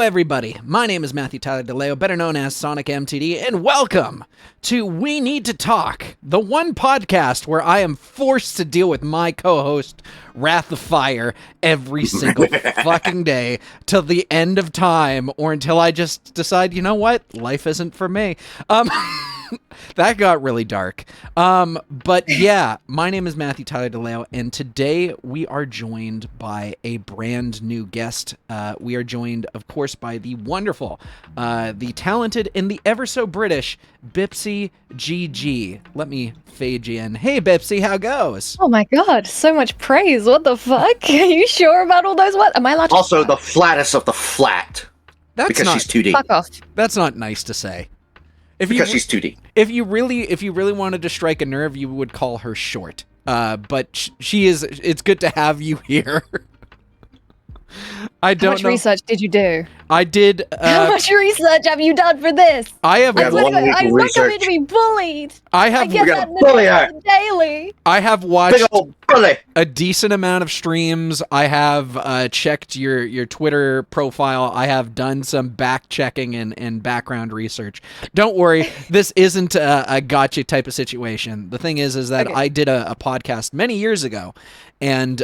everybody. My name is Matthew Tyler DeLeo, better known as SonicMTD, and welcome to We Need to Talk, the one podcast where I am forced to deal with my co-host, Wrath of Fire, every single fucking day till the end of time, or until I just decide, you know what, life isn't for me. That got really dark. But yeah, my name is Matthew Tyler DeLeo, and today we are joined by a brand new guest. We are joined, of course, by the wonderful, the talented, and the ever so British BipsyGG. Let me fade you in. Hey, Bipsy, how goes? Oh my god, so much praise. What the fuck? Are you sure about all those words? Am I allowed to Also, the flattest of the flat. That's because not, she's 2D. fuck off? That's not nice to say. Because she's 2D. If you really wanted to strike a nerve, you would call her short. But she is. It's good to have you here. I don't know. How much research did you do? I did. How much research have you done for this? I have. I'm one week of not coming research. to be bullied. I I have. get We got that a in bully the her. daily. I have Big watched old bully. a decent amount of streams. I have checked your Twitter profile. I have done some back checking and background research. Don't worry, this isn't a gotcha type of situation. The thing is that Okay. I did a podcast many years ago, and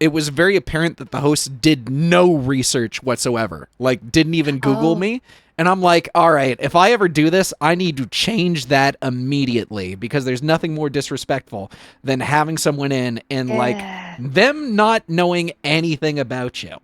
it was very apparent that the host did no research whatsoever. Like, didn't even Google me. And I'm like, all right, if I ever do this, I need to change that immediately, because there's nothing more disrespectful than having someone in and like them not knowing anything about you.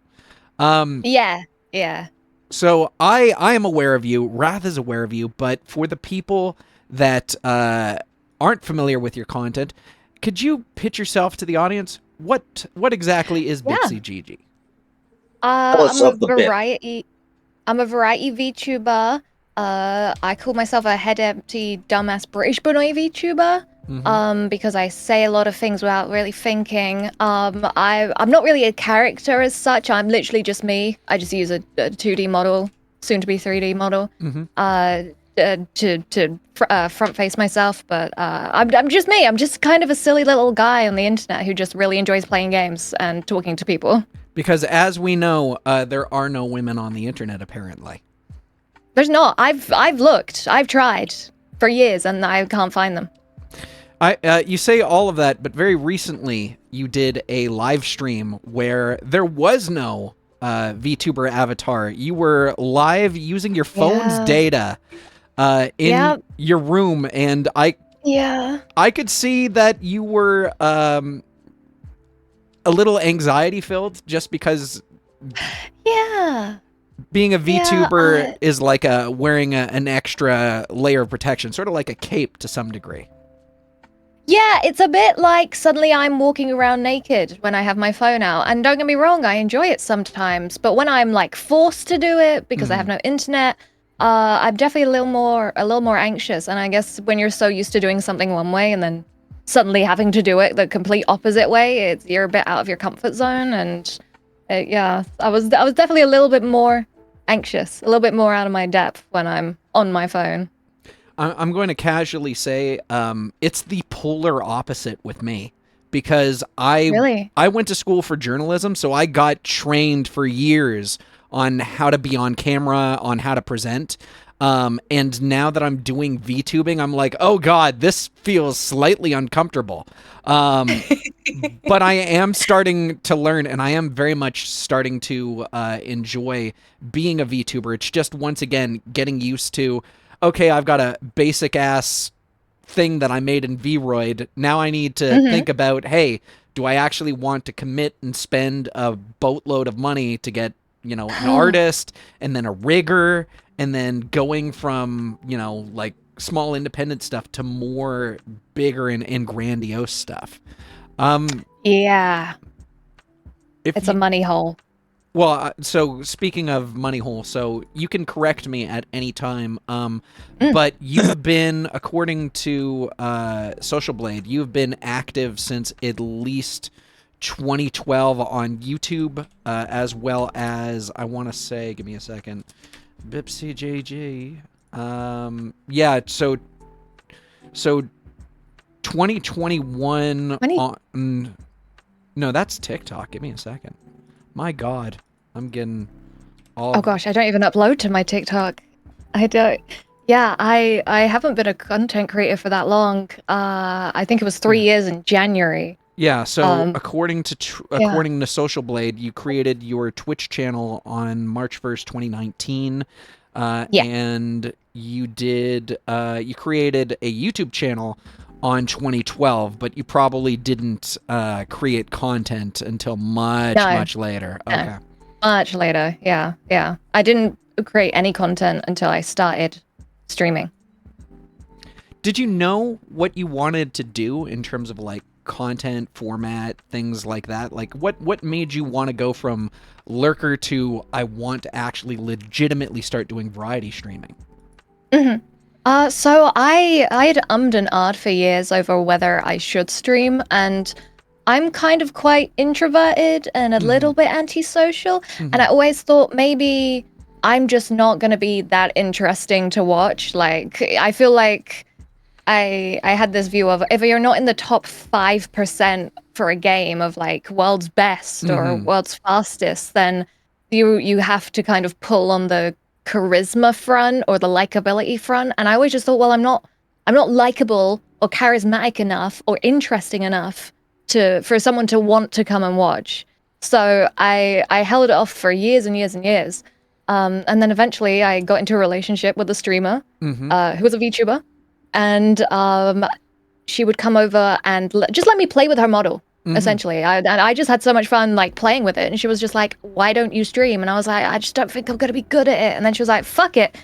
Yeah. So I am aware of you. Wrath is aware of you. But for the people that aren't familiar with your content, could you pitch yourself to the audience? What exactly is Yeah. BipsyGG? us I'm of the bit. I'm a variety VTuber. I call myself a head empty dumbass British boy VTuber. Because I say a lot of things without really thinking. I'm not really a character as such. I'm literally just me. I just use a 2D model, soon to be 3D model, to front face myself. But I'm just me. I'm just kind of a silly little guy on the internet who just really enjoys playing games and talking to people. Because as we know, there are no women on the internet, apparently. There's not. I've looked. I've tried for years, and I can't find them. You say all of that, but very recently you did a live stream where there was no VTuber avatar. You were live using your phone's data in your room, and I could see that you were a little anxiety filled, just because being a VTuber is like wearing an extra layer of protection, sort of like a cape to some degree. Yeah, it's a bit like suddenly I'm walking around naked when I have my phone out. And don't get me wrong, I enjoy it sometimes. But when I'm like forced to do it because I have no internet, I'm definitely a little more anxious. And I guess when you're so used to doing something one way and then suddenly having to do it the complete opposite way, you're a bit out of your comfort zone. And I was definitely a little bit more anxious, a little bit more out of my depth when I'm on my phone. I'm going to casually say it's the polar opposite with me, because I went to school for journalism, so I got trained for years on how to be on camera, on how to present. And now that I'm doing VTubing, I'm like, oh God, this feels slightly uncomfortable. But I am starting to learn, and I am very much starting to enjoy being a VTuber. It's just, once again, getting used to, okay, I've got a basic ass thing that I made in Vroid. Now I need to think about, hey, do I actually want to commit and spend a boatload of money to get, an artist, and then a rigger, and then going from, like small independent stuff to more bigger and grandiose stuff. It's a money hole. Well, so speaking of money hole, so you can correct me at any time, but you've been, according to Social Blade, you've been active since at least 2012 on YouTube, as well as, I want to say, give me a second, BipsyGG. So 2021 no, that's TikTok. Give me a second. My God, I'm getting Oh gosh, I don't even upload to my TikTok. I don't. Yeah, I haven't been a content creator for that long. I think it was 3 years in January. Yeah, so according to Social Blade, you created your Twitch channel on March 1st, 2019. And you did you created a YouTube channel on 2012, but you probably didn't create content until much later. No. Okay. Much later. Yeah. I didn't create any content until I started streaming. Did you know what you wanted to do in terms of like content format, things like that? Like what made you want to go from lurker to I want to actually legitimately start doing variety streaming? So I had ummed and ahed for years over whether I should stream, and I'm kind of quite introverted and a little bit antisocial, and I always thought maybe I'm just not gonna be that interesting to watch. Like, I feel like I had this view of if you're not in the top 5% for a game of like world's best or world's fastest, then you have to kind of pull on the charisma front or the likability front. And I always just thought, well, I'm not likable or charismatic enough or interesting enough for someone to want to come and watch. So I held it off for years and years and years. And then eventually I got into a relationship with a streamer who was a VTuber. And she would come over and just let me play with her model, essentially. I just had so much fun like playing with it. And she was just like, why don't you stream? And I was like, I just don't think I'm going to be good at it. And then she was like, fuck it.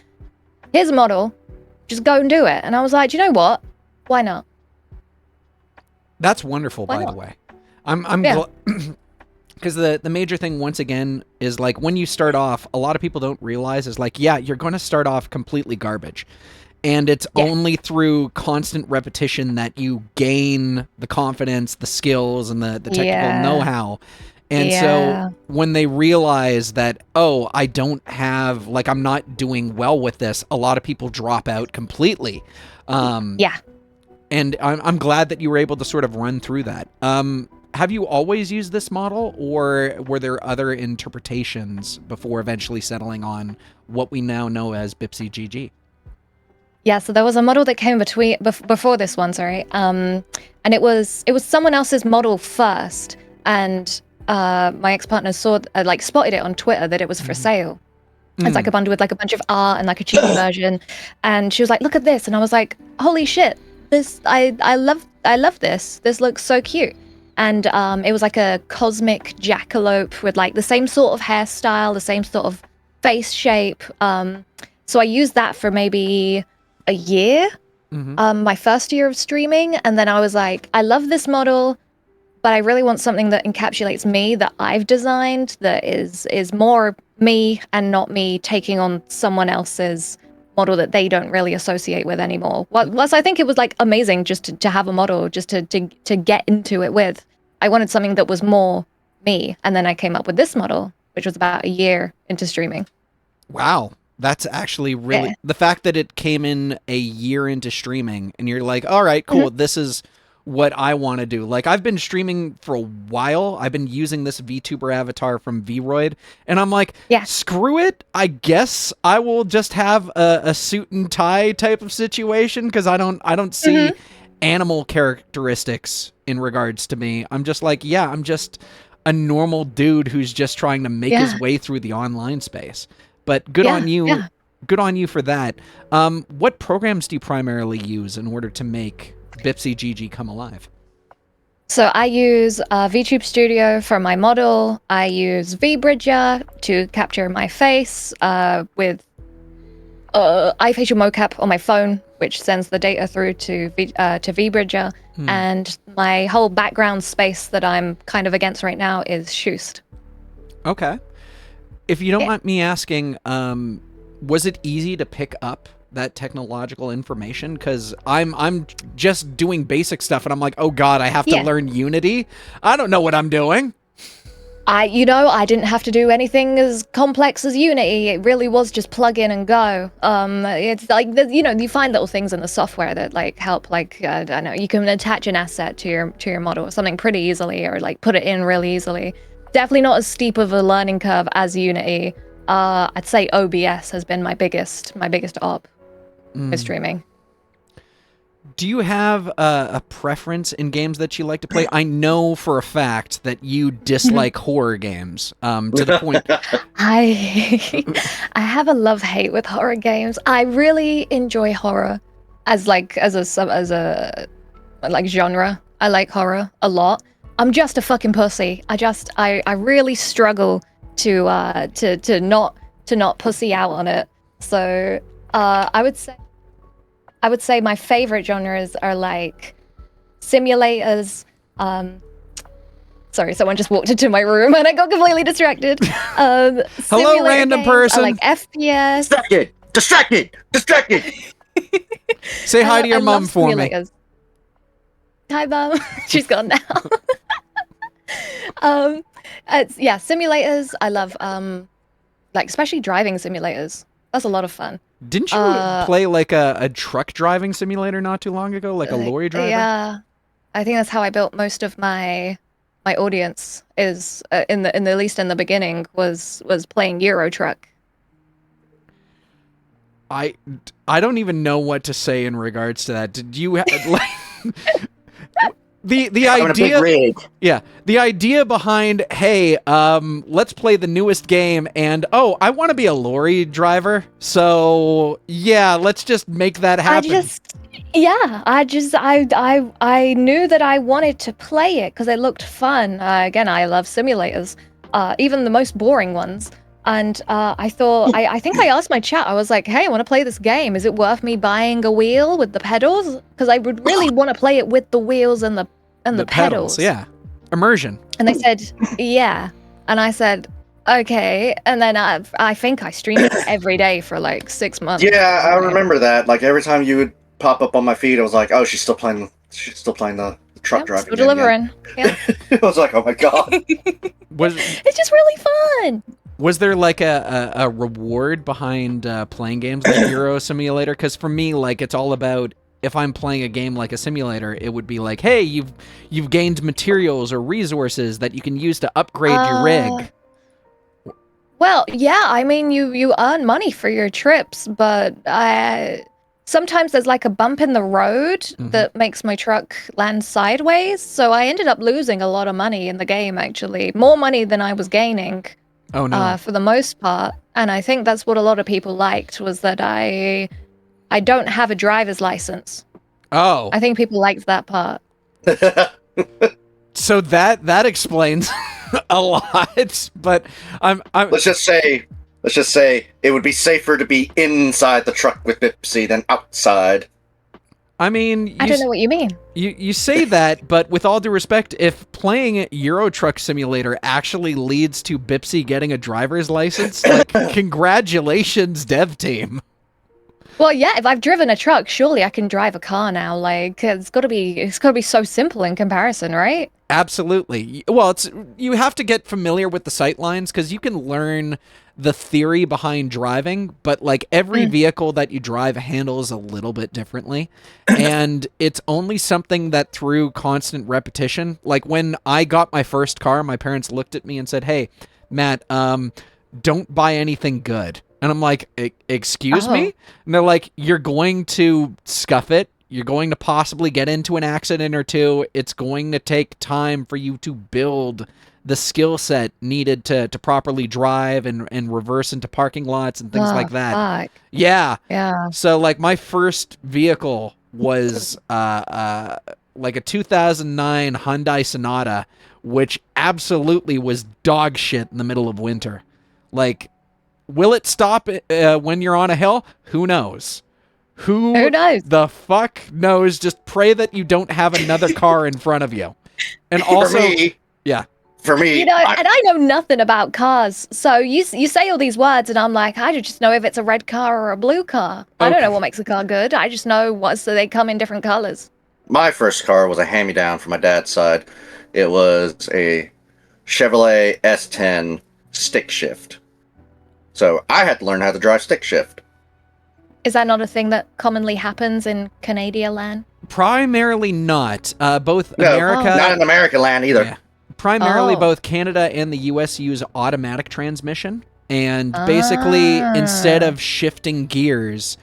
Here's a model. Just go and do it. And I was like, do you know what? Why not? That's wonderful, by the way. I'm glad. Because the major thing, once again, is like when you start off, a lot of people don't realize is like, yeah, you're going to start off completely garbage. And it's only through constant repetition that you gain the confidence, the skills, and the technical know-how. And so when they realize that, oh, I don't have, like, I'm not doing well with this, a lot of people drop out completely. And I'm glad that you were able to sort of run through that. Have you always used this model, or were there other interpretations before eventually settling on what we now know as BipsyGG? Yeah, so there was a model that came before this one, sorry. And it was someone else's model first, and my ex-partner spotted it on Twitter that it was for sale. It's like a bundle with like a bunch of art and like a cheap version. And she was like, "Look at this," and I was like, "Holy shit! This I love this. This looks so cute." And it was like a cosmic jackalope with like the same sort of hairstyle, the same sort of face shape. So I used that for maybe a year, my first year of streaming, and then I was like, I love this model, but I really want something that encapsulates me, that I've designed, that is more me and not me taking on someone else's model that they don't really associate with anymore. Plus, I think it was like amazing just to have a model, just to get into it with. I wanted something that was more me, and then I came up with this model, which was about a year into streaming. Wow. That's actually really the fact that it came in a year into streaming and you're like, all right, cool. This is what I want to do. Like, I've been streaming for a while. I've been using this VTuber avatar from Vroid, and I'm like, screw it. I guess I will just have a suit and tie type of situation, because I don't see animal characteristics in regards to me. I'm just like, yeah, I'm just a normal dude who's just trying to make his way through the online space. But good on you. Yeah. Good on you for that. What programs do you primarily use in order to make BipsyGG come alive? So I use VTube Studio for my model. I use VBridger to capture my face with iFacial mocap on my phone, which sends the data through to VBridger. And my whole background space that I'm kind of against right now is Shoost. Okay. If you don't mind me asking, was it easy to pick up that technological information? Because I'm just doing basic stuff, and I'm like, oh god, I have to learn Unity. I don't know what I'm doing. I didn't have to do anything as complex as Unity. It really was just plug in and go. It's like, you find little things in the software that like help, like, I don't know, you can attach an asset to your model or something pretty easily, or like put it in really easily. Definitely not as steep of a learning curve as Unity, I'd say OBS has been my biggest op with streaming. Do you have a preference in games that you like to play? I know for a fact that you dislike horror games to the point. I have a love-hate with horror games. I really enjoy horror as a genre. I like horror a lot. I'm just a fucking pussy. I really struggle to not pussy out on it. So I would say my favorite genres are like simulators. Sorry, someone just walked into my room and I got completely distracted. Hello, random person. Like FPS. Distracted. Say hi to your mom for me. Hi, mom. She's gone now. Simulators. I love like especially driving simulators. That's a lot of fun. Didn't you play like a truck driving simulator not too long ago, like a lorry driver? Yeah, I think that's how I built most of my audience. Is in the at least in the beginning was playing Euro Truck. I don't even know what to say in regards to that. Did you like the idea? Yeah, the idea behind, hey, let's play the newest game, and oh, I want to be a lorry driver, so yeah, let's just make that happen. I knew that I wanted to play it because it looked fun. Again, I love simulators, even the most boring ones. And I thought, I think I asked my chat, I was like, hey, I want to play this game. Is it worth me buying a wheel with the pedals? Because I would really want to play it with the wheels and the pedals. Yeah. Immersion. And they said, yeah. And I said, okay. And then I think I streamed it every day for like 6 months. Yeah, I remember that. Like every time you would pop up on my feed, I was like, oh, she's still playing the truck driving. Still delivering. Yeah. I was like, oh my god. It's just really fun. Was there like a reward behind playing games like Euro Simulator? Because for me, like, it's all about, if I'm playing a game like a simulator, it would be like, hey, you've gained materials or resources that you can use to upgrade your rig. Well, yeah, I mean, you earn money for your trips, but sometimes there's like a bump in the road that makes my truck land sideways. So I ended up losing a lot of money in the game, actually. More money than I was gaining. Oh, no. For the most part. And I think that's what a lot of people liked, was that I don't have a driver's license. Oh. I think people liked that part. So that explains a lot, but I'm let's just say it would be safer to be inside the truck with Bipsy than outside. I mean, I don't know what you mean. You say that, but with all due respect, if playing Euro Truck Simulator actually leads to Bipsy getting a driver's license, like, congratulations, dev team. Well, yeah, if I've driven a truck, surely I can drive a car now. Like, it's got to be so simple in comparison, right? Absolutely. Well, you have to get familiar with the sightlines, because you can learn the theory behind driving, but like every vehicle that you drive handles a little bit differently. And it's only something that through constant repetition, like when I got my first car, my parents looked at me and said, hey, Matt, don't buy anything good. And I'm like, excuse me? And they're like, you're going to scuff it. You're going to possibly get into an accident or two. It's going to take time for you to build the skill set needed to properly drive and reverse into parking lots and things like that. Fuck. Yeah. Yeah. So like my first vehicle was like a 2009 Hyundai Sonata, which absolutely was dog shit in the middle of winter. Like, will it stop when you're on a hill? Who knows? Who knows? The fuck knows? Just pray that you don't have another car in front of you. And also, for me, and I know nothing about cars. So you say all these words, and I'm like, I just know if it's a red car or a blue car. I don't know what makes a car good. I just know so they come in different colors. My first car was a hand-me-down from my dad's side. It was a Chevrolet S10 stick shift. So I had to learn how to drive stick shift. Is that not a thing that commonly happens in Canada land? Primarily not. Both No, America... not in America land either. Yeah. Primarily both Canada and the US use automatic transmission. And basically, instead of shifting gears,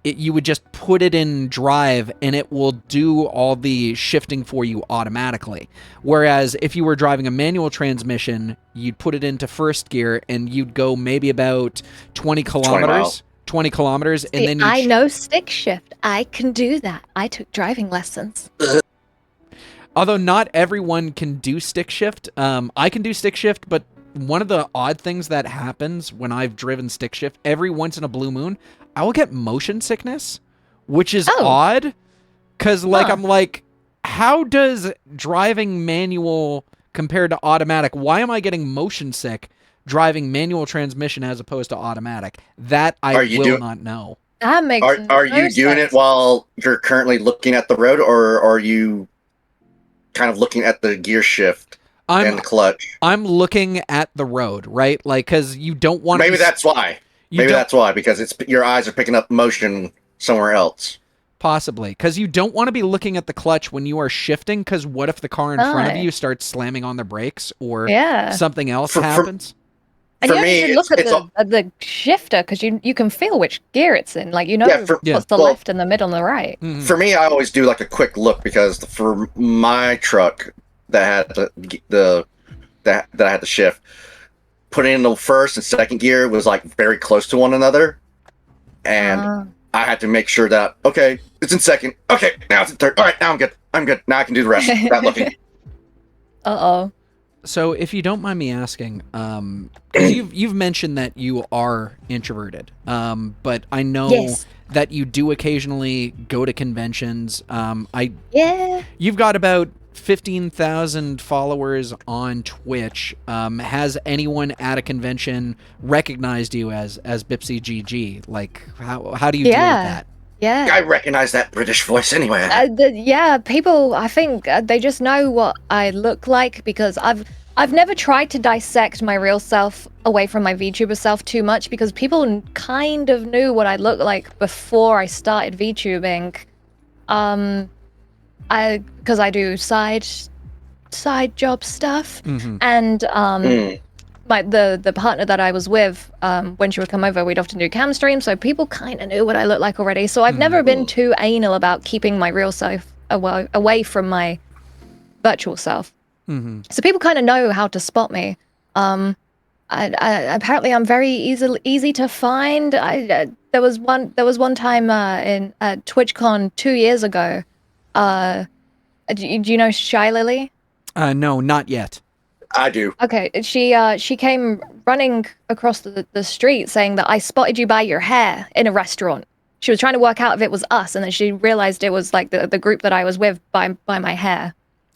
you would just put it in drive and it will do all the shifting for you automatically. Whereas if you were driving a manual transmission, you'd put it into first gear and you'd go maybe about 20 kilometers. 20 kilometers. See, and then I know stick shift. I can do that. I took driving lessons. Although not everyone can do stick shift. I can do stick shift, but one of the odd things that happens when I've driven stick shift, every once in a blue moon, I will get motion sickness, which is odd. Because, I'm like, how does driving manual compared to automatic? Why am I getting motion sick driving manual transmission as opposed to automatic? That I will not know. That makes Are you doing it while you're currently looking at the road, or are you kind of looking at the gear shift and the clutch? I'm looking at the road, right? Like, because you don't want to... Maybe that's why. Maybe that's why, because your eyes are picking up motion somewhere else. Possibly, because you don't want to be looking at the clutch when you are shifting, because what if the car in front of you starts slamming on the brakes or something else happens? And you have to look at the shifter, because you can feel which gear it's in. Like, what's the left and the middle and the right. Mm-hmm. For me, I always do like a quick look, because for my truck that had that I had to shift, putting in the first and second gear was like very close to one another, and I had to make sure that it's in second. Okay, now it's in third. All right, now I'm good. Now I can do the rest without looking. So, if you don't mind me asking, you've mentioned that you are introverted, but I know that you do occasionally go to conventions. You've got about 15,000 followers on Twitch. Has anyone at a convention recognized you as BipsyGG? Like, how do you deal with that? Yeah, I recognize that British voice anyway. People, I think they just know what I look like, because I've never tried to dissect my real self away from my VTuber self too much, because people kind of knew what I looked like before I started VTubing. Because I do side job stuff, and the partner that I was with, when she would come over, we'd often do cam streams, so people kind of knew what I looked like already. So I've never been too anal about keeping my real self away from my virtual self. So people kind of know how to spot me. Apparently I'm very easy to find. There was one time in TwitchCon 2 years ago. Do you know Shy Lily? No, not yet. I do. Okay, she came running across the street saying that I spotted you by your hair in a restaurant. She was trying to work out if it was us, and then she realized it was like the group that I was with by my hair.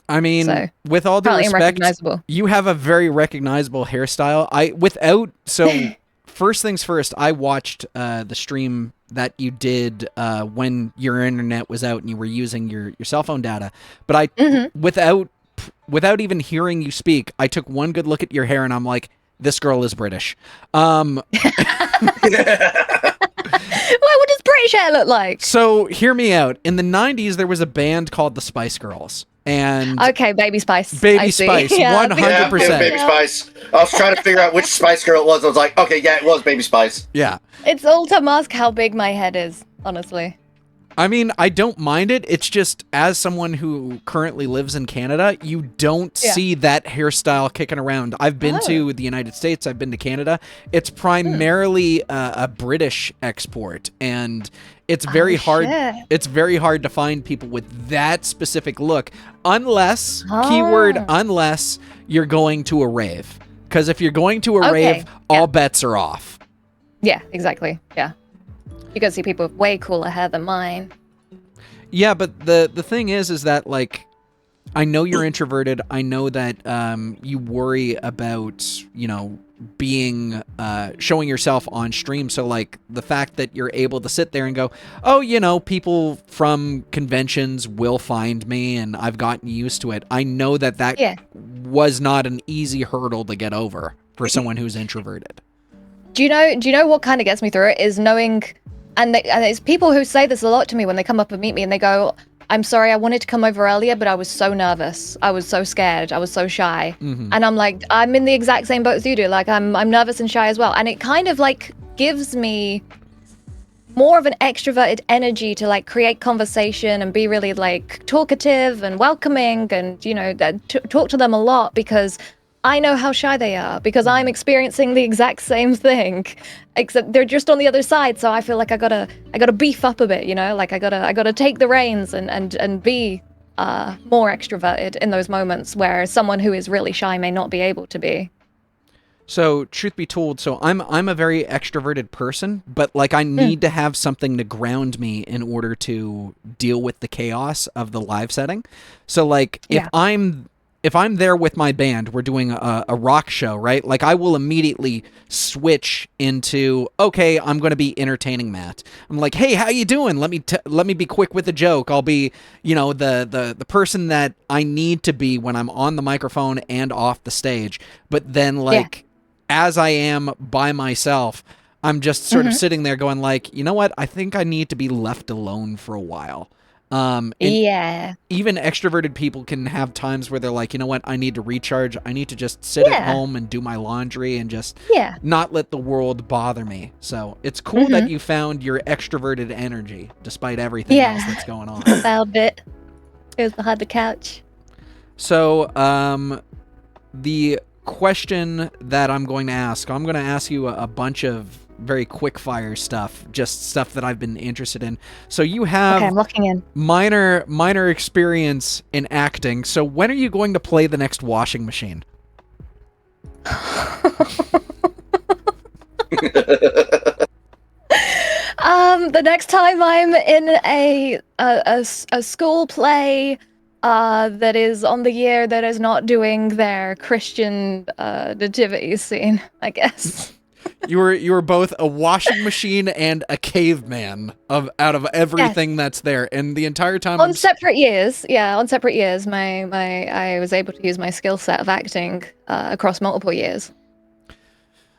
I mean, with all due respect, you have a very recognizable hairstyle. First things first, I watched the stream that you did when your internet was out and you were using your cell phone data. But without even hearing you speak, I took one good look at your hair and I'm like, this girl is British. What does British hair look like? So hear me out. In the 90s, there was a band called the Spice Girls. And Baby Spice. 100%. Yeah, Baby Spice. I was trying to figure out which Spice Girl it was. I was like, okay, yeah, it was Baby Spice. Yeah. It's all to mask how big my head is, honestly. I mean, I don't mind it. It's just, as someone who currently lives in Canada, you don't see that hairstyle kicking around. I've been to the United States. I've been to Canada. It's primarily a British export, and it's very hard. It's very hard to find people with that specific look, unless unless you're going to a rave. Because if you're going to a rave, all bets are off. Yeah, exactly. Yeah. You can see people with way cooler hair than mine. Yeah, but the thing is that, like, I know you're introverted. I know that you worry about, being showing yourself on stream. So, like, the fact that you're able to sit there and go, oh, people from conventions will find me, and I've gotten used to it. I know that was not an easy hurdle to get over for someone who's introverted. Do you know what kind of gets me through it is knowing. And it's people who say this a lot to me when they come up and meet me, and they go, I'm sorry, I wanted to come over earlier, but I was so nervous. I was so scared. I was so shy. And I'm like, I'm in the exact same boat as you do. Like, I'm nervous and shy as well. And it kind of like gives me more of an extroverted energy to like create conversation and be really like talkative and welcoming and, you know, talk to them a lot because I know how shy they are because I'm experiencing the exact same thing, except they're just on the other side. So I feel like I gotta beef up a bit, you know, like I gotta take the reins and be more extroverted in those moments where someone who is really shy may not be able to be. So, truth be told, so I'm a very extroverted person, but like I need to have something to ground me in order to deal with the chaos of the live setting. So like if I'm there with my band, we're doing a rock show, right? Like I will immediately switch into, okay, I'm going to be entertaining Matt. I'm like, hey, how you doing? Let me be quick with a joke. I'll be, you know, the person that I need to be when I'm on the microphone and off the stage. But then like as I am by myself, I'm just sort of sitting there going like, you know what? I think I need to be left alone for a while. Even extroverted people can have times where they're like, you know what, I need to recharge. I need to just sit at home and do my laundry and just not let the world bother me. So it's cool that you found your extroverted energy despite everything else that's going on. Found it. It was behind the couch. So the question that I'm going to ask you a bunch of very quick fire stuff, just stuff that I've been interested in. So you have I'm looking in. minor experience in acting. So when are you going to play the next washing machine? The next time I'm in a school play that is on the year that is not doing their Christian nativity scene, I guess. You were both a washing machine and a caveman out of everything that's there, and the entire time on separate years. I was able to use my skill set of acting across multiple years.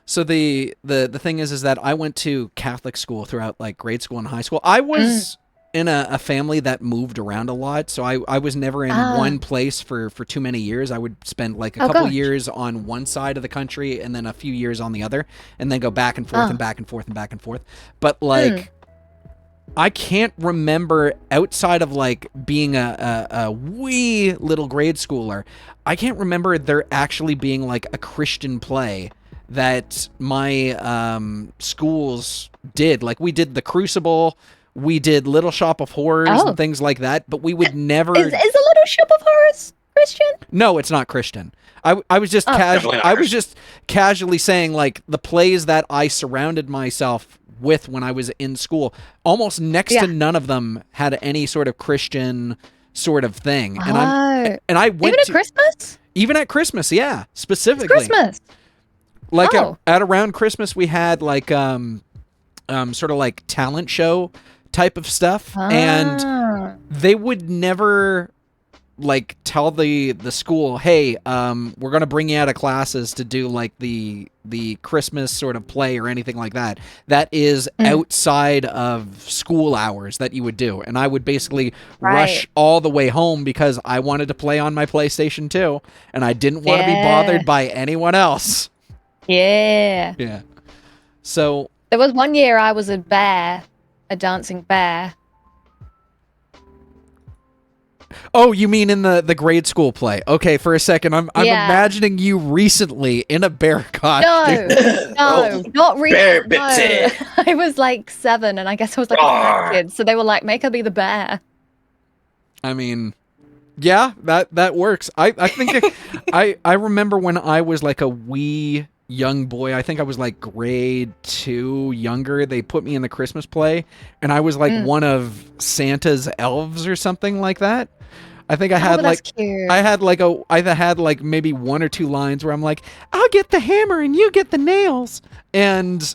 So the thing is that I went to Catholic school throughout like grade school and high school. I was in a family that moved around a lot, so I was never in one place for too many years. I would spend like a couple years on one side of the country and then a few years on the other, and then go back and forth and back and forth and back and forth. But like I can't remember, outside of like being a wee little grade schooler, I can't remember there actually being like a Christian play that my schools did. Like we did The Crucible, we did Little Shop of Horrors and things like that, but we would never... Is a Little Shop of Horrors Christian? No, it's not Christian. I was just casually saying like the plays that I surrounded myself with when I was in school, almost next to none of them had any sort of Christian sort of thing. And I went even at Christmas? Even at Christmas, yeah, specifically. It's Christmas. Like at around Christmas we had like sort of like talent show type of stuff, and they would never like tell the school, hey, we're gonna bring you out of classes to do like the Christmas sort of play or anything like that. That is outside of school hours that you would do, and I would basically rush all the way home because I wanted to play on my PlayStation 2 and I didn't want to be bothered by anyone else. Yeah. So there was one year I was a bear, a dancing bear. Oh, you mean in the grade school play? Okay, for a second, I'm imagining you recently in a bear costume. No, not recently. No. I was like 7, and I guess I was like a kid, so they were like, make her be the bear. I mean, yeah, that works. I think I remember when I was like a wee young boy, I think I was like grade 2 younger, they put me in the Christmas play, and I was like one of Santa's elves or something like that. I think I had I had like maybe 1 or 2 lines where I'm like, I'll get the hammer and you get the nails, and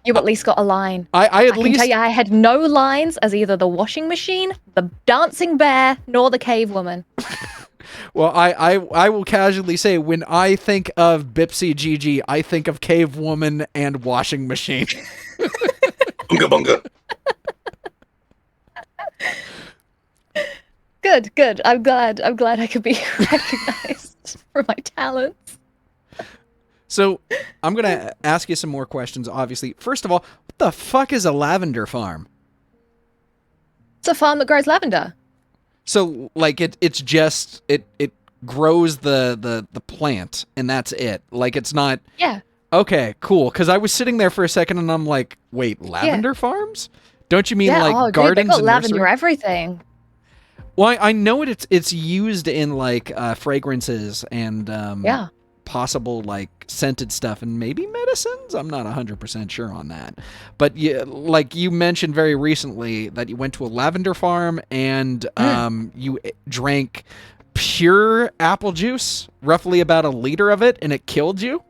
you at least got a line. I can tell you I had no lines as either the washing machine, the dancing bear, nor the cave woman. Well, I will casually say, when I think of BipsyGG, I think of cave woman and washing machine. Bunga bunga. Good. I'm glad I could be recognized for my talents. So I'm going to ask you some more questions, obviously. First of all, what the fuck is a lavender farm? It's a farm that grows lavender. So, like, it's just, it grows the plant, and that's it. Like, it's not... Yeah. Okay, cool. Because I was sitting there for a second, and I'm like, wait, lavender farms? Don't you mean, like, gardens dude, and lavender nursery? Everything. Well, I know it's used in, like, fragrances and possible, like, scented stuff and maybe medicines. I'm not 100% sure on that. But, like, you mentioned very recently that you went to a lavender farm and you drank pure apple juice, roughly about a liter of it, and it killed you?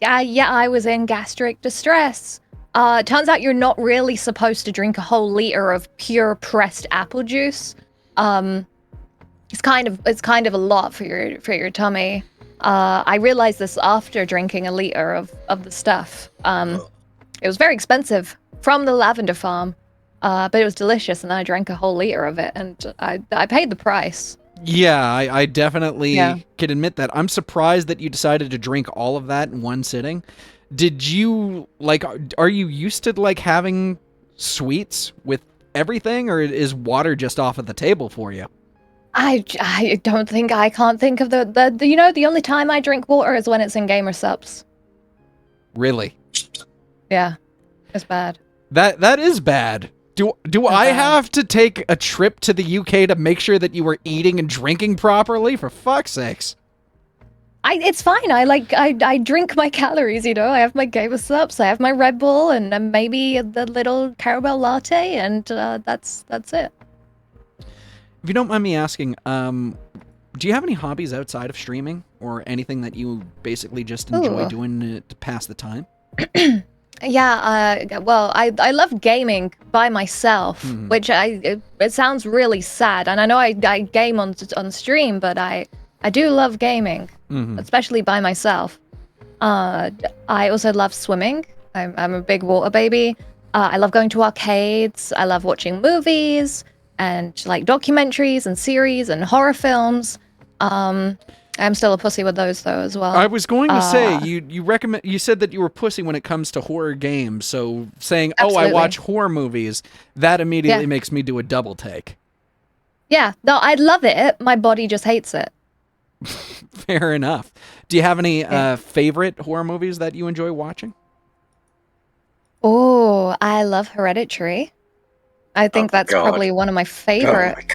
Yeah, I was in gastric distress. Turns out you're not really supposed to drink a whole liter of pure pressed apple juice. It's kind of a lot for your tummy. I realized this after drinking a liter of the stuff. It was very expensive from the lavender farm, but it was delicious, and I drank a whole liter of it, and I paid the price. Yeah, I definitely can admit that. I'm surprised that you decided to drink all of that in one sitting. Did you, like, are you used to, like, having sweets with everything, or is water just off at the table for you? I can't think of the only time I drink water is when it's in gamer subs. Really? Yeah, it's bad. That is bad. Do I have to take a trip to the UK to make sure that you were eating and drinking properly? For fuck's sakes. It's fine. I drink my calories, you know. I have my gamer subs, I have my Red Bull, and maybe the little caramel latte, and that's it. If you don't mind me asking, do you have any hobbies outside of streaming or anything that you basically just enjoy doing to pass the time? Yeah, well, I love gaming by myself, which it sounds really sad, and I know I game on stream, but I do love gaming, especially by myself. I also love swimming. I'm a big water baby. I love going to arcades. I love watching movies and like documentaries and series and horror films. I'm still a pussy with those though as well. I was going to say you said that you were pussy when it comes to horror games. So saying, Absolutely. "Oh, I watch horror movies," that immediately makes me do a double take. Yeah, no, I love it. My body just hates it. Fair enough. Do you have any favorite horror movies that you enjoy watching? Oh, I love Hereditary. I think that's probably one of my favorite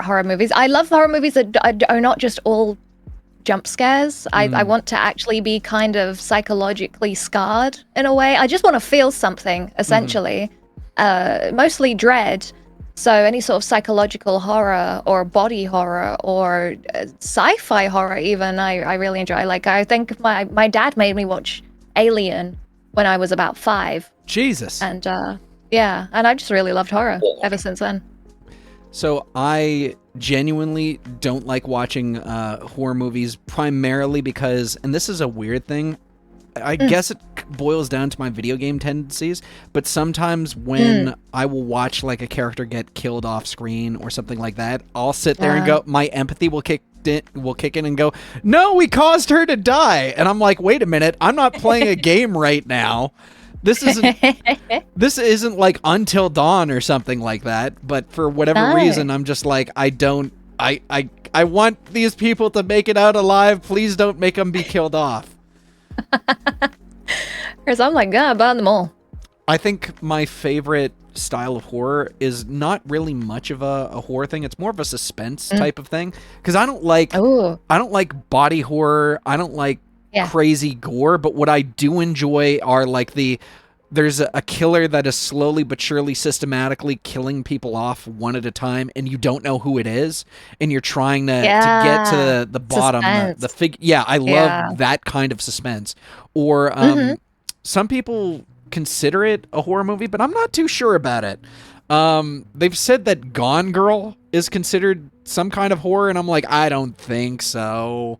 horror movies. I love horror movies that are not just all jump scares. I want to actually be kind of psychologically scarred in a way. I just want to feel something, essentially. Mostly dread. So any sort of psychological horror or body horror or sci-fi horror even, I really enjoy. Like, I think my dad made me watch Alien when I was about 5. Jesus. And yeah, and I just really loved horror ever since then. So I genuinely don't like watching horror movies primarily because, and this is a weird thing, I guess it boils down to my video game tendencies, but sometimes when I will watch like a character get killed off screen or something like that, I'll sit there and go, my empathy will kick in and go, no, we caused her to die. And I'm like, wait a minute, I'm not playing a game right now. This isn't like Until Dawn or something like that, but for whatever reason, I'm just like, I want these people to make it out alive. Please don't make them be killed off. Because I'm like, yeah, burn them all. I think my favorite style of horror is not really much of a horror thing. It's more of a suspense type of thing. Because I don't like body horror. I don't like crazy gore. But what I do enjoy are like there's a killer that is slowly but surely systematically killing people off one at a time, and you don't know who it is, and you're trying to get to the bottom. I love that kind of suspense. Or some people consider it a horror movie, but I'm not too sure about it. They've said that Gone Girl is considered some kind of horror, and I'm like, I don't think so.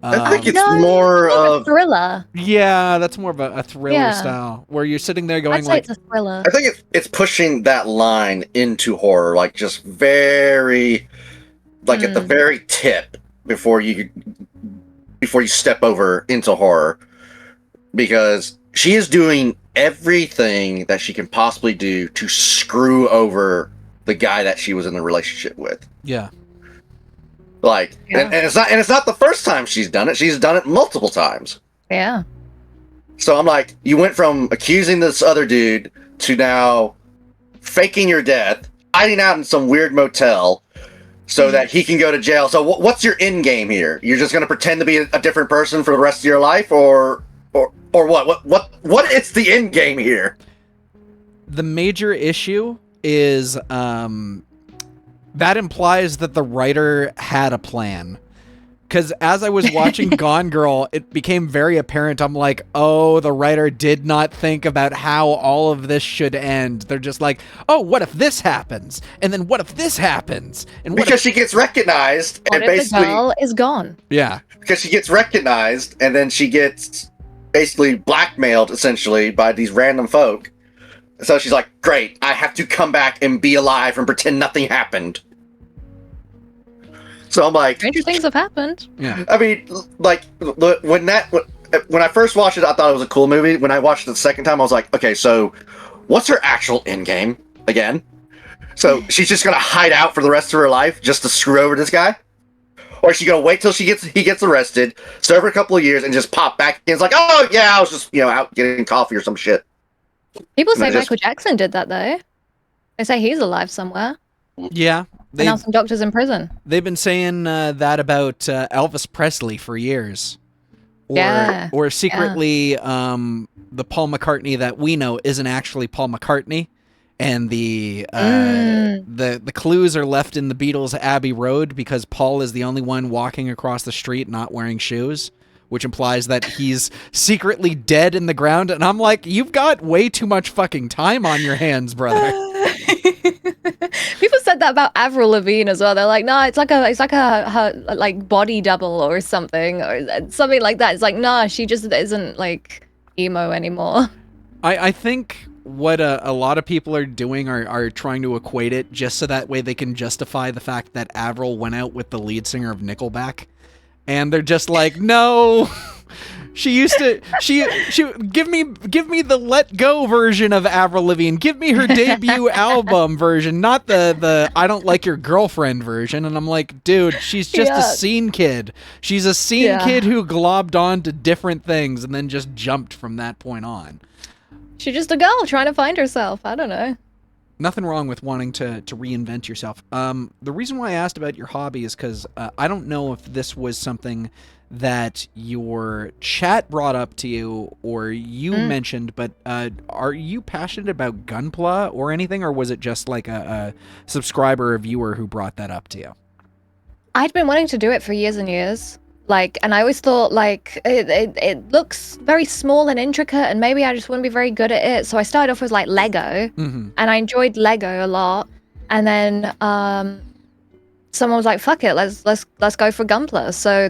I think it's No, more it's of a thriller. Yeah, that's more of a thriller Yeah. style where you're sitting there going I'd say like, it's a thriller. I think it's pushing that line into horror, like just very, like at the very tip before you step over into horror, because she is doing everything that she can possibly do to screw over the guy that she was in a relationship with. yeah. Like, Yeah. and it's not the first time she's done it. She's done it multiple times. Yeah. So I'm like, you went from accusing this other dude to now faking your death, hiding out in some weird motel so that he can go to jail. So what's your end game here? You're just going to pretend to be a different person for the rest of your life, or what? What is the end game here? The major issue is that implies that the writer had a plan. Because as I was watching Gone Girl, it became very apparent. I'm like, oh, the writer did not think about how all of this should end. They're just like, oh, what if this happens? And then what if this happens? And what because she gets recognized What and if basically the girl is gone? Yeah. Because she gets recognized and then she gets basically blackmailed essentially by these random folk. So she's like, great, I have to come back and be alive and pretend nothing happened. So I'm like, Stranger things have happened. Yeah. I mean, like, when I first watched it, I thought it was a cool movie. When I watched it the second time, I was like, okay, so what's her actual end game again? So she's just gonna hide out for the rest of her life just to screw over this guy? Or is she gonna wait till he gets arrested, serve a couple of years, and just pop back and it's like, oh yeah, I was just out getting coffee or some shit. People say Michael Jackson did that though. They say he's alive somewhere. Yeah. And now some doctors in prison. They've been saying that about Elvis Presley for years. Or secretly, the Paul McCartney that we know isn't actually Paul McCartney, and the clues are left in the Beatles' Abbey Road because Paul is the only one walking across the street not wearing shoes, which implies that he's secretly dead in the ground. And I'm like, you've got way too much fucking time on your hands, brother. People said that about Avril Lavigne as well. They're like, no, it's like her like body double or something like that. It's like, nah, she just isn't like emo anymore. I think what a lot of people are doing are trying to equate it just so that way they can justify the fact that Avril went out with the lead singer of Nickelback. And they're just like, no, she used to, she give me the Let Go version of Avril Lavigne. Give me her debut album version, not the I Don't Like Your Girlfriend version. And I'm like, dude, she's just a scene kid. She's a scene kid who globbed on to different things and then just jumped from that point on. She's just a girl trying to find herself. I don't know. Nothing wrong with wanting to reinvent yourself. The reason why I asked about your hobby is because I don't know if this was something that your chat brought up to you or you mentioned, but are you passionate about Gunpla or anything, or was it just like a subscriber or viewer who brought that up to you? I'd been wanting to do it for years and years. And I always thought, it looks very small and intricate, and maybe I just wouldn't be very good at it. So I started off with, Lego, and I enjoyed Lego a lot. And then someone was like, fuck it, let's go for Gunpla. So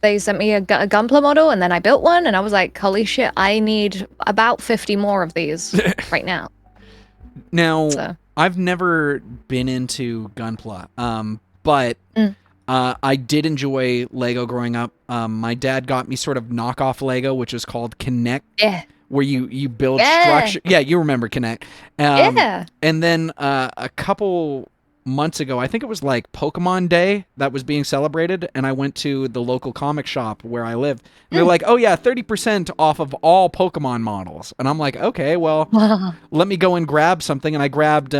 they sent me a Gunpla model, and then I built one, and I was like, holy shit, I need about 50 more of these right now. Now, I've never been into Gunpla, but... I did enjoy Lego growing up. My dad got me sort of knockoff Lego, which is called Connect, where you build structure. Yeah, you remember Connect. And then a couple months ago, I think it was like Pokemon Day that was being celebrated, and I went to the local comic shop where I live. And they're like, oh yeah, 30% off of all Pokemon models. And I'm like, okay, well, let me go and grab something. And I grabbed...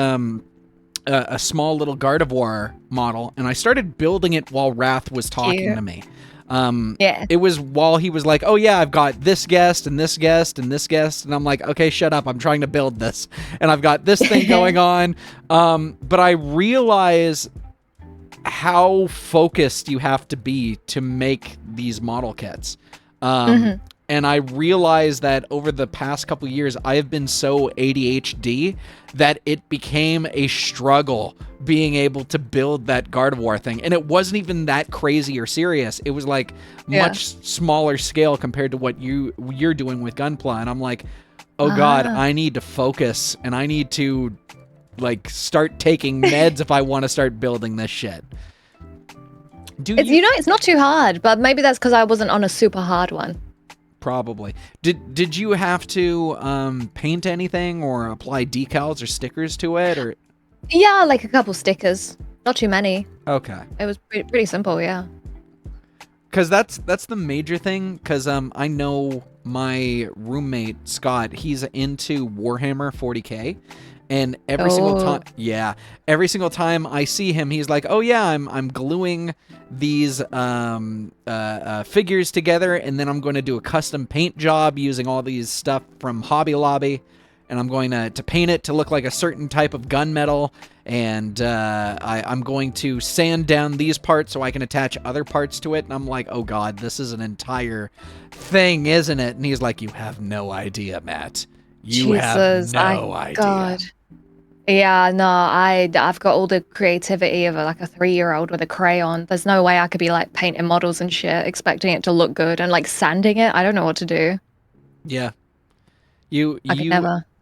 a small little Gardevoir model, and I started building it while Wrath was talking to me. It was while he was like, oh yeah, I've got this guest and this guest and this guest, and I'm like, okay, shut up, I'm trying to build this, and I've got this thing going on. But I realize how focused you have to be to make these model kits. And I realized that over the past couple years, I have been so ADHD that it became a struggle being able to build that Gardevoir thing. And it wasn't even that crazy or serious. It was like much smaller scale compared to what you're doing with Gunpla. And I'm like, oh God, I need to focus and I need to like start taking meds if I want to start building this shit. It's not too hard, but maybe that's because I wasn't on a super hard one. Probably. Did you have to paint anything or apply decals or stickers to it, or? Yeah, like a couple stickers. Not too many. Okay. It was pretty simple, yeah. Because that's the major thing. Because I know my roommate Scott. He's into Warhammer 40K. And every single time I see him, he's like, "Oh yeah, I'm gluing these figures together, and then I'm going to do a custom paint job using all these stuff from Hobby Lobby, and I'm going to paint it to look like a certain type of gunmetal, and I'm going to sand down these parts so I can attach other parts to it." And I'm like, "Oh God, this is an entire thing, isn't it?" And he's like, "You have no idea, Matt. You have no idea." God. Yeah, no, I've got all the creativity of like a 3-year-old with a crayon. There's no way I could be like painting models and shit, expecting it to look good and like sanding it. I don't know what to do. Yeah. You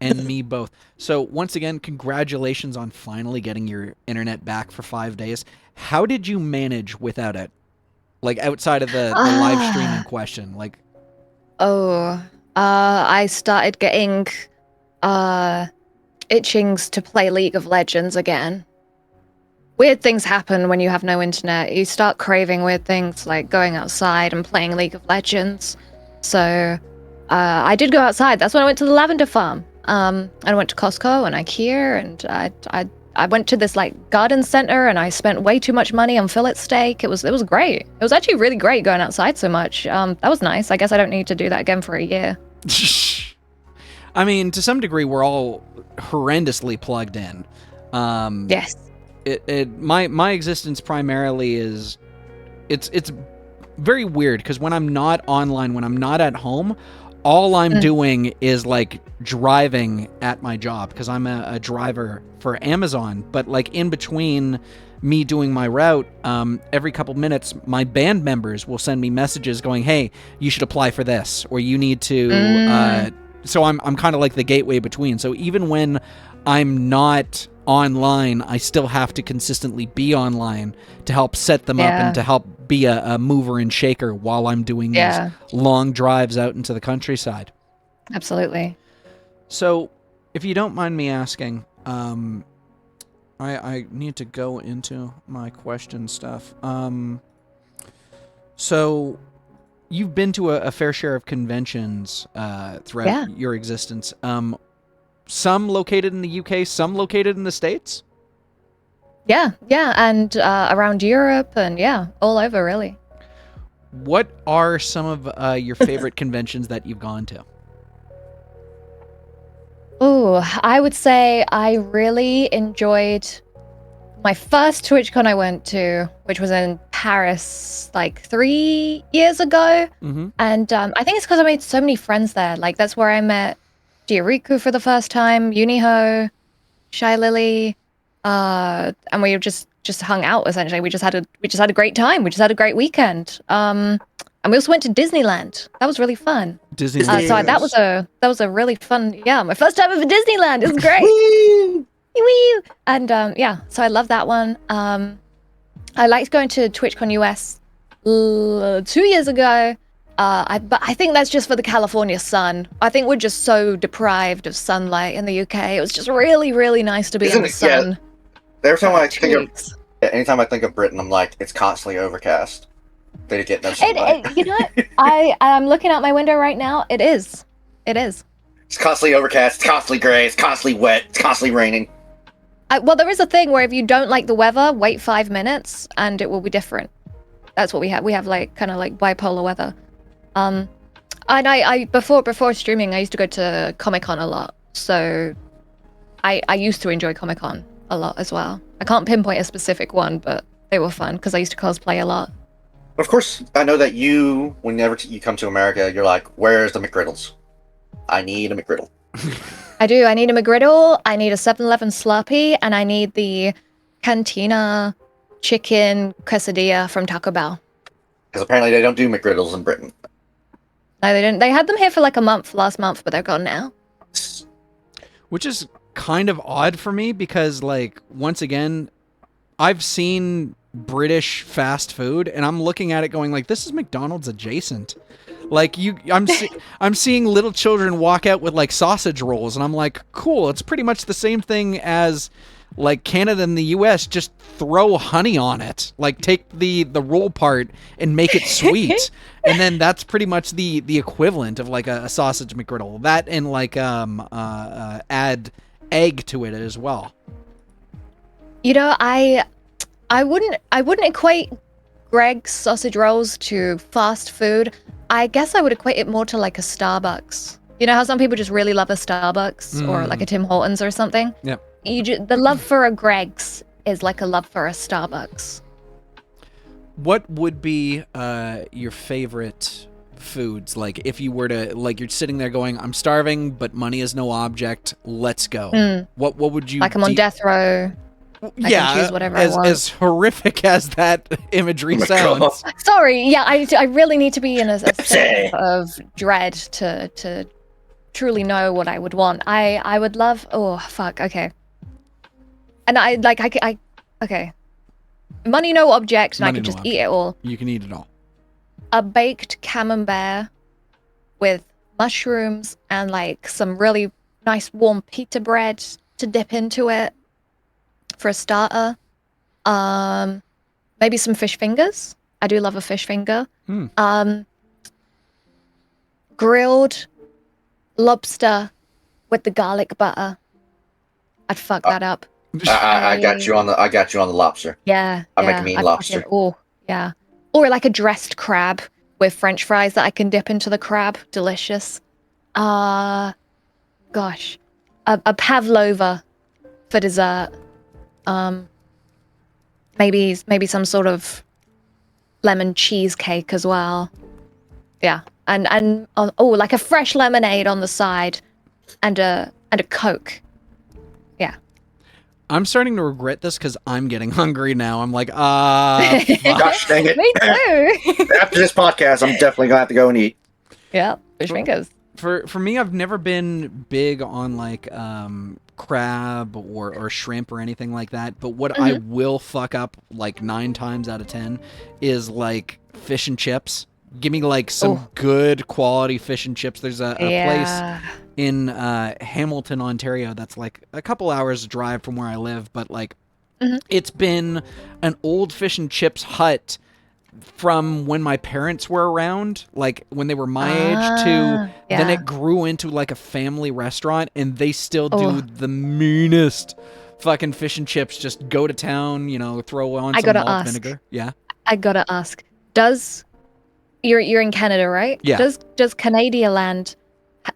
and me both. So once again, congratulations on finally getting your internet back for 5 days. How did you manage without it? Like outside of the live streaming question, like. I started getting itchings to play League of Legends again. Weird things happen when you have no internet. You start craving weird things like going outside and playing League of Legends. So I did go outside. That's when I went to the lavender farm. I went to Costco and IKEA, and I went to this like garden center, and I spent way too much money on fillet steak. It was great. It was actually really great going outside so much. That was nice. I guess I don't need to do that again for a year. I mean, to some degree, we're all horrendously plugged in. Yes. My existence primarily is, it's very weird because when I'm not online, when I'm not at home, all I'm doing is like driving at my job because I'm a driver for Amazon. But like in between me doing my route, every couple minutes, my band members will send me messages going, "Hey, you should apply for this," or "You need to." So I'm kind of like the gateway between. So even when I'm not online, I still have to consistently be online to help set them up and to help be a mover and shaker while I'm doing these long drives out into the countryside. Absolutely. So if you don't mind me asking, I need to go into my question stuff. So you've been to a fair share of conventions throughout your existence. Some located in the UK, some located in the States? Yeah, and around Europe and all over really. What are some of your favorite conventions that you've gone to? Oh, I would say I really enjoyed my first TwitchCon I went to, which was in Paris like 3 years ago. And I think it's because I made so many friends there. Like that's where I met Diariku for the first time, Uniho, Shy Lily, and we just hung out essentially. We just had a great time. We just had a great weekend. And we also went to Disneyland. That was really fun. Disneyland. So that was a really fun. Yeah, my first time ever Disneyland. It was great. Wee! And so I love that one. I liked going to TwitchCon US 2 years ago. But I think that's just for the California sun. I think we're just so deprived of sunlight in the UK. It was just really, really nice to be in the sun. Every time anytime I think of Britain, I'm like, it's constantly overcast. They get no sunlight. You know what? I'm looking out my window right now. It is. It's constantly overcast. It's constantly gray. It's constantly wet. It's constantly raining. Well, there is a thing where if you don't like the weather, wait 5 minutes and it will be different. That's what we have. We have like kind of like bipolar weather. And I before streaming, I used to go to Comic-Con a lot. So I used to enjoy Comic-Con a lot as well. I can't pinpoint a specific one, but they were fun because I used to cosplay a lot. Of course, I know that you, whenever you come to America, you're like, "Where's the McGriddles? I need a McGriddle." I do. I need a McGriddle. I need a 7-Eleven Slurpee, and I need the Cantina chicken quesadilla from Taco Bell. Because apparently they don't do McGriddles in Britain. No, they didn't. They had them here for like a month last month, but they're gone now. Which is kind of odd for me because, like, once again, I've seen British fast food, and I'm looking at it going like, this is McDonald's adjacent. Like, I'm seeing little children walk out with like sausage rolls, and I'm like, cool. It's pretty much the same thing as like Canada and the US. Just throw honey on it. Like, take the roll part and make it sweet, and then that's pretty much the equivalent of like a sausage McGriddle. That and like add egg to it as well. You know, I wouldn't equate Greg's sausage rolls to fast food. I guess I would equate it more to like a Starbucks. You know how some people just really love a Starbucks or like a Tim Hortons or something? Yep. The love for a Greg's is like a love for a Starbucks. What would be your favorite foods? Like, if you were to, like, you're sitting there going, I'm starving, but money is no object. Let's go. What would you... Like I'm on death row. I can choose whatever I want. As horrific as that imagery sounds. Sorry, yeah, I really need to be in a state of dread to truly know what I would want. I would love... Oh, fuck, okay. And okay. Money no object, and I can just eat it all. You can eat it all. A baked camembert with mushrooms and like some really nice warm pita bread to dip into it. For a starter, maybe some fish fingers. I do love a fish finger. Grilled lobster with the garlic butter. I'd fuck that up. I got you on the lobster. Yeah, I make a mean lobster. Oh, yeah. Or like a dressed crab with French fries that I can dip into the crab. Delicious. Gosh, a pavlova for dessert. Maybe some sort of lemon cheesecake as well. Yeah, and like a fresh lemonade on the side, and a Coke. Yeah. I'm starting to regret this because I'm getting hungry now. I'm like, gosh dang it. Me too. After this podcast, I'm definitely gonna have to go and eat. Yeah, fish fingers. For me, I've never been big on like crab or shrimp or anything like that, but what I will fuck up like 9 times out of 10 is like fish and chips. Give me like some good quality fish and chips. There's a place in Hamilton, Ontario that's like a couple hours drive from where I live, but like it's been an old fish and chips hut from when my parents were around, like when they were my age, to then it grew into like a family restaurant, and they still do the meanest fucking fish and chips. Just go to town, throw on some malt vinegar. Yeah, I gotta ask, you're in Canada, right? Yeah. Does Canadialand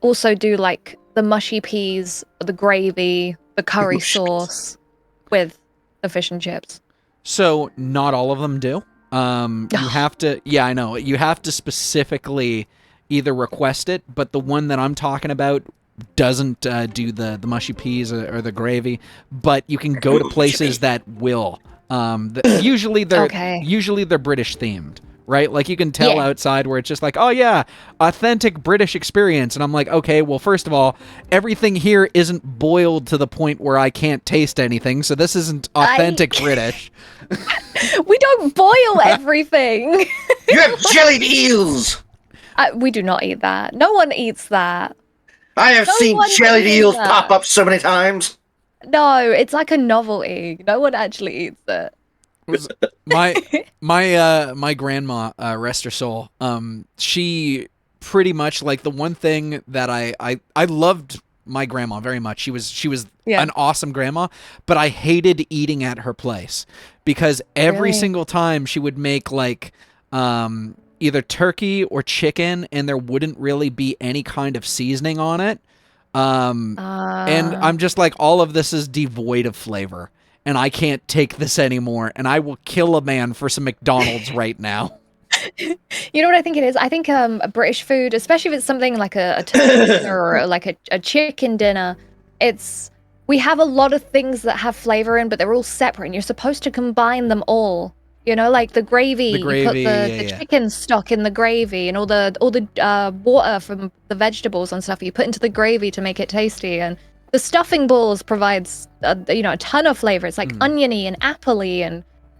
also do like the mushy peas, the gravy, the curry sauce with the fish and chips? So not all of them do. You have to, I know, you have to specifically either request it, but the one that I'm talking about doesn't do the mushy peas or the gravy, but you can go to places that will. Usually they're British themed, right? Like you can tell outside where it's just like, oh yeah, authentic British experience. And I'm like, okay, well, first of all, everything here isn't boiled to the point where I can't taste anything. So this isn't authentic British. We don't boil everything. You have jellied eels. We do not eat that. No one eats that. I have seen jellied eels pop up so many times. No, it's like a novelty. No one actually eats it. My grandma, rest her soul, she pretty much, like, the one thing that I loved my grandma very much. She was an awesome grandma, but I hated eating at her place because every single time she would make like either turkey or chicken, and there wouldn't really be any kind of seasoning on it. And I'm just like, all of this is devoid of flavor, and I can't take this anymore, and I will kill a man for some McDonald's right now. You know what I think it is? I think a British food, especially if it's something like a turkey dinner or like a chicken dinner, we have a lot of things that have flavor in, but they're all separate, and you're supposed to combine them all. You know, like the gravy. You put the chicken stock in the gravy, and all the water from the vegetables and stuff you put into the gravy to make it tasty. And the stuffing balls provides a ton of flavor. It's like oniony and appley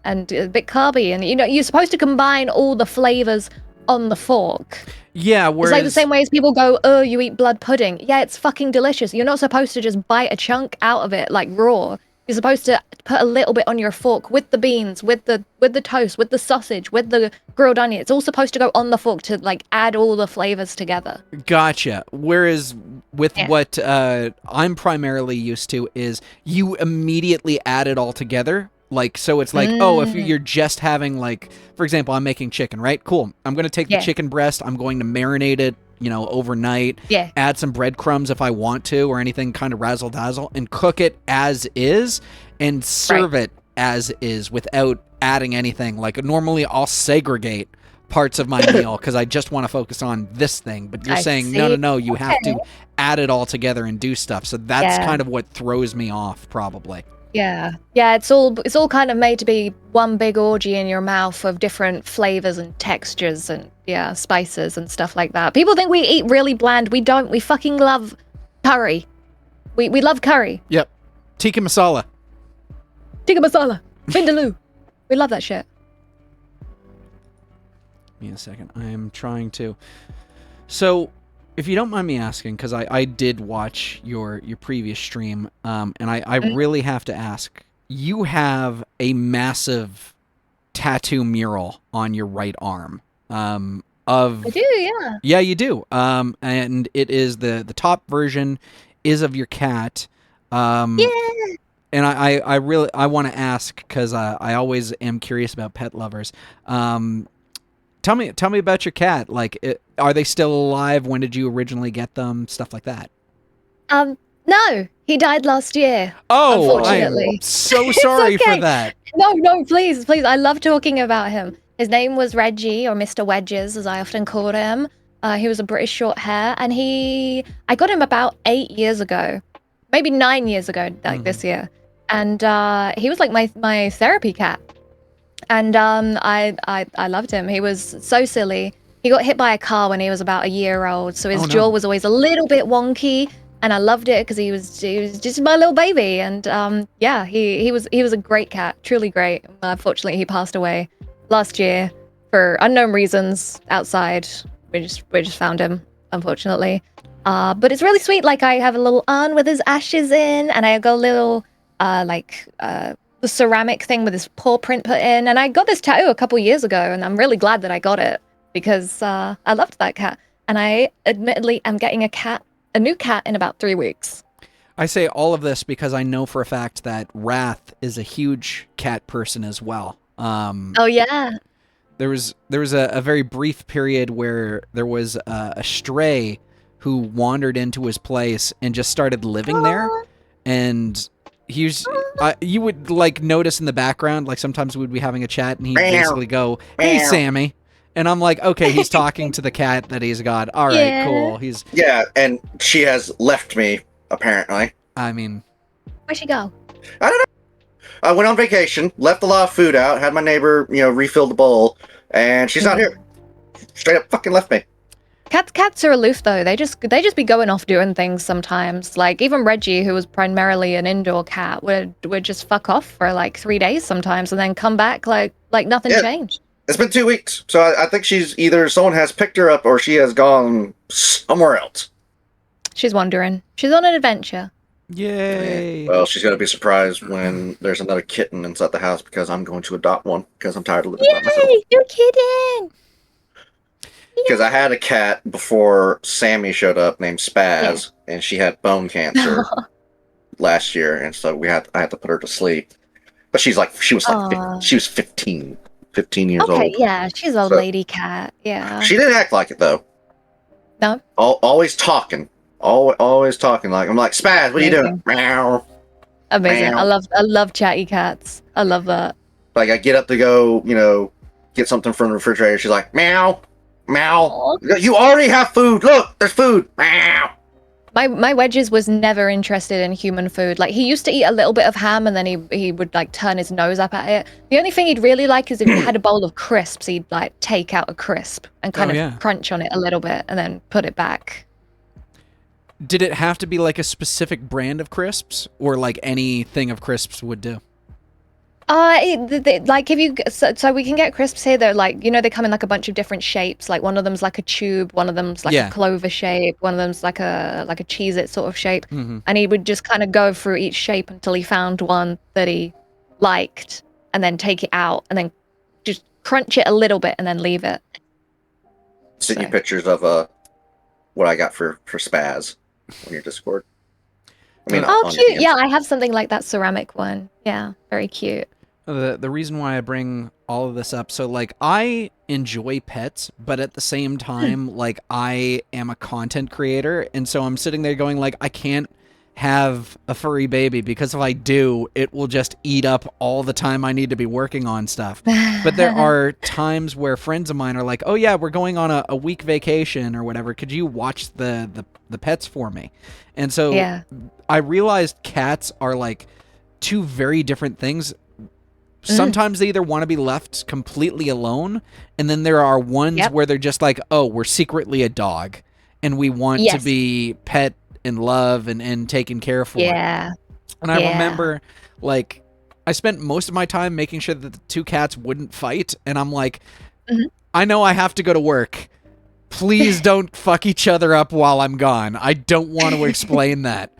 and a bit carby, and you're supposed to combine all the flavors on the fork. Yeah, it's like the same way as people go, oh, you eat blood pudding. Yeah, it's fucking delicious. You're not supposed to just bite a chunk out of it like raw. You're supposed to put a little bit on your fork with the beans, with the toast, with the sausage, with the grilled onion. It's all supposed to go on the fork to like add all the flavors together. Gotcha. Whereas with what I'm primarily used to is you immediately add it all together. Like, so it's like, oh, if you're just having, like, for example, I'm making chicken, right? Cool. I'm going to take the chicken breast. I'm going to marinate it, overnight. Yeah. Add some breadcrumbs if I want to, or anything kind of razzle-dazzle, and cook it as is and serve it as is without adding anything. Like, normally I'll segregate parts of my meal because I just want to focus on this thing. But you're saying, no, you have to add it all together and do stuff. So that's kind of what throws me off, probably. Yeah, it's all kind of made to be one big orgy in your mouth of different flavors and textures and spices and stuff like that. People think we eat really bland. We don't. We fucking love curry. We love curry. Yep. Tikka masala. Tikka masala. Vindaloo. We love that shit. Give me a second. I am trying to. So, if you don't mind me asking, because I did watch your previous stream, and I really have to ask, you have a massive tattoo mural on your right arm. I do, yeah. Yeah, you do. And it is the top version is of your cat. Yeah. And I really want to ask, because I always am curious about pet lovers. Tell me about your cat. Like, are they still alive? When did you originally get them? Stuff like that. No, he died last year. Oh, unfortunately. I'm so sorry for that. No, please. I love talking about him. His name was Reggie, or Mr. Wedges, as I often called him. He was a British short hair, and I got him about 8 years ago, maybe 9 years ago, like this year. And he was like my therapy cat. And I loved him. He was so silly. He got hit by a car when he was about a year old, so his jaw was always a little bit wonky, and I loved it because he was just my little baby. And he was a great cat, truly great. Unfortunately, he passed away last year for unknown reasons outside. We just found him, unfortunately. But it's really sweet. Like, I have a little urn with his ashes in, and I got a little the ceramic thing with his paw print put in, and I got this tattoo a couple years ago, and I'm really glad that I got it because I loved that cat, and I admittedly am getting a new cat in about 3 weeks. I say all of this because I know for a fact that Wrath is a huge cat person as well. Oh yeah. There was a very brief period where there was a stray who wandered into his place and just started living there, and you would like notice in the background, like sometimes we'd be having a chat and he'd basically go, "Hey, Sammy," and I'm like, okay, he's talking to the cat that he's got. All right, cool. And she has left me apparently. I mean, where'd she go? I don't know. I went on vacation, left a lot of food out, had my neighbor, refill the bowl, and she's not here. Straight up fucking left me. Cats are aloof though. They just be going off doing things sometimes. Like even Reggie, who was primarily an indoor cat, would just fuck off for like 3 days sometimes, and then come back like nothing changed. It's been 2 weeks, so I think she's either someone has picked her up or she has gone somewhere else. She's wandering. She's on an adventure. Yay! Well, she's gonna be surprised when there's another kitten inside the house because I'm going to adopt one because I'm tired of living by myself. Yay! You're kidding. Because I had a cat before Sammy showed up named Spaz, and she had bone cancer last year, and so I had to put her to sleep. But she was 15 years old. Okay, yeah, she's a lady cat. Yeah. She didn't act like it though. No. Always talking. Always talking. Like I'm like, Spaz, what are you doing? Meow. Amazing. Meow. I love chatty cats. I love that. Like I get up to go, get something from the refrigerator. She's like, meow, meow. Aw. You already have food. Look, there's food. Meow. My Wedges was never interested in human food. Like, he used to eat a little bit of ham, and then he would like turn his nose up at it. The only thing he'd really like is if you had a bowl of crisps, he'd like take out a crisp and kind of crunch on it a little bit and then put it back. Did it have to be like a specific brand of crisps, or like anything of crisps would do? Like if you so we can get crisps here. They're like, you know, they come in like a bunch of different shapes. Like one of them's like a tube, one of them's like a clover shape, one of them's like a Cheez-It sort of shape. And he would just kind of go through each shape until he found one that he liked, and then take it out and then just crunch it a little bit and then leave it. Send you pictures of what I got for Spaz on your Discord. I mean, oh, cute. Yeah, I have something like that ceramic one. Yeah, very cute. The reason why I bring all of this up, so like I enjoy pets, but at the same time, like I am a content creator, and so I'm sitting there going like, I can't have a furry baby because if I do, it will just eat up all the time I need to be working on stuff. But there are times where friends of mine are like, oh yeah, we're going on a week vacation or whatever. Could you watch the pets for me? And so I realized cats are like two very different things. Sometimes they either want to be left completely alone, and then there are ones where they're just like, oh, we're secretly a dog, and we want to be pet and love and taken care for. And I remember, like, I spent most of my time making sure that the two cats wouldn't fight, and I'm like, I know I have to go to work. Please don't fuck each other up while I'm gone. I don't want to explain that.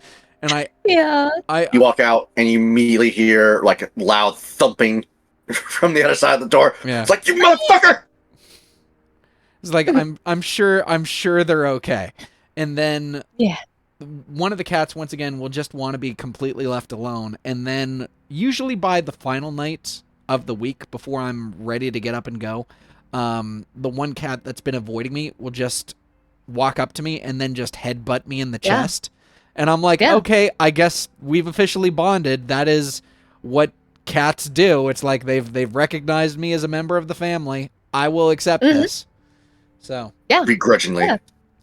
And you walk out and you immediately hear like a loud thumping from the other side of the door. It's like, you motherfucker! It's like, I'm sure they're okay. And then one of the cats, once again, will just want to be completely left alone. And then usually by the final night of the week, before I'm ready to get up and go, the one cat that's been avoiding me will just walk up to me and then just headbutt me in the chest. And I'm like, okay, I guess we've officially bonded. That is what cats do. It's like they've recognized me as a member of the family. I will accept this. So begrudgingly.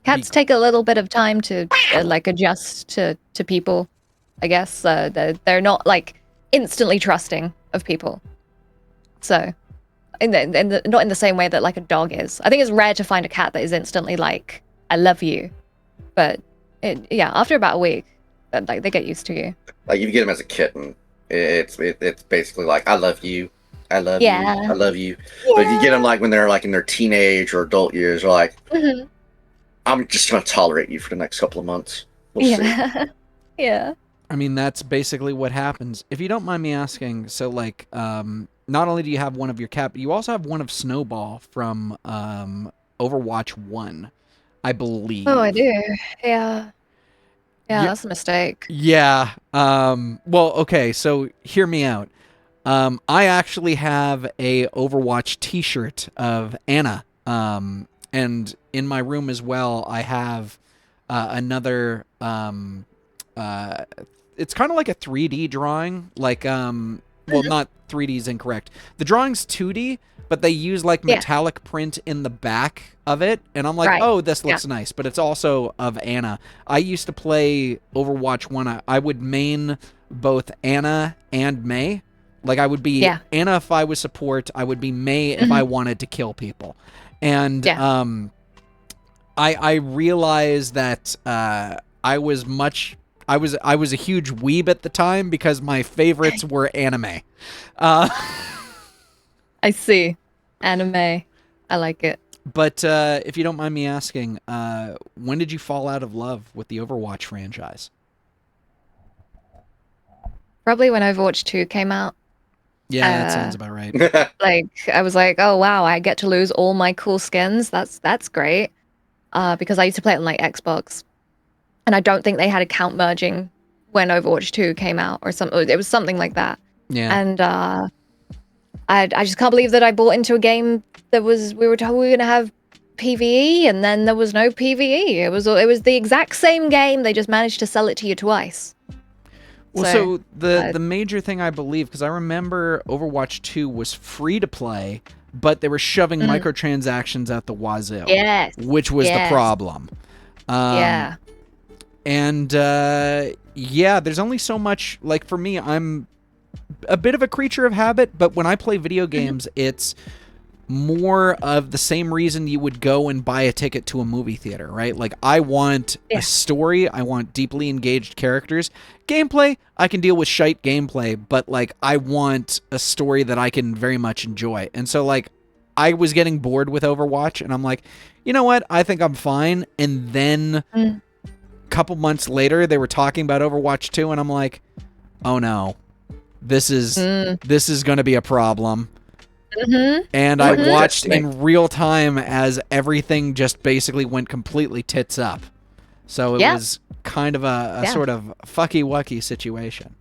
Cats take a little bit of time to like adjust to people, I guess. They're not like instantly trusting of people. So not in the same way that like a dog is. I think it's rare to find a cat that is instantly like, I love you. But after about a week, like they get used to you. Like if you get them as a kitten, it's basically like, I love you, I love you, I love you. But if you get them like when they're like in their teenage or adult years, they're like, I'm just gonna tolerate you for the next couple of months. We'll see. I mean, that's basically what happens. If you don't mind me asking, so like, not only do you have one of your cat, but you also have one of Snowball from Overwatch 1. I believe. Oh, I do. Yeah, that's a mistake. Yeah. Well, okay, so hear me out. I actually have a Overwatch t-shirt of Anna. And in my room as well, I have another it's kind of like a 3D drawing, like well, not 3D is incorrect. The drawing's 2D, but they use like metallic print in the back of it, and I'm like, oh, this looks nice, but it's also of Anna. I used to play Overwatch 1. I would main both Anna and Mei. Like I would be Anna if I was support, I would be Mei if I wanted to kill people. And I realized that I was a huge weeb at the time because my favorites were anime. I see. Anime. I like it. But if you don't mind me asking, when did you fall out of love with the Overwatch franchise? Probably when Overwatch 2 came out. Yeah, that sounds about right. Like, I was like, oh, wow, I get to lose all my cool skins. That's great. Because I used to play it on, like, Xbox. And I don't think they had account merging when Overwatch 2 came out or something. It was something like that. Yeah. And I just can't believe that I bought into a game that we were told we were going to have PvE, and then there was no PvE. It was the exact same game. They just managed to sell it to you twice. Well, so the major thing I believe, because I remember Overwatch 2 was free to play, but they were shoving microtransactions at the wazoo. Yes. Which was the problem. Yeah. And yeah, there's only so much. Like for me, I'm a bit of a creature of habit, but when I play video games, it's more of the same reason you would go and buy a ticket to a movie theater, right? Like I want a story, I want deeply engaged characters. Gameplay, I can deal with shite gameplay, but like I want a story that I can very much enjoy. And so like I was getting bored with Overwatch and I'm like, you know what? I think I'm fine. And then a couple months later they were talking about Overwatch 2 and I'm like, oh no. This is going to be a problem. And I watched in real time as everything just basically went completely tits up. So it was kind of a sort of fucky-wucky situation.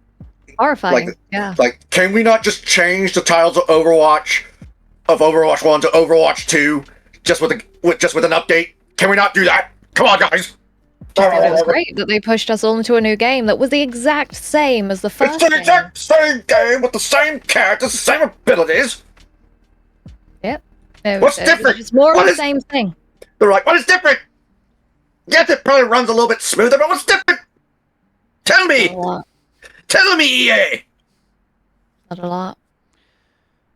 Horrifying. Like, can we not just change the titles of Overwatch 1 to Overwatch 2 just with an update? Can we not do that? Come on, guys. It was great that they pushed us all into a new game that was the exact same as the first game. It's the exact same game with the same characters, the same abilities. Yep. What's different? It's more of the same thing. They're like, what is different? Yes, it probably runs a little bit smoother, but what's different? Tell me. Tell me, EA. Not a lot.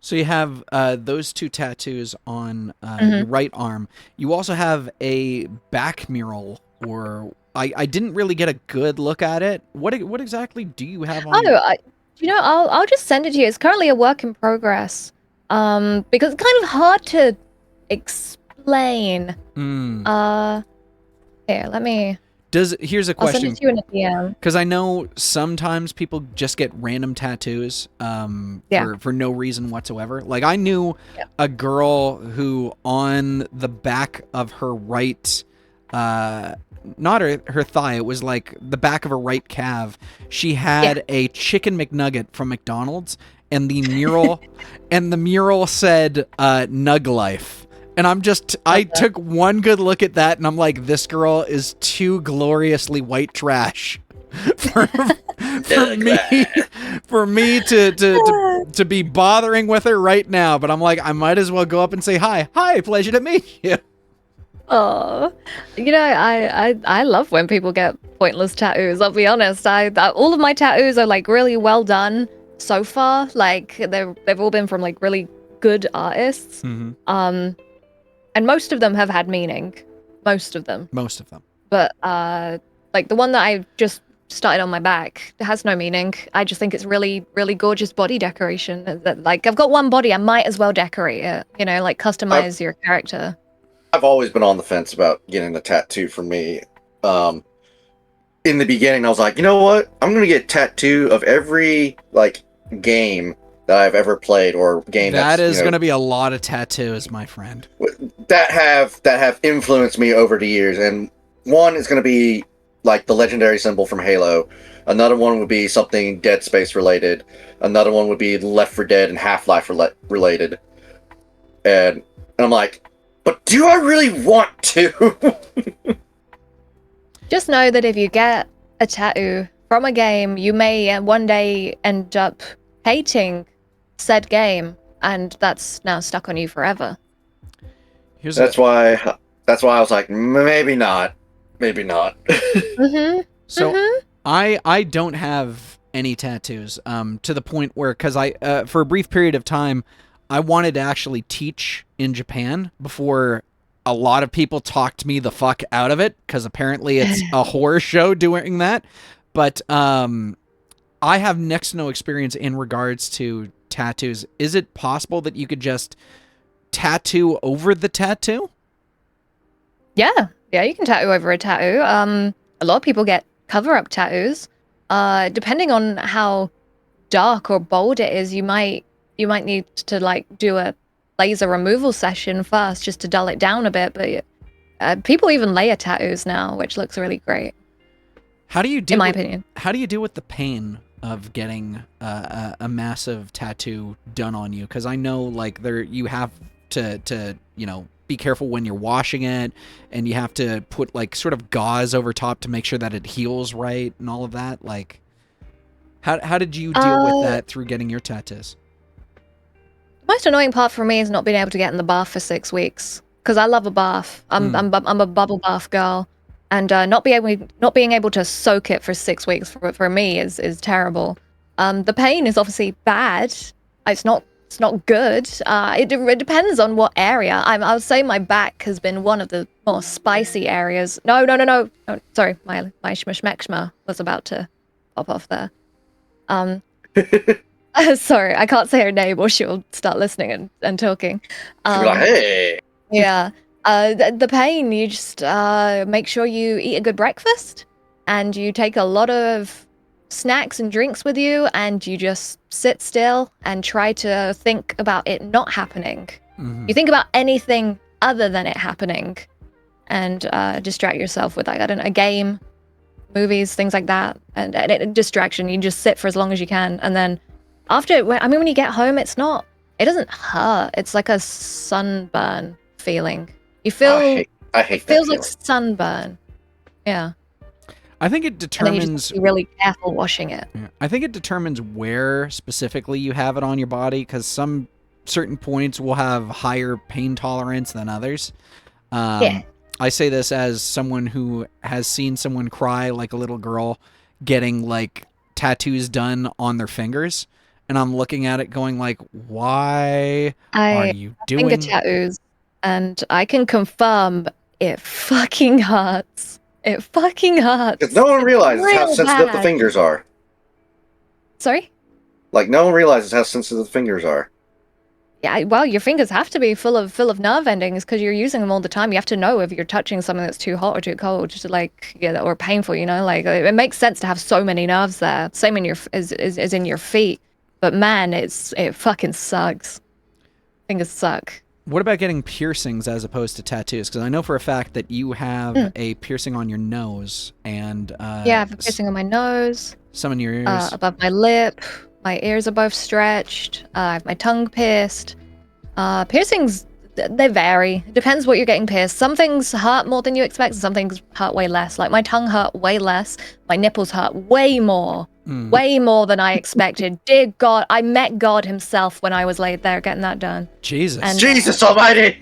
So you have those two tattoos on your right arm. You also have a back mural, or I didn't really get a good look at it. What exactly do you have on? I'll just send it to you. It's currently a work in progress. Because it's kind of hard to explain. Here, let me. Here's a question. I'll send it to you in a DM. Because I know sometimes people just get random tattoos for no reason whatsoever. Like I knew a girl who on the back of her right, not her thigh, it was like the back of her right calf, she had a chicken McNugget from McDonald's, and the mural said Nug Life. And I took one good look at that and I'm like, this girl is too gloriously white trash for me to be bothering with her right now. But I'm like, I might as well go up and say hi. Hi, pleasure to meet you. Oh, I love when people get pointless tattoos. I'll be honest. All of my tattoos are like really well done so far. Like they've all been from like really good artists. And most of them have had meaning. Most of them. But like the one that I just started on my back, it has no meaning. I just think it's really, really gorgeous body decoration. Like I've got one body, I might as well decorate it. You know, like customize your character. I've always been on the fence about getting a tattoo for me. In the beginning, I was like, you know what? I'm gonna get a tattoo of every like game that I've ever played or game that is going to be a lot of tattoos, my friend. That have influenced me over the years, and one is going to be like the legendary symbol from Halo. Another one would be something Dead Space related. Another one would be Left 4 Dead and Half-Life related. And I'm like, but do I really want to? Just know that if you get a tattoo from a game, you may one day end up hating said game, and that's now stuck on you forever. That's why I was like, maybe not. So I don't have any tattoos to the point where, because I for a brief period of time I wanted to actually teach in Japan before a lot of people talked me the fuck out of it, because apparently it's a horror show doing that. But I have next to no experience in regards to tattoos. Is it possible that you could just tattoo over the tattoo? Yeah, you can tattoo over a tattoo. A lot of people get cover-up tattoos. Depending on how dark or bold it is, you might need to like do a laser removal session first just to dull it down a bit. But people even layer tattoos now, which looks really great. How do you deal? In my opinion, how do you deal with the pain of getting a massive tattoo done on you? Because I know like you have to be careful when you're washing it, and you have to put like sort of gauze over top to make sure that it heals right and all of that. Like, how did you deal with that through getting your tattoos? Most annoying part for me is not being able to get in the bath for 6 weeks because I love a bath. I'm a bubble bath girl, and not being able to soak it for 6 weeks for me is terrible. The pain is obviously bad. It's not good. It depends on what area. I'll say my back has been one of the more spicy areas. No. Sorry, my shmeshmekshma was about to pop off there. Sorry, I can't say her name or she'll start listening and talking. She'll be like, hey. Yeah. The pain, you just make sure you eat a good breakfast and you take a lot of snacks and drinks with you and you just sit still and try to think about it not happening. Mm-hmm. You think about anything other than it happening and distract yourself with, like, I don't know, a game, movies, things like that. And distraction, you just sit for as long as you can. And then after, when you get home, it doesn't hurt. It's like a sunburn feeling. You feel, I hate that feels feeling. like sunburn. Yeah. I think it determines. And then you just be really careful washing it. Yeah. I think it determines where specifically you have it on your body, because some certain points will have higher pain tolerance than others. Yeah. I say this as someone who has seen someone cry like a little girl getting like tattoos done on their fingers, and I'm looking at it going like, why are you doing finger tattoos? And I can confirm it fucking hurts. It fucking hurts. Because no one realizes how sensitive the fingers are. Sorry? Like, no one realizes how sensitive the fingers are. Yeah, well, your fingers have to be full of nerve endings because you're using them all the time. You have to know if you're touching something that's too hot or too cold, just like, yeah, or painful, you know? Like, it makes sense to have so many nerves there. Same in as in your feet. But man, it fucking sucks. Fingers suck. What about getting piercings as opposed to tattoos? Because I know for a fact that you have a piercing on your nose and yeah, I have a piercing on my nose. Some in your ears. Above my lip. My ears are both stretched. I have my tongue pierced. Piercings, they vary. It depends what you're getting pierced. Some things hurt more than you expect, and some things hurt way less. Like my tongue hurt way less. My nipples hurt way more. Way more than I expected. Dear God, I met God himself when I was laid there getting that done. Jesus. And, Jesus almighty!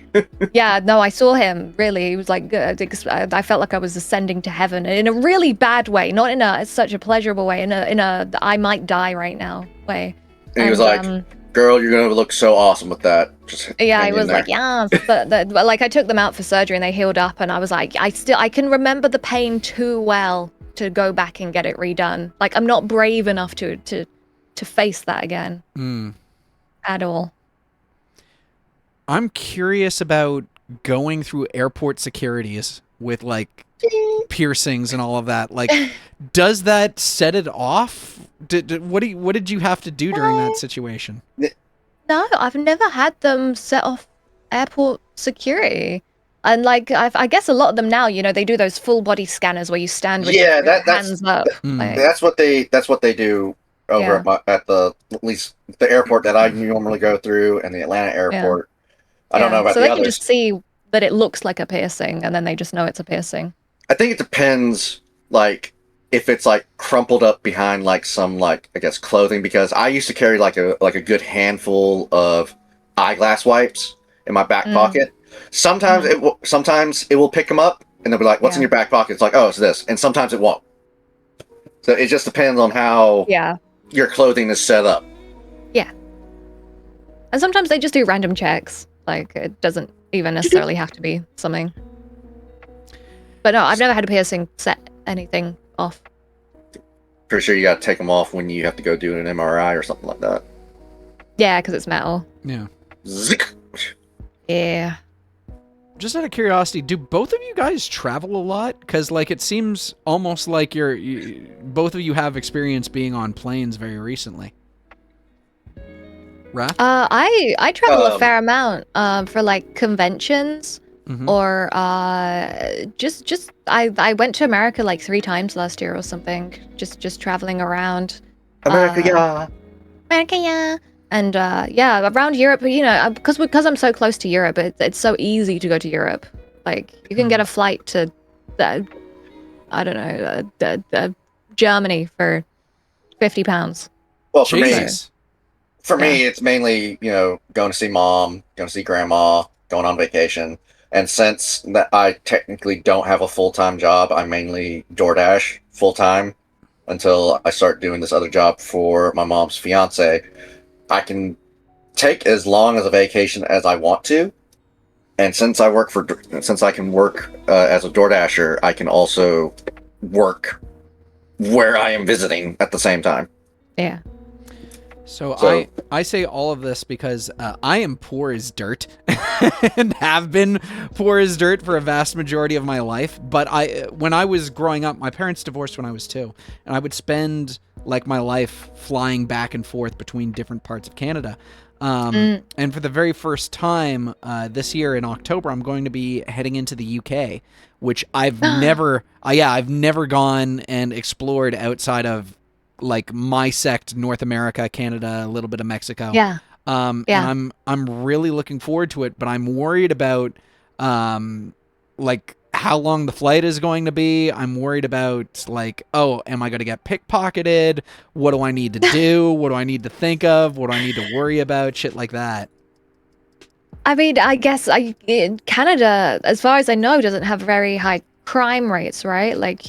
Yeah, no, I saw him, really. He was like good. I felt like I was ascending to heaven in a really bad way, not in such a pleasurable way, in a I might die right now way. And he was like, girl, you're gonna look so awesome with that. Just yeah, he was like, yeah. But like, I took them out for surgery and they healed up, and I was like, I can remember the pain too well to go back and get it redone. Like, I'm not brave enough to face that again. At all. I'm curious about going through airport securities with like piercings and all of that. Like, does that set it off? What did you have to do during that situation? No, I've never had them set off airport security. And like, I guess a lot of them now, you know, they do those full body scanners where you stand with your hands up. Like, that's what they do over at least the airport that I normally go through, and the Atlanta airport. I don't know about the others. So they can just see that it looks like a piercing, and then they just know it's a piercing. I think it depends, like, if it's like crumpled up behind like some, like, I guess clothing, because I used to carry like a good handful of eyeglass wipes in my back pocket. Sometimes it will pick them up and they'll be like, what's in your back pocket? It's like, oh, it's this. And sometimes it won't. So it just depends on how your clothing is set up. Yeah. And sometimes they just do random checks. Like, it doesn't even necessarily have to be something. But no, I've never had a piercing set anything off. Pretty sure you got to take them off when you have to go do an MRI or something like that. Yeah, because it's metal. Yeah. Zick. Yeah. Just out of curiosity, do both of you guys travel a lot? Because like, it seems almost like both of you have experience being on planes very recently. Raph? I travel a fair amount for like conventions or just I went to America like 3 times last year or something. Just traveling around. America, yeah. America, yeah. And yeah, around Europe, you know, because I'm so close to Europe, it's so easy to go to Europe. Like, you can get a flight to, I don't know, Germany for £50. Well, For me, it's mainly, going to see mom, going to see grandma, going on vacation. And since that I technically don't have a full-time job, I mainly DoorDash full-time until I start doing this other job for my mom's fiance. I can take as long as a vacation as I want to. And since I can work as a DoorDasher, I can also work where I am visiting at the same time. Yeah. So I say all of this because I am poor as dirt and have been poor as dirt for a vast majority of my life. But when I was growing up, my parents divorced when I was 2, and I would spend like my life flying back and forth between different parts of Canada. And for the very first time this year in October, I'm going to be heading into the UK, which I've never gone and explored outside of like my sect, North America, Canada, a little bit of Mexico. Yeah. And I'm really looking forward to it, but I'm worried about like how long the flight is going to be. I'm worried about like, oh, am I going to get pickpocketed? What do I need to do? What do I need to think of? What do I need to worry about? Shit like that. I mean, I guess Canada, as far as I know, doesn't have very high crime rates, right? Like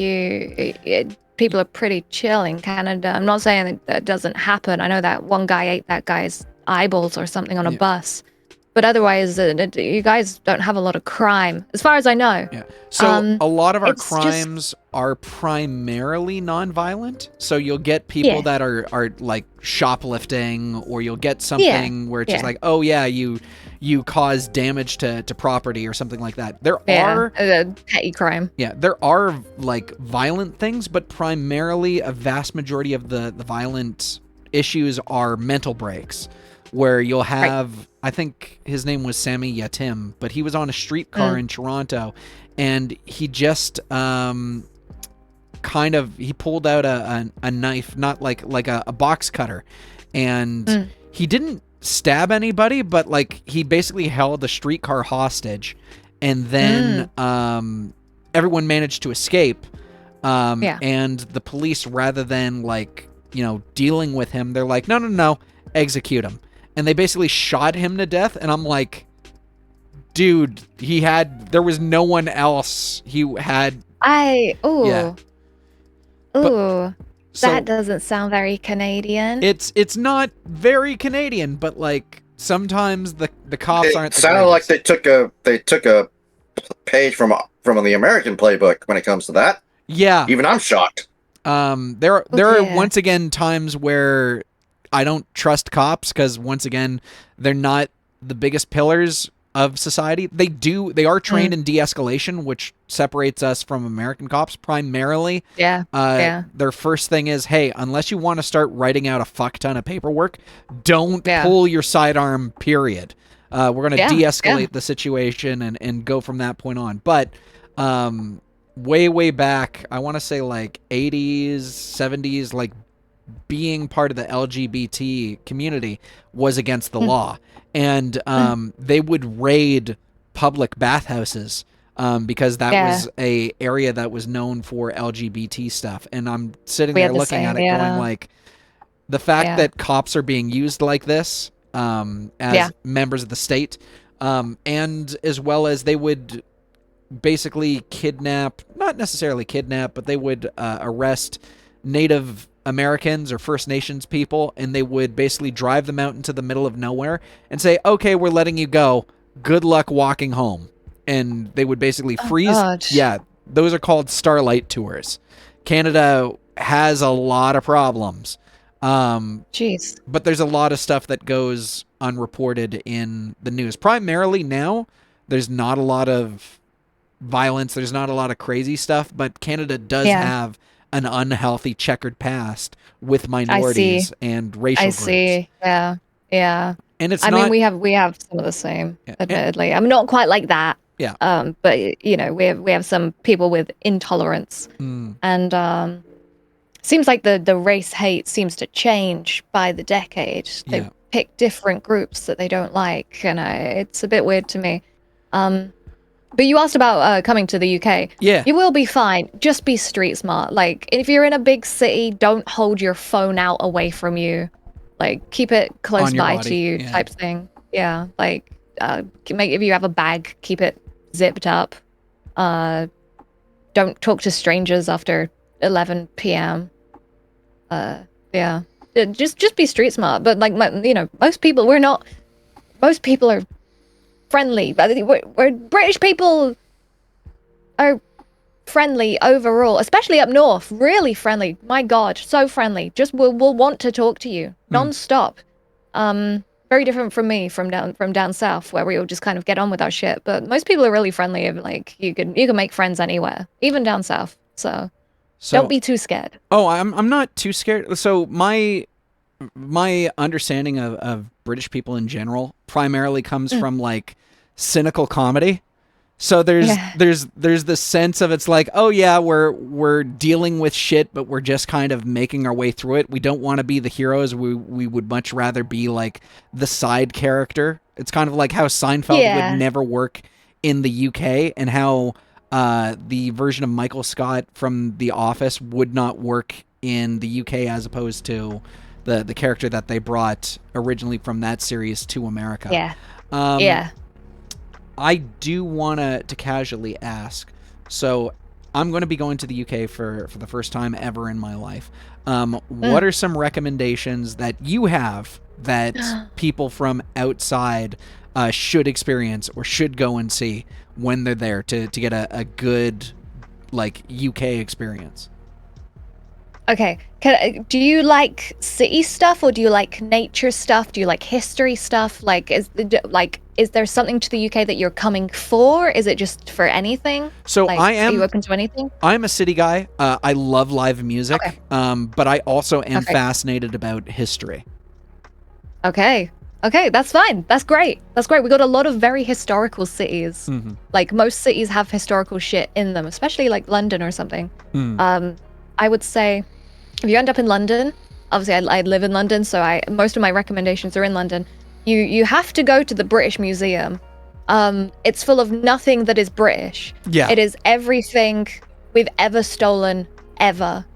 people are pretty chill in Canada. I'm not saying that doesn't happen. I know that one guy ate that guy's eyeballs or something on a bus. But otherwise, you guys don't have a lot of crime, as far as I know. Yeah. So a lot of our crimes are primarily non-violent. So you'll get people that are like shoplifting, or you'll get something where it's just like, oh yeah, you cause damage to property or something like that. There are petty crime. Yeah, there are like violent things, but primarily a vast majority of the violent issues are mental breaks, where you'll have, I think his name was Sammy Yatim, but he was on a streetcar in Toronto, and he just he pulled out a knife, not like a box cutter, and he didn't stab anybody, but like he basically held the streetcar hostage, and then everyone managed to escape, and the police, rather than like dealing with him, they're like, no, execute him. And they basically shot him to death. And I'm like, dude, there was no one else. That doesn't sound very Canadian. It's not very Canadian, but like sometimes the cops aren't. It sounded like they took a page from the American playbook when it comes to that. Yeah. Even I'm shocked. There are once again times where I don't trust cops, because once again, they're not the biggest pillars of society. They are trained in de-escalation, which separates us from American cops primarily. Their first thing is, hey, unless you want to start writing out a fuck ton of paperwork, don't pull your sidearm, period. We're going to de-escalate the situation and go from that point on. But way back, I want to say like 80s, 70s, like being part of the LGBT community was against the law, and they would raid public bathhouses because that was a area that was known for LGBT stuff. And I'm sitting there looking at it going like, the fact that cops are being used like this as members of the state, and as well as they would basically not necessarily kidnap, but they would arrest Native Americans or First Nations people, and they would basically drive them out into the middle of nowhere and say, okay, we're letting you go. Good luck walking home. And they would basically freeze. Yeah, those are called Starlight Tours. Canada has a lot of problems. Jeez. But there's a lot of stuff that goes unreported in the news. Primarily now, there's not a lot of violence. There's not a lot of crazy stuff, but Canada does have an unhealthy checkered past with minorities and racial groups. I see. Yeah. And it's mean, we have some of the same, admittedly. I'm not quite like that. Yeah. But we have some people with intolerance, and seems like the race hate seems to change by the decade. They pick different groups that they don't like, and it's a bit weird to me. But you asked about coming to the UK. Yeah. You will be fine. Just be street smart. Like, if you're in a big city, don't hold your phone out away from you Like, keep it close On your by body, to you, yeah. type thing. Yeah, like, if you have a bag, keep it zipped up. Don't talk to strangers after 11 p.m. Yeah. Just be street smart. But, like, most people, most people are friendly. But we're British people are friendly overall, especially up north. Really friendly. My God, so friendly. Just will want to talk to you non-stop. Very different from me from down south, where we all just kind of get on with our shit. But most people are really friendly. And, like, you can make friends anywhere, even down south. So don't be too scared. Oh, I'm not too scared. So my understanding of British people in general primarily comes from like cynical comedy. So there's the sense of, it's like, oh yeah, we're dealing with shit, but we're just kind of making our way through it. We don't want to be the heroes. We would much rather be like the side character. It's kind of like how Seinfeld would never work in the UK, and how the version of Michael Scott from The Office would not work in the UK, as opposed to the character that they brought originally from that series to America. Yeah. I do want to casually ask, so I'm going to be going to the UK for the first time ever in my life. What are some recommendations that you have that people from outside should experience or should go and see when they're there to get a good, like, UK experience? Okay. Do you like city stuff, or do you like nature stuff? Do you like history stuff? Like, is there something to the UK that you're coming for? Is it just for anything? So like, are you open to anything? I'm a city guy. I love live music, but I also am fascinated about history. Okay, that's fine. That's great. We got a lot of very historical cities. Like, most cities have historical shit in them, especially like London or something. I would say, if you end up in London, obviously I live in London, so most of my recommendations are in London. You have to go to the British Museum. It's full of nothing that is British. Yeah. It is everything we've ever stolen, ever,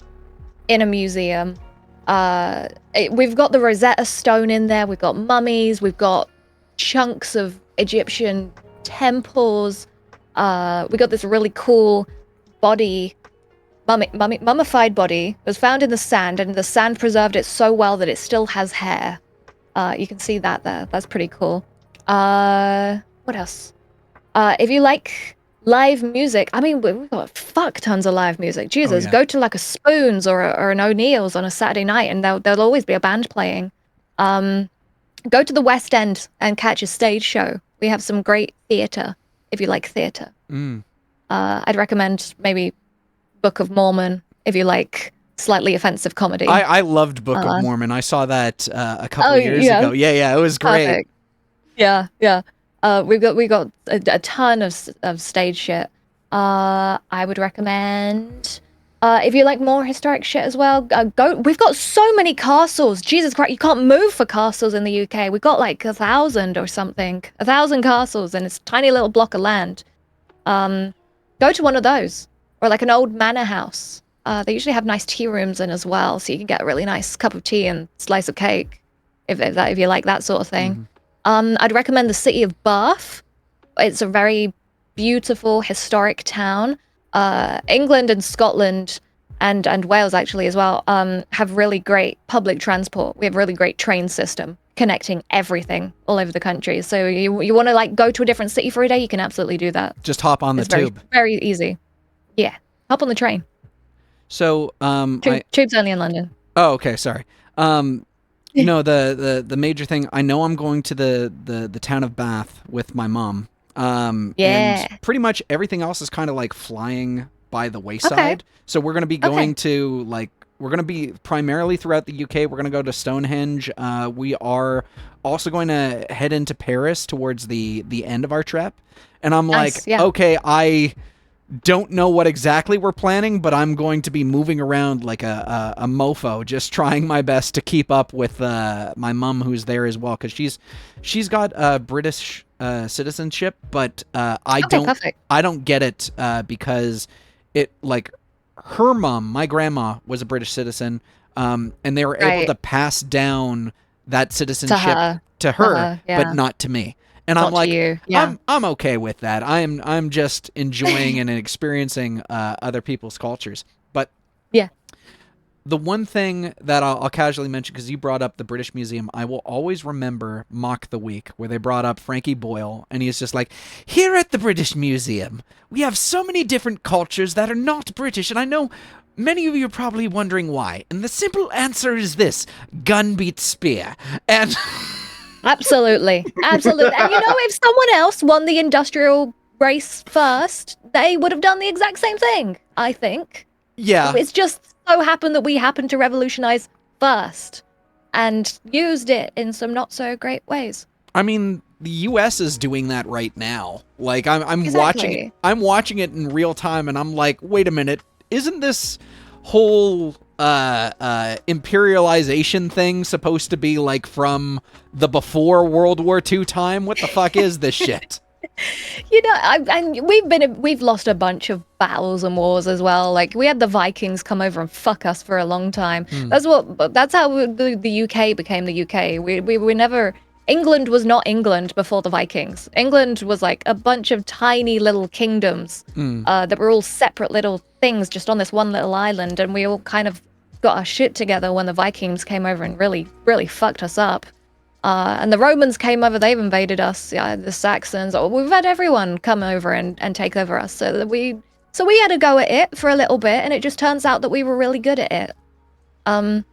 in a museum. We've got the Rosetta Stone in there. We've got mummies. We've got chunks of Egyptian temples. We got this really cool body, mummified body. It was found in the sand, and the sand preserved it so well that it still has hair. You can see that there. That's pretty cool. What else? If you like live music, I mean, we've got fuck tons of live music. Jesus, go to like a Spoons or an O'Neill's on a Saturday night, and there'll always be a band playing. Go to the West End and catch a stage show. We have some great theatre, if you like theatre. I'd recommend maybe Book of Mormon, if you like slightly offensive comedy. I loved Book of Mormon. I saw that a couple years ago. Yeah, it was great. Perfect. Yeah. We got a ton of stage shit. I would recommend, if you like more historic shit as well, go. We've got so many castles. Jesus Christ, you can't move for castles in the UK. We've got like 1,000 or something. 1,000 castles in this tiny little block of land. Go to one of those, or like an old manor house. They usually have nice tea rooms in as well, so you can get a really nice cup of tea and slice of cake, if you like that sort of thing. I'd recommend the city of Bath. It's a very beautiful historic town. England and Scotland and Wales actually as well have really great public transport. We have a really great train system connecting everything all over the country. So you want to like go to a different city for a day, you can absolutely do that. Just hop on the tube. Very easy. Yeah, hop on the train. So tube's only in London. Oh, okay, sorry. You know, the major thing, I know I'm going to the town of Bath with my mom. And pretty much everything else is kind of like flying by the wayside. So we're going to be going to we're going to be primarily throughout the UK. We're going to go to Stonehenge. We are also going to head into Paris towards the end of our trip. And I'm okay, I don't know what exactly we're planning, but I'm going to be moving around like a mofo, just trying my best to keep up with my mom, who's there as well, because she's got British citizenship, but I don't get it because it, like, her mom, my grandma, was a British citizen, and they were able to pass down that citizenship to her, yeah. but not to me. And not I'm like, you. Yeah. I'm okay with that. I'm just enjoying and experiencing other people's cultures. But yeah, the one thing that I'll casually mention, because you brought up the British Museum, I will always remember Mock the Week, where they brought up Frankie Boyle, and he's just like, here at the British Museum, we have so many different cultures that are not British, and I know many of you are probably wondering why. And the simple answer is this: gun beats spear. And absolutely. Absolutely. And you know, if someone else won the industrial race first, they would have done the exact same thing, I think. yeah. It's just so happened that we happened to revolutionize first and used it in some not so great ways. I mean, the U.S. is doing that right now. Like, I'm Exactly. watching it in real time, and I'm like, wait a minute, isn't this whole imperialization thing supposed to be like from the before World War II time? What the fuck is this shit? You know, and we've lost a bunch of battles and wars as well. Like, we had the Vikings come over and fuck us for a long time. That's how the UK became the UK. We were never. England was not England before the Vikings. England was like a bunch of tiny little kingdoms that were all separate little things just on this one little island, and we all kind of got our shit together when the Vikings came over and really, really fucked us up. And the Romans came over, they've invaded us, the Saxons. We've had everyone come over and take over us. So we had to go at it for a little bit, and it just turns out that we were really good at it. And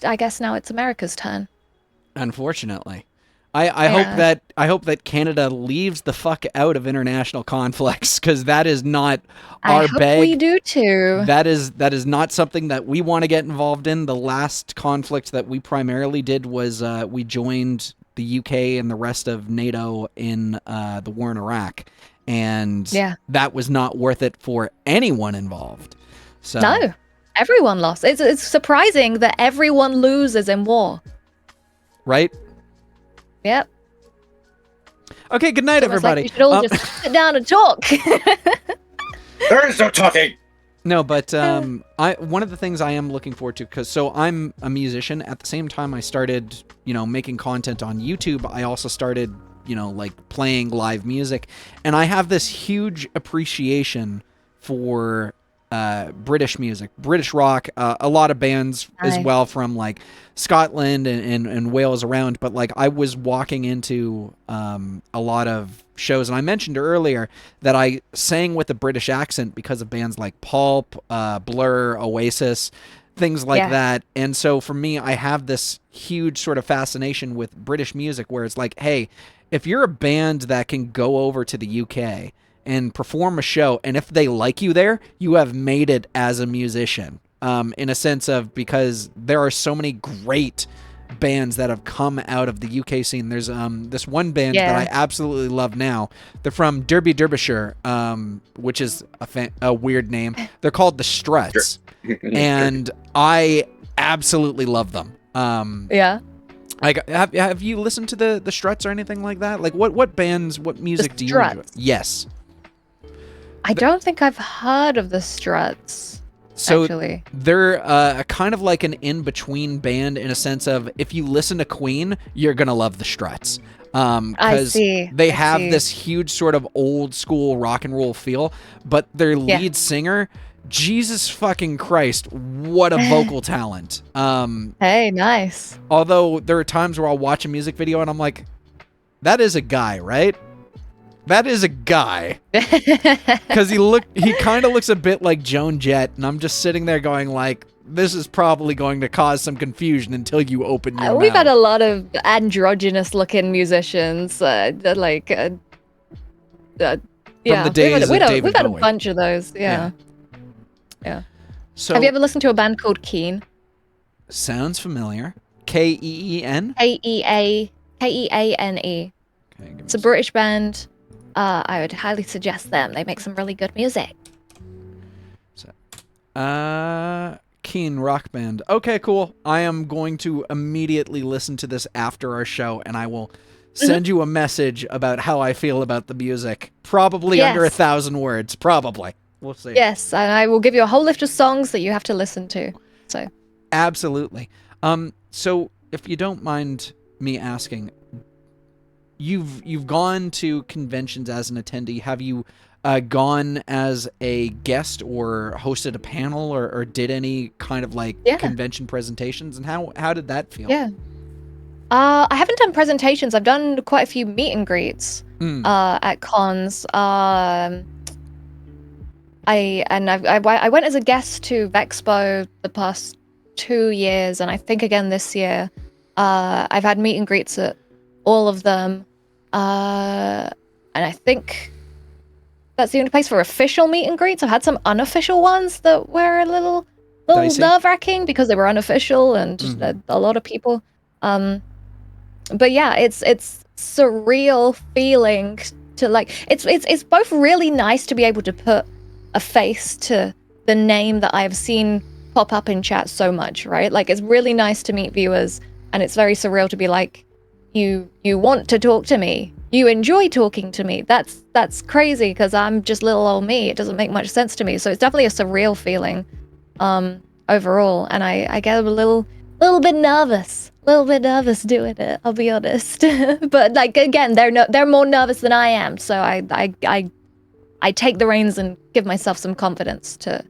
I guess now it's America's turn. Unfortunately. I hope that Canada leaves the fuck out of international conflicts, because that is not our bag. We do too. That is not something that we want to get involved in. The last conflict that we primarily did was we joined the UK and the rest of NATO in the war in Iraq, and that was not worth it for anyone involved. So no, everyone lost. It's surprising that everyone loses in war. Right? Yep. Okay, good night, everybody. Like we should all just sit down and talk. There is no talking. No, but one of the things I am looking forward to, because I'm a musician. At the same time I started, making content on YouTube, I also started, like playing live music, and I have this huge appreciation for British music, British rock, a lot of bands as well from like Scotland and Wales around. But like, I was walking into a lot of shows, and I mentioned earlier that I sang with a British accent because of bands like Pulp, Blur, Oasis, things like that. And so for me, I have this huge sort of fascination with British music, where it's like, hey, if you're a band that can go over to the UK and perform a show, and if they like you there, you have made it as a musician, in a sense of, because there are so many great bands that have come out of the UK scene. There's this one band that I absolutely love now. They're from Derbyshire, which is a weird name. They're called the Struts, and I absolutely love them. Like, have you listened to the Struts or anything like that? Like, what bands, what music do you enjoy? Yes. I don't think I've heard of the Struts. So actually, they're kind of like an in-between band, in a sense of, if you listen to Queen, you're gonna love the Struts. Because they have this huge sort of old school rock and roll feel, but their lead singer, Jesus fucking Christ, what a vocal talent. Hey, nice. Although there are times where I'll watch a music video and I'm like, that is a guy, right? That is a guy. Because he kind of looks a bit like Joan Jett, and I'm just sitting there going like, this is probably going to cause some confusion until you open your mouth. We've had a lot of androgynous looking musicians, from the days of David We've had a bunch of those, yeah. So, have you ever listened to a band called Keane? Sounds familiar. K-E-E-N? K-E-A-N-E. Okay, it's a British band. I would highly suggest them. They make some really good music. Keen rock band. Okay, cool. I am going to immediately listen to this after our show, and I will send you a message about how I feel about the music. Probably under 1,000 words. Probably. We'll see. Yes, and I will give you a whole list of songs that you have to listen to. So. Absolutely. So if you don't mind me asking, you've gone to conventions as an attendee. Have you gone as a guest or hosted a panel or did any kind of like convention presentations? And how did that feel? Yeah. I haven't done presentations. I've done quite a few meet and greets at cons. I went as a guest to Vexpo the past 2 years, and I think again this year. I've had meet and greets at all of them, and I think that's the only place for official meet and greets. I've had some unofficial ones that were a little nerve-wracking because they were unofficial and a lot of people. But yeah, it's surreal feeling to like. It's both really nice to be able to put a face to the name that I've seen pop up in chat so much, right? Like, it's really nice to meet viewers, and it's very surreal to be like, you want to talk to me, you enjoy talking to me. That's crazy because I'm just little old me. It doesn't make much sense to me. So it's definitely a surreal feeling overall, and I get a little bit nervous doing it, I'll be honest. But like, again, they're more nervous than I am, so I take the reins and give myself some confidence to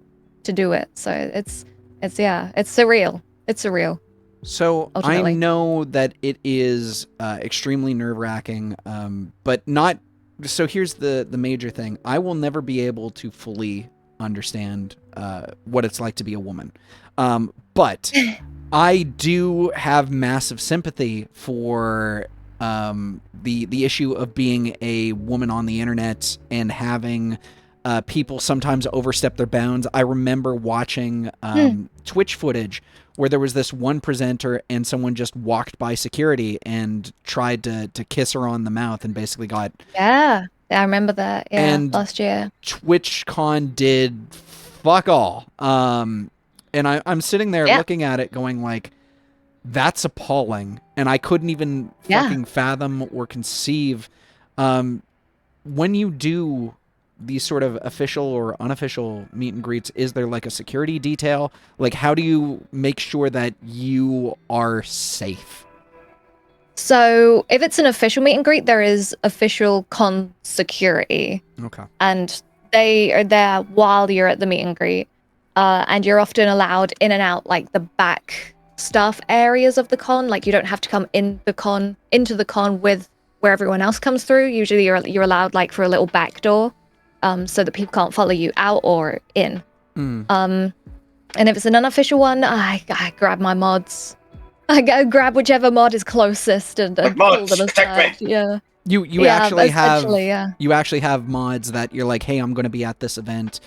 do it. So it's surreal. It's surreal. So ultimately. I know that it is extremely nerve-wracking, but not. So here's the major thing. I will never be able to fully understand what it's like to be a woman, but I do have massive sympathy for the issue of being a woman on the internet and having people sometimes overstep their bounds. I remember watching Twitch footage where there was this one presenter and someone just walked by security and tried to kiss her on the mouth and basically got... Yeah, I remember that. Yeah, and last year. TwitchCon did fuck all. And I'm sitting there looking at it going like, that's appalling. And I couldn't even fucking fathom or conceive when you do these sort of official or unofficial meet and greets, is there like a security detail? Like, how do you make sure that you are safe? So if it's an official meet and greet, there is official con security. Okay. And they are there while you're at the meet and greet. And you're often allowed in and out like the back staff areas of the con. Like, you don't have to come into the con with where everyone else comes through. Usually you're allowed like for a little back door. So that people can't follow you out or in. And if it's an unofficial one, I grab my mods. I go grab whichever mod is closest and pull them aside. Yeah. You actually have mods that you're like, hey, I'm going to be at this event.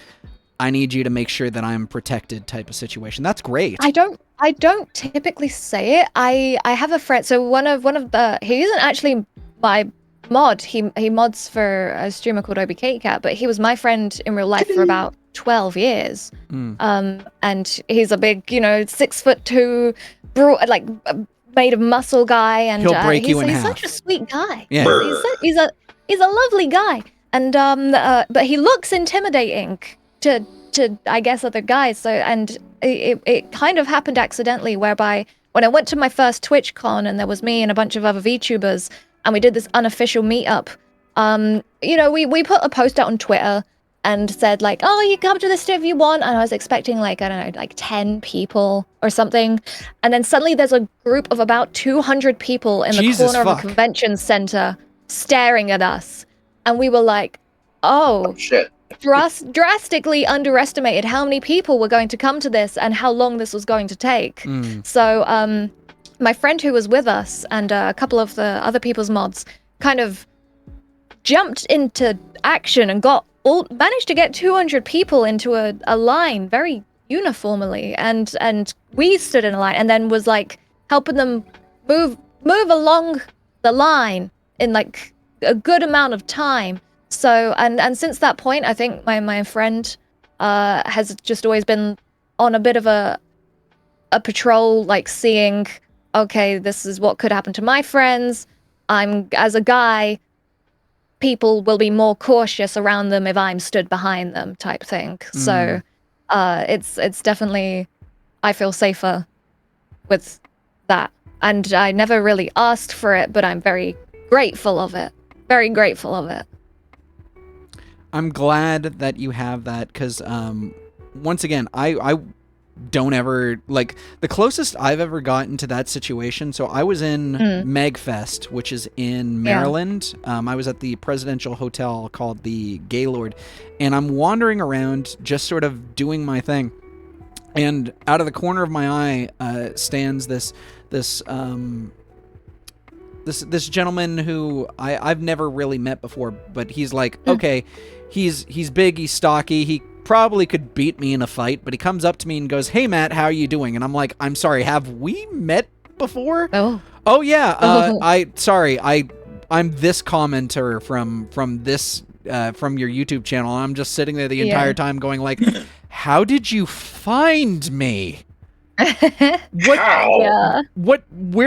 I need you to make sure that I'm protected type of situation. That's great. I don't typically say it. I have a friend. So one of the, he isn't actually my mod. He mods for a streamer called OBKCat, but he was my friend in real life for about 12 years. And he's a big, 6'2", like made of muscle guy, and he'll break you in half. He's such a sweet guy. Yeah. He's a lovely guy, and but he looks intimidating to I guess other guys. So, and it kind of happened accidentally, whereby when I went to my first TwitchCon and there was me and a bunch of other VTubers, and we did this unofficial meetup. We put a post out on Twitter and said like, oh, you come to this if you want. And I was expecting like, I don't know, like 10 people or something. And then suddenly there's a group of about 200 people in the corner of a convention center staring at us. And we were like, oh shit. Drastically underestimated how many people were going to come to this and how long this was going to take. So, my friend who was with us and a couple of the other people's mods kind of jumped into action and managed to get 200 people into a line very uniformly, and we stood in a line and then was like helping them move along the line in like a good amount of time. So and since that point, I think my friend has just always been on a bit of a patrol, like seeing, okay, this is what could happen to my friends. As a guy, people will be more cautious around them if I'm stood behind them, type thing. So it's definitely, I feel safer with that. And I never really asked for it, but I'm very grateful of it. Very grateful of it. I'm glad that you have that, because once again, I don't ever, like, the closest I've ever gotten to that situation, so I was in Megfest, which is in Maryland. I was at the presidential hotel called the Gaylord, and I'm wandering around just sort of doing my thing, and out of the corner of my eye stands this gentleman who I've never really met before, but he's like, okay, he's big, he's stocky, he probably could beat me in a fight, but he comes up to me and goes, "Hey Matt, how are you doing?" And I'm like, "I'm sorry, have we met before?" Oh yeah, I'm this commenter from this from your YouTube channel. I'm just sitting there the entire time going like, "How did you find me?" Where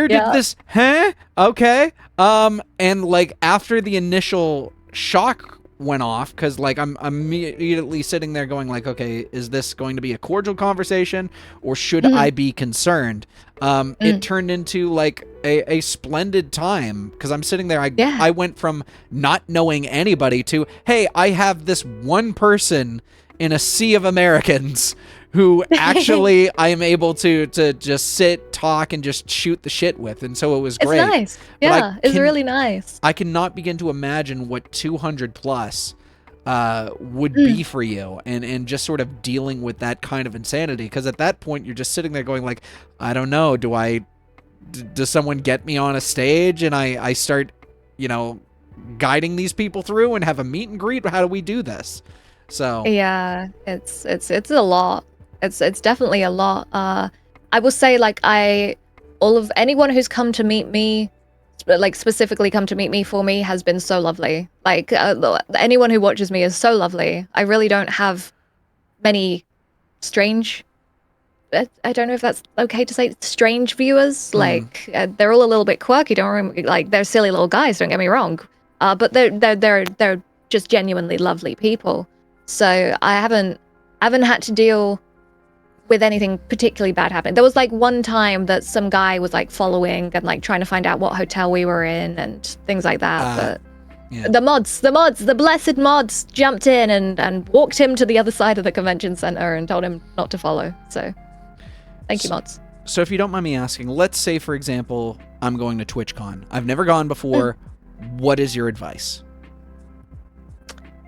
did this okay, and like after the initial shock went off, because like I'm immediately sitting there going like, okay, is this going to be a cordial conversation, or should I be concerned? It turned into like a splendid time, because I'm sitting there, I went from not knowing anybody to, hey, I have this one person in a sea of Americans who actually I am able to just sit, talk, and just shoot the shit with. And so it was great. It's nice. Yeah, it's really nice. I cannot begin to imagine what 200 plus would be for you, and just sort of dealing with that kind of insanity. Because at that point, you're just sitting there going like, I don't know, does someone get me on a stage and I start, guiding these people through and have a meet and greet? How do we do this? So yeah, it's a lot. It's definitely a lot. I will say, like, anyone who's come to meet me, like specifically come to meet me for me, has been so lovely. Like anyone who watches me is so lovely. I really don't have many strange, I don't know if that's okay to say, strange viewers. Like they're all a little bit quirky. Like they're silly little guys. Don't get me wrong. But they're just genuinely lovely people. So I haven't had to deal with anything particularly bad happening. There was like one time that some guy was like following and like trying to find out what hotel we were in and things like that. But the blessed mods jumped in and walked him to the other side of the convention center and told him not to follow. So thank you, mods. So if you don't mind me asking, let's say, for example, I'm going to TwitchCon. I've never gone before. What is your advice?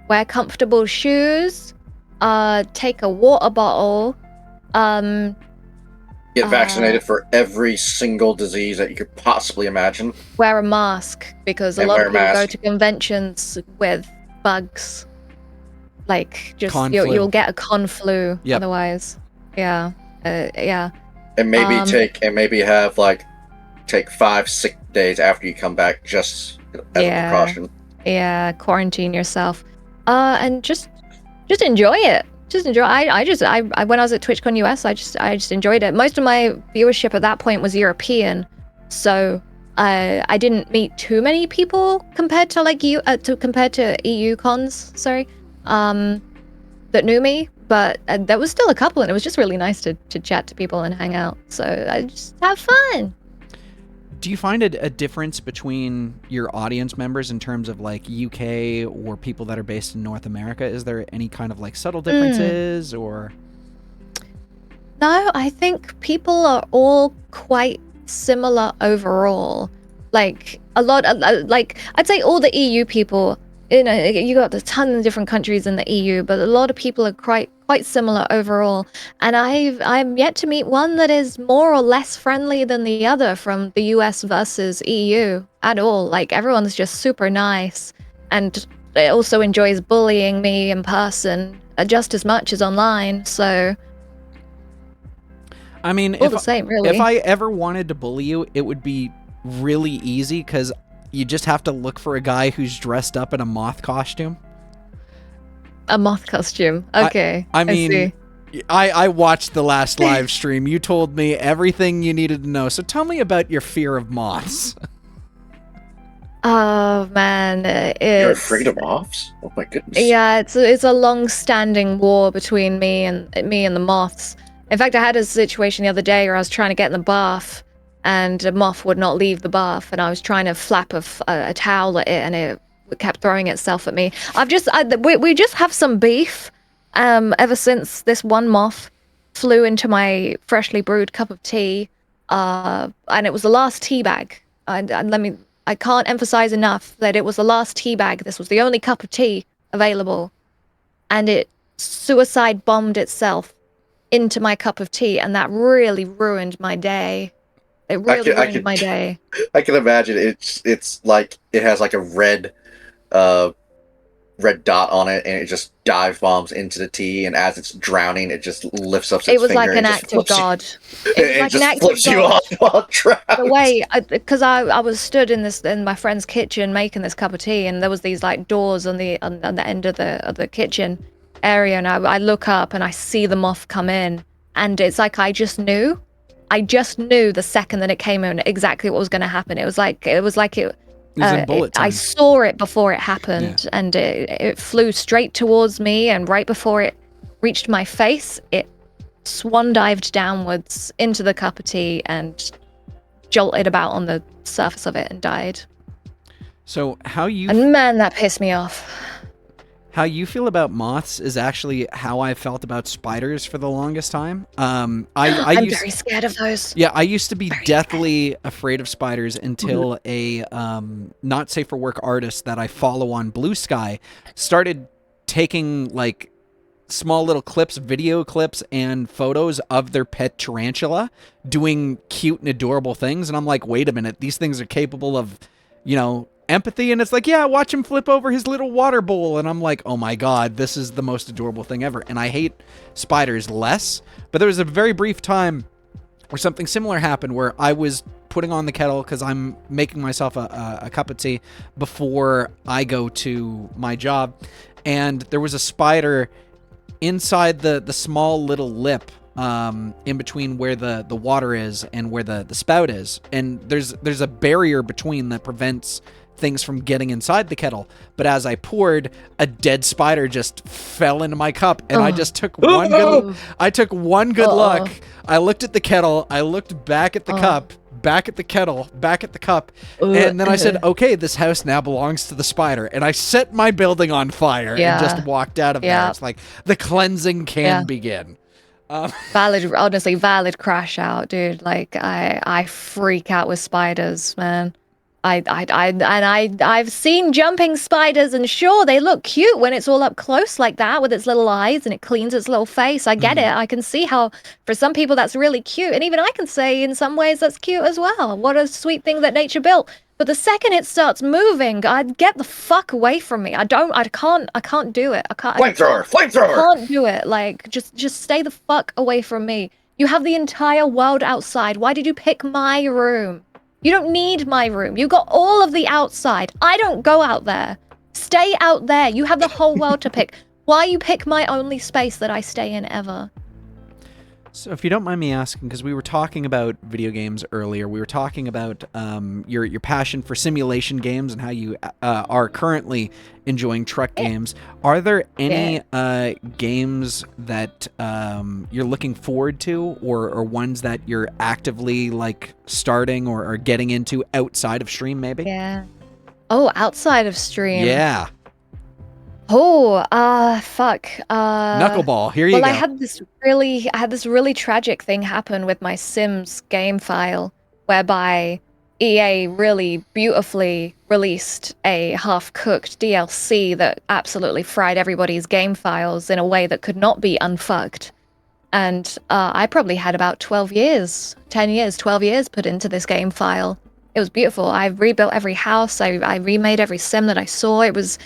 Wear comfortable shoes. Take a water bottle. Get vaccinated for every single disease that you could possibly imagine. Wear a mask, because a lot of people go to conventions with bugs. Like, just you'll get a con flu otherwise. Yeah. And maybe take 5 sick days after you come back, just as a precaution. Yeah, quarantine yourself. And just enjoy it. Just enjoy. I when I was at TwitchCon US, I just enjoyed it. Most of my viewership at that point was European, so I didn't meet too many people compared to EU cons. Sorry, that knew me, but there was still a couple, and it was just really nice to chat to people and hang out. So I just have fun. Do you find a difference between your audience members in terms of like UK or people that are based in North America? Is there any kind of like subtle differences or? No, I think people are all quite similar overall. Like a lot of, like, I'd say all the EU people, you got a ton of different countries in the EU, but a lot of people are quite similar overall. And I'm yet to meet one that is more or less friendly than the other from the US versus EU at all. Like, everyone's just super nice, and it also enjoys bullying me in person just as much as online. So I mean, all the same, really. If I ever wanted to bully you, it would be really easy, because you just have to look for a guy who's dressed up in a moth costume. A moth costume. Okay. I mean, I watched the last live stream. You told me everything you needed to know. So tell me about your fear of moths. Oh man, you're afraid of moths? Oh my goodness. Yeah, it's a long-standing war between me and the moths. In fact, I had a situation the other day where I was trying to get in the bath, and a moth would not leave the bath, and I was trying to flap a towel at it, and it kept throwing itself at me. We just have some beef ever since this one moth flew into my freshly brewed cup of tea, and it was the last tea bag. And I can't emphasize enough that it was the last tea bag. This was the only cup of tea available, and it suicide bombed itself into my cup of tea, and that really ruined my day. It really ruined my day. I can imagine it's like it has like a red dot on it, and it just dive bombs into the tea, and as it's drowning, it just lifts up its finger. It was like an act of God. It was like an act of God. You off while trapped. The way, because I was stood in my friend's kitchen making this cup of tea, and there was these like doors on the end of the kitchen area, and I look up and I see the moth come in, and it's like I just knew the second that it came in exactly what was going to happen. It was like I saw it before it happened, and it flew straight towards me, and right before it reached my face, it swan dived downwards into the cup of tea and jolted about on the surface of it and died. So man, that pissed me off. How you feel about moths is actually how I felt about spiders for the longest time. I'm very scared of those. Yeah, I used to be deathly afraid of spiders until a not safe for work artist that I follow on Blue Sky started taking like small little clips, video clips, and photos of their pet tarantula doing cute and adorable things. And I'm like, wait a minute, these things are capable of, empathy. And it's like, yeah, watch him flip over his little water bowl. And I'm like, oh my God, this is the most adorable thing ever. And I hate spiders less, but there was a very brief time where something similar happened where I was putting on the kettle because I'm making myself a cup of tea before I go to my job. And there was a spider inside the small little lip in between where the water is and where the spout is. And there's a barrier between that prevents things from getting inside the kettle. But as I poured, a dead spider just fell into my cup, and I just took one good look. I looked at the kettle, I looked back at the cup, back at the kettle, back at the cup, and then I said, okay, this house now belongs to the spider. And I set my building on fire and just walked out of there. It's like the cleansing can begin. Valid crash out, dude. Like I freak out with spiders, man. I've seen jumping spiders, and sure, they look cute when it's all up close like that with its little eyes and it cleans its little face. I get it. I can see how for some people that's really cute, and even I can say in some ways that's cute as well. What a sweet thing that nature built. But the second it starts moving, I'd get the fuck away from me. I can't do it. Flamethrower! I can't do it. Like, just stay the fuck away from me. You have the entire world outside. Why did you pick my room? You don't need my room. You got all of the outside. I don't go out there. Stay out there. You have the whole world to pick. Why you pick my only space that I stay in ever? So if you don't mind me asking, because we were talking about video games earlier, we were talking about your passion for simulation games and how you are currently enjoying truck games. Are there any games that you're looking forward to, or ones that you're actively like starting or getting into outside of stream, maybe? Yeah. Oh, outside of stream. Yeah. Oh, fuck. Knuckleball, here you go. Well, I had this really tragic thing happen with my Sims game file, whereby EA really beautifully released a half-cooked DLC that absolutely fried everybody's game files in a way that could not be unfucked. And I probably had about 12 years put into this game file. It was beautiful. I rebuilt every house. I remade every sim that I saw. It was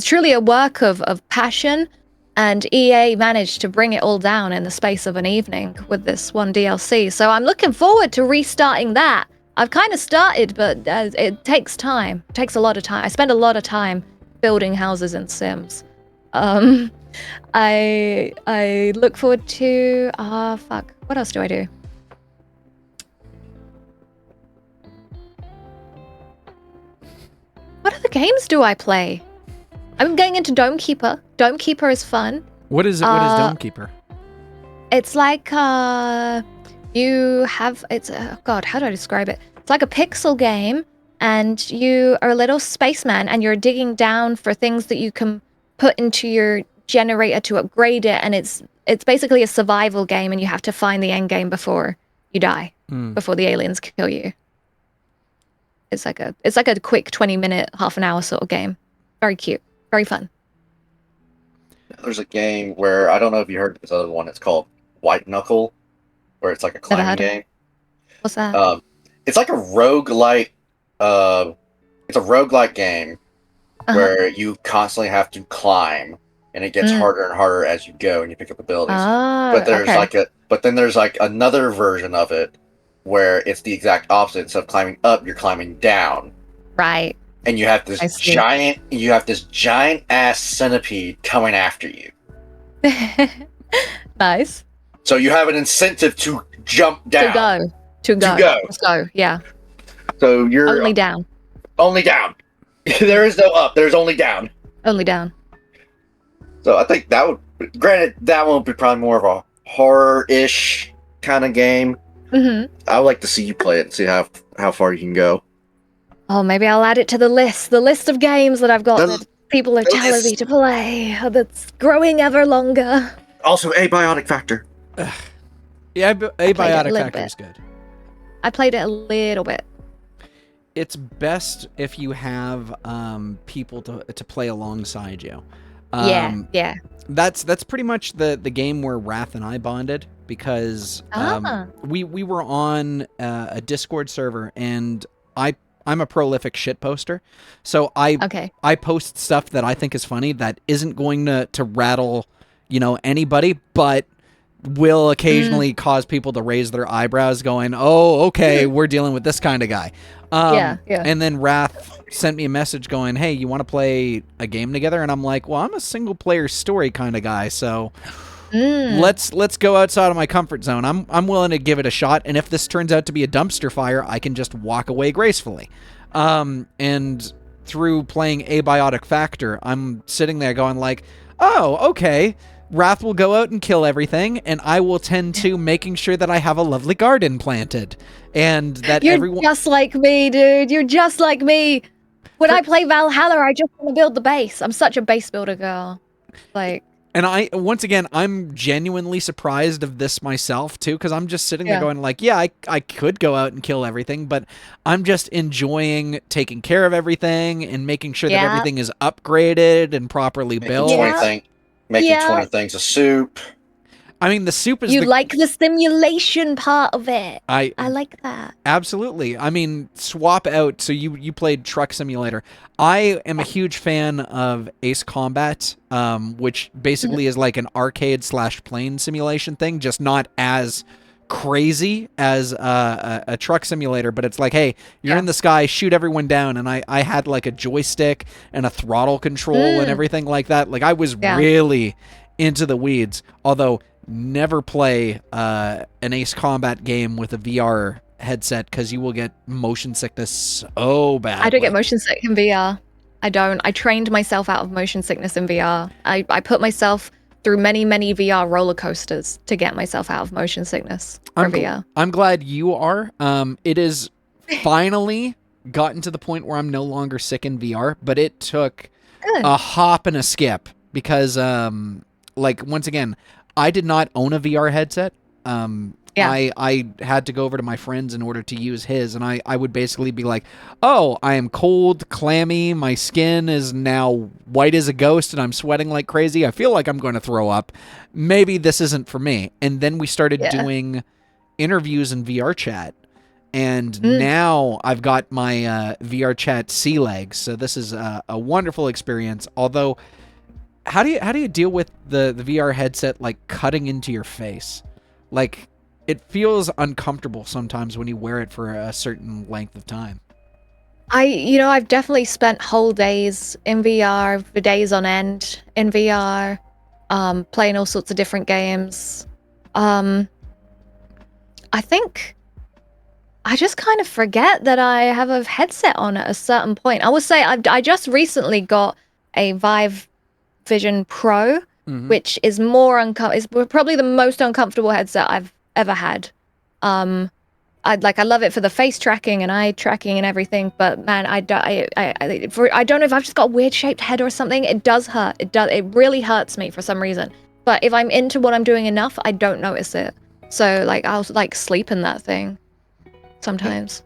truly a work of passion, and EA managed to bring it all down in the space of an evening with this one DLC. So I'm looking forward to restarting that. I've kind of started, but it takes time. It takes a lot of time. I spend a lot of time building houses in Sims. I look forward to... fuck. What else do I do? What other games do I play? I'm going into Dome Keeper. Dome Keeper is fun. What is it? What is Dome Keeper? It's like You have God, how do I describe it? It's like a pixel game, and you are a little spaceman, and you're digging down for things that you can put into your generator to upgrade it, and it's basically a survival game, and you have to find the end game before you die, before the aliens kill you. It's like a quick 20-minute, half an hour sort of game. Very cute, very fun. There's a game where I don't know if you heard this other one. It's called White Knuckle, where it's like a climbing game. What's that? It's like a roguelike. It's a roguelike game where you constantly have to climb, and it gets harder and harder as you go, and you pick up abilities. But there's then there's like another version of it where it's the exact opposite. Instead of climbing up, you're climbing down. Right. And you have this giant ass centipede coming after you. Nice. So you have an incentive to jump down. To go. Let's go. Yeah. So you're only down. Only down. There is no up. There's only down. Only down. So I think that would, granted, that one would be probably more of a horror-ish kind of game. I would like to see you play it and see how far you can go. Oh, maybe I'll add it to the list of games that I've got that people are telling me to play. That's growing ever longer. Also, Abiotic Factor. Yeah, Abiotic Factor is good. I played it a little bit. It's best if you have people to play alongside you. Yeah. That's pretty much the game where Wrath and I bonded, because we were on a Discord server, and I'm a prolific shit poster, so I post stuff that I think is funny that isn't going to rattle, anybody, but will occasionally cause people to raise their eyebrows, going, "Oh, okay, we're dealing with this kind of guy." Yeah. And then Wrath sent me a message going, "Hey, you want to play a game together?" And I'm like, "Well, I'm a single player story kind of guy, so let's go outside of my comfort zone. I'm willing to give it a shot, and if this turns out to be a dumpster fire, I can just walk away gracefully." And through playing Abiotic Factor, I'm sitting there going like, "Oh, okay. Wrath will go out and kill everything, and I will tend to making sure that I have a lovely garden planted, and that You're just like me, dude. You're just like me. When I play Valhalla, I just want to build the base. I'm such a base builder girl. And I'm genuinely surprised of this myself too, because I'm just sitting there going like, yeah, I could go out and kill everything, but I'm just enjoying taking care of everything and making sure that everything is upgraded and properly built. Making 20 things of soup. I mean, the soup is like the simulation part of it. I like that. Absolutely. I mean, swap out. So you played Truck Simulator. I am a huge fan of Ace Combat, which basically is like an arcade/plane simulation thing, just not as crazy as a truck simulator, but it's like, hey, you're in the sky, shoot everyone down. And I had like a joystick and a throttle control and everything like that. Like, I was really into the weeds, although never play an Ace Combat game with a VR headset, because you will get motion sickness so bad. I don't get motion sick in VR. I don't. I trained myself out of motion sickness in VR. I put myself through many, many VR roller coasters to get myself out of motion sickness for VR. I'm glad you are. It is finally gotten to the point where I'm no longer sick in VR, but it took a hop and a skip, because once again, I did not own a VR headset. I had to go over to my friend's in order to use his, and I would basically be like, "Oh, I am cold, clammy, my skin is now white as a ghost, and I'm sweating like crazy. I feel like I'm going to throw up. Maybe this isn't for me." And then we started doing interviews in VR chat, and now I've got my VR chat sea legs. So this is a wonderful experience. Although, how do you deal with the VR headset like cutting into your face? Like, it feels uncomfortable sometimes when you wear it for a certain length of time. I've definitely spent whole days in VR, for days on end in VR, playing all sorts of different games. I think I just kind of forget that I have a headset on at a certain point. I would say I just recently got a Vive Vision Pro, which is more is probably the most uncomfortable headset I've ever had. I love it for the face tracking and eye tracking and everything, but man, I don't know if I've just got a weird shaped head or something. It does hurt. It really hurts me for some reason. But if I'm into what I'm doing enough, I don't notice it. So like I'll like sleep in that thing sometimes.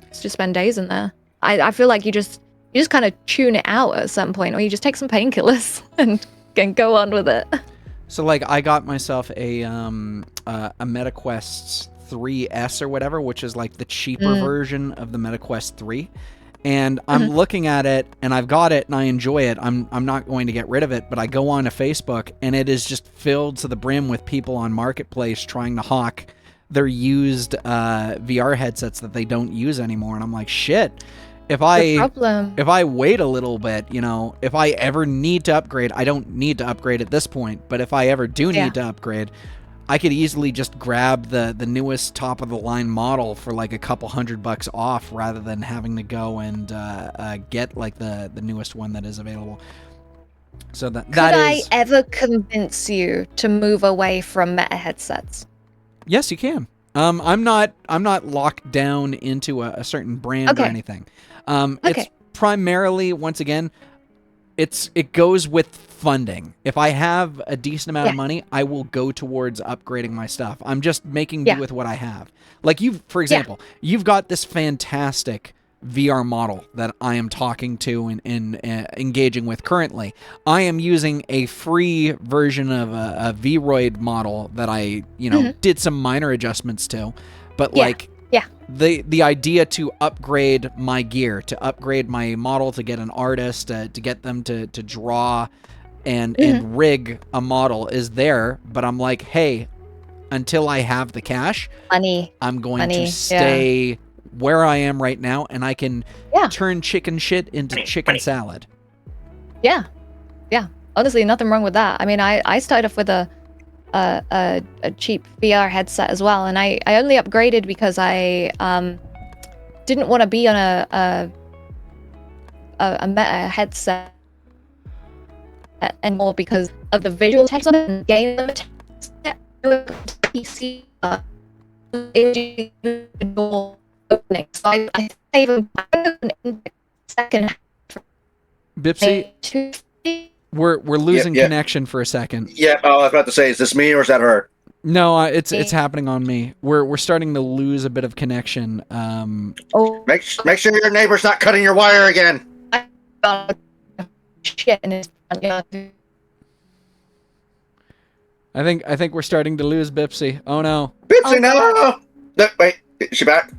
Just spend days in there. I feel like you just kind of tune it out at some point, or you just take some painkillers and can go on with it. So like I got myself a MetaQuest 3S or whatever, which is like the cheaper version of the MetaQuest 3. And I'm looking at it and I've got it and I enjoy it. I'm not going to get rid of it, but I go on to Facebook and it is just filled to the brim with people on Marketplace trying to hawk their used VR headsets that they don't use anymore. And I'm like, shit. If I wait a little bit, you know, if I ever need to upgrade, I don't need to upgrade at this point, but if I ever do need to upgrade, I could easily just grab the newest top of the line model for like a couple $100 off rather than having to go and get like the newest one that is available. So that Could I ever convince you to move away from Meta headsets? Yes, you can. I'm not locked down into a certain brand or anything. It's primarily, once again, it goes with funding. If I have a decent amount of money, I will go towards upgrading my stuff. I'm just making do with what I have. Like for example, you've got this fantastic VR model that I am talking to and engaging with currently. I am using a free version of a Vroid model that I, did some minor adjustments to, but the idea to upgrade my gear, to upgrade my model, to get an artist, to get them to draw and rig a model is there, but I'm like, hey, until I have the cash, I'm going to stay where I am right now, and I can turn chicken shit into chicken salad. Yeah. Honestly, nothing wrong with that. I mean, I started off with a cheap VR headset as well, and I only upgraded because I didn't want to be on a Meta headset anymore because of the visual text on it and game limitations. PC opening. So I even second. Bipsy, we're losing connection for a second. Yeah, I was about to say, is this me or is that her? No, it's happening on me. We're starting to lose a bit of connection. Make sure your neighbor's not cutting your wire again. Shit in his front yard. I think we're starting to lose Bipsy. Oh no. Bipsy, no! Wait, is she back?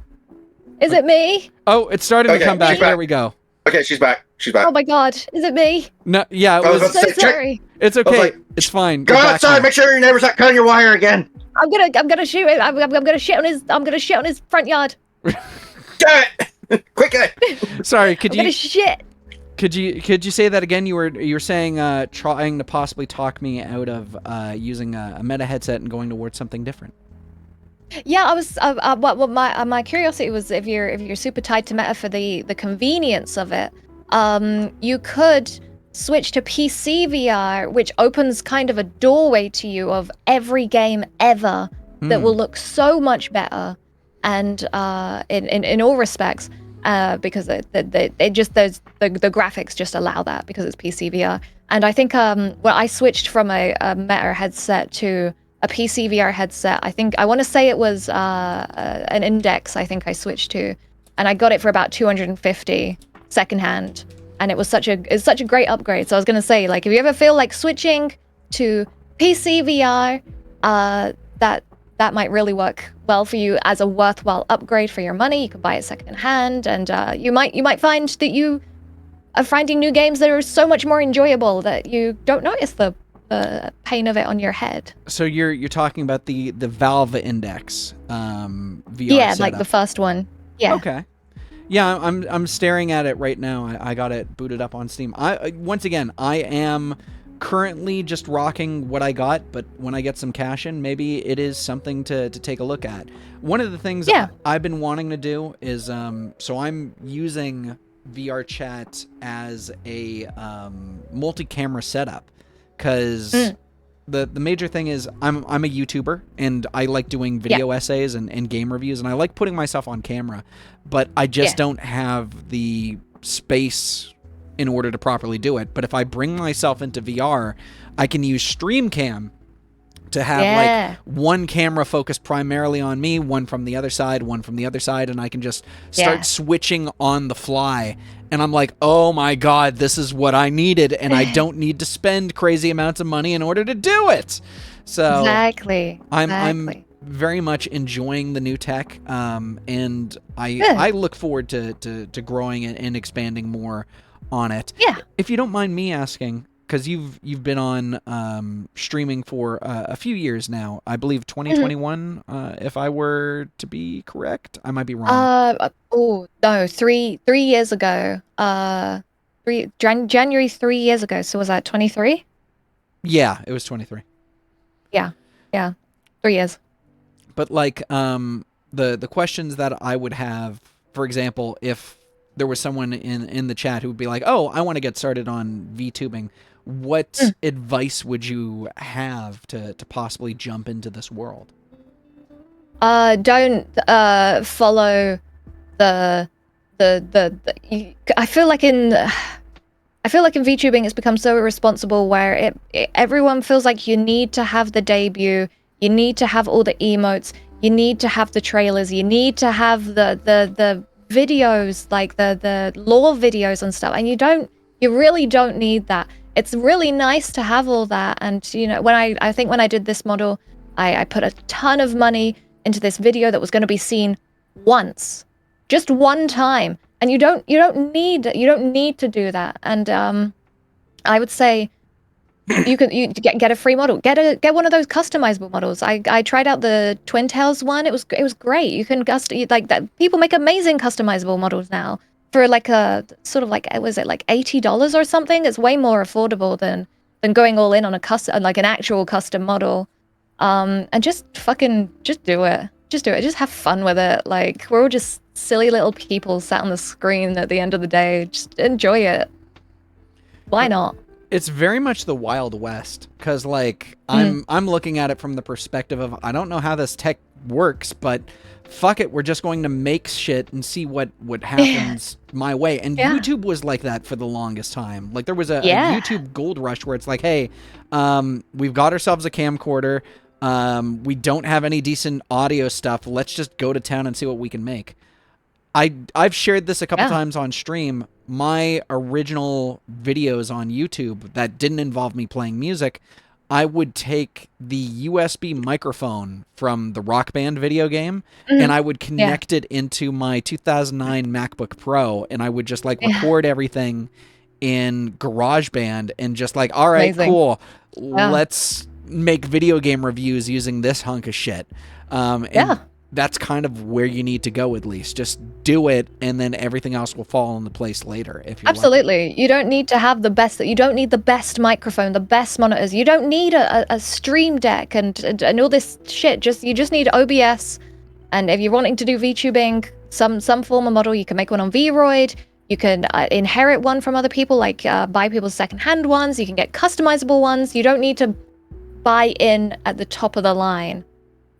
Is it me? Oh, it's starting to come back. There we go. Okay, she's back. Oh my god, is it me? No, yeah, it was so sorry. It's okay. It's fine. Go outside. Make sure your neighbor's not cutting your wire again. I'm gonna shoot it. I'm gonna shit on his front yard. Damn it! Quickly. Sorry, Could you say that again? You were saying trying to possibly talk me out of using a Meta headset and going towards something different. Yeah, I was. My curiosity was if you're super tied to Meta for the convenience of it, you could switch to PC VR, which opens kind of a doorway to you of every game ever that will look so much better, and in all respects, because the graphics just allow that because it's PC VR. And I think I switched from a Meta headset to a PC VR headset. I want to say it was an Index. I think I switched to, and I got it for about $250 secondhand, and it's such a great upgrade. So I was gonna say, like, if you ever feel like switching to PC VR, that might really work well for you as a worthwhile upgrade for your money. You can buy it secondhand, and you might find that you are finding new games that are so much more enjoyable that you don't notice the pain of it on your head. So you're talking about the Valve Index VR setup. Like the first one. Yeah. Okay. Yeah, I'm staring at it right now. I got it booted up on Steam. Once again, I am currently just rocking what I got, but when I get some cash in, maybe it is something to take a look at. One of the things I've been wanting to do is so I'm using VR chat as a multi-camera setup, because the major thing is I'm a YouTuber, and I like doing video essays and game reviews, and I like putting myself on camera, but I just don't have the space in order to properly do it. But if I bring myself into VR, I can use StreamCam to have like one camera focused primarily on me, one from the other side, and I can just start switching on the fly. And I'm like, oh my God, this is what I needed, and I don't need to spend crazy amounts of money in order to do it. So I'm very much enjoying the new tech, and I look forward to growing it and expanding more on it. Yeah. If you don't mind me asking, because you've been on streaming for a few years now, I believe 2021, if I were to be correct. I might be wrong. Oh no, three years ago. January 3 years ago. So was that 23? Yeah, it was 23. Yeah, 3 years. But like the questions that I would have, for example, if there was someone in the chat who would be like, oh, I want to get started on VTubing, what advice would you have to possibly jump into this world? Don't follow the I feel like in VTubing it's become so irresponsible where everyone feels like you need to have the debut, you need to have all the emotes, you need to have the trailers, you need to have the videos, like the lore videos and stuff, and you really don't need that. It's really nice to have all that. And you know, when I think when I did this model, I put a ton of money into this video that was going to be seen once, just one time, and you don't need to do that. And I would say you get a free model, get one of those customizable models. I tried out the Twin Tails one. It was great. You can like that. People make amazing customizable models now for like a sort of like, was it like $80 or something? It's way more affordable than going all in on a custom, like an actual custom model. And just do it. Just do it. Just have fun with it. Like, we're all just silly little people sat on the screen at the end of the day. Just enjoy it. Why not? It's very much the Wild West, because like I'm looking at it from the perspective of, I don't know how this tech works, but fuck it, we're just going to make shit and see what happens my way. And YouTube was like that for the longest time. Like there was a YouTube gold rush where it's like, hey, we've got ourselves a camcorder, we don't have any decent audio stuff, let's just go to town and see what we can make. I've shared this a couple times on stream. My original videos on YouTube that didn't involve me playing music, I would take the USB microphone from the Rock Band video game and I would connect it into my 2009 MacBook Pro, and I would just like record everything in GarageBand and just like, all right, cool, let's make video game reviews using this hunk of shit. And that's kind of where you need to go, at least. Just do it, and then everything else will fall into place later. If you're absolutely lucky. You don't need to have the best. You don't need the best microphone, the best monitors. You don't need a stream deck and all this shit. You just need OBS. And if you're wanting to do VTubing, some form of model, you can make one on Vroid. You can inherit one from other people, like buy people's secondhand ones. You can get customizable ones. You don't need to buy in at the top of the line.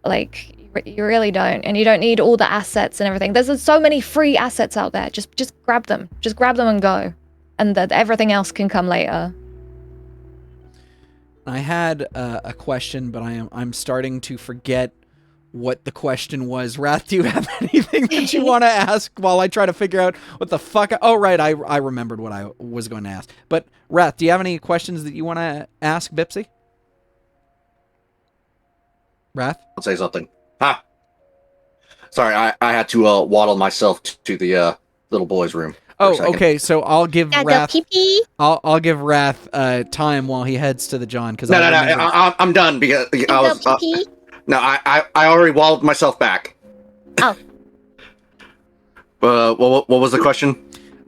Like, you really don't. And you don't need all the assets and everything. There's so many free assets out there. Just grab them. Just grab them and go. And everything else can come later. I had a question, but I'm starting to forget what the question was. Wrath, do you have anything that you want to ask while I try to figure out what the fuck? Oh, right. I remembered what I was going to ask. But Wrath, do you have any questions that you want to ask Bipsy? Wrath? I'll say something. Sorry, I had to waddle myself to the little boy's room. Oh, okay. So I'll give Wrath. I'll give Wrath time while he heads to the John. Because no, I'm done because I was. I already waddled myself back. Oh. What was the question?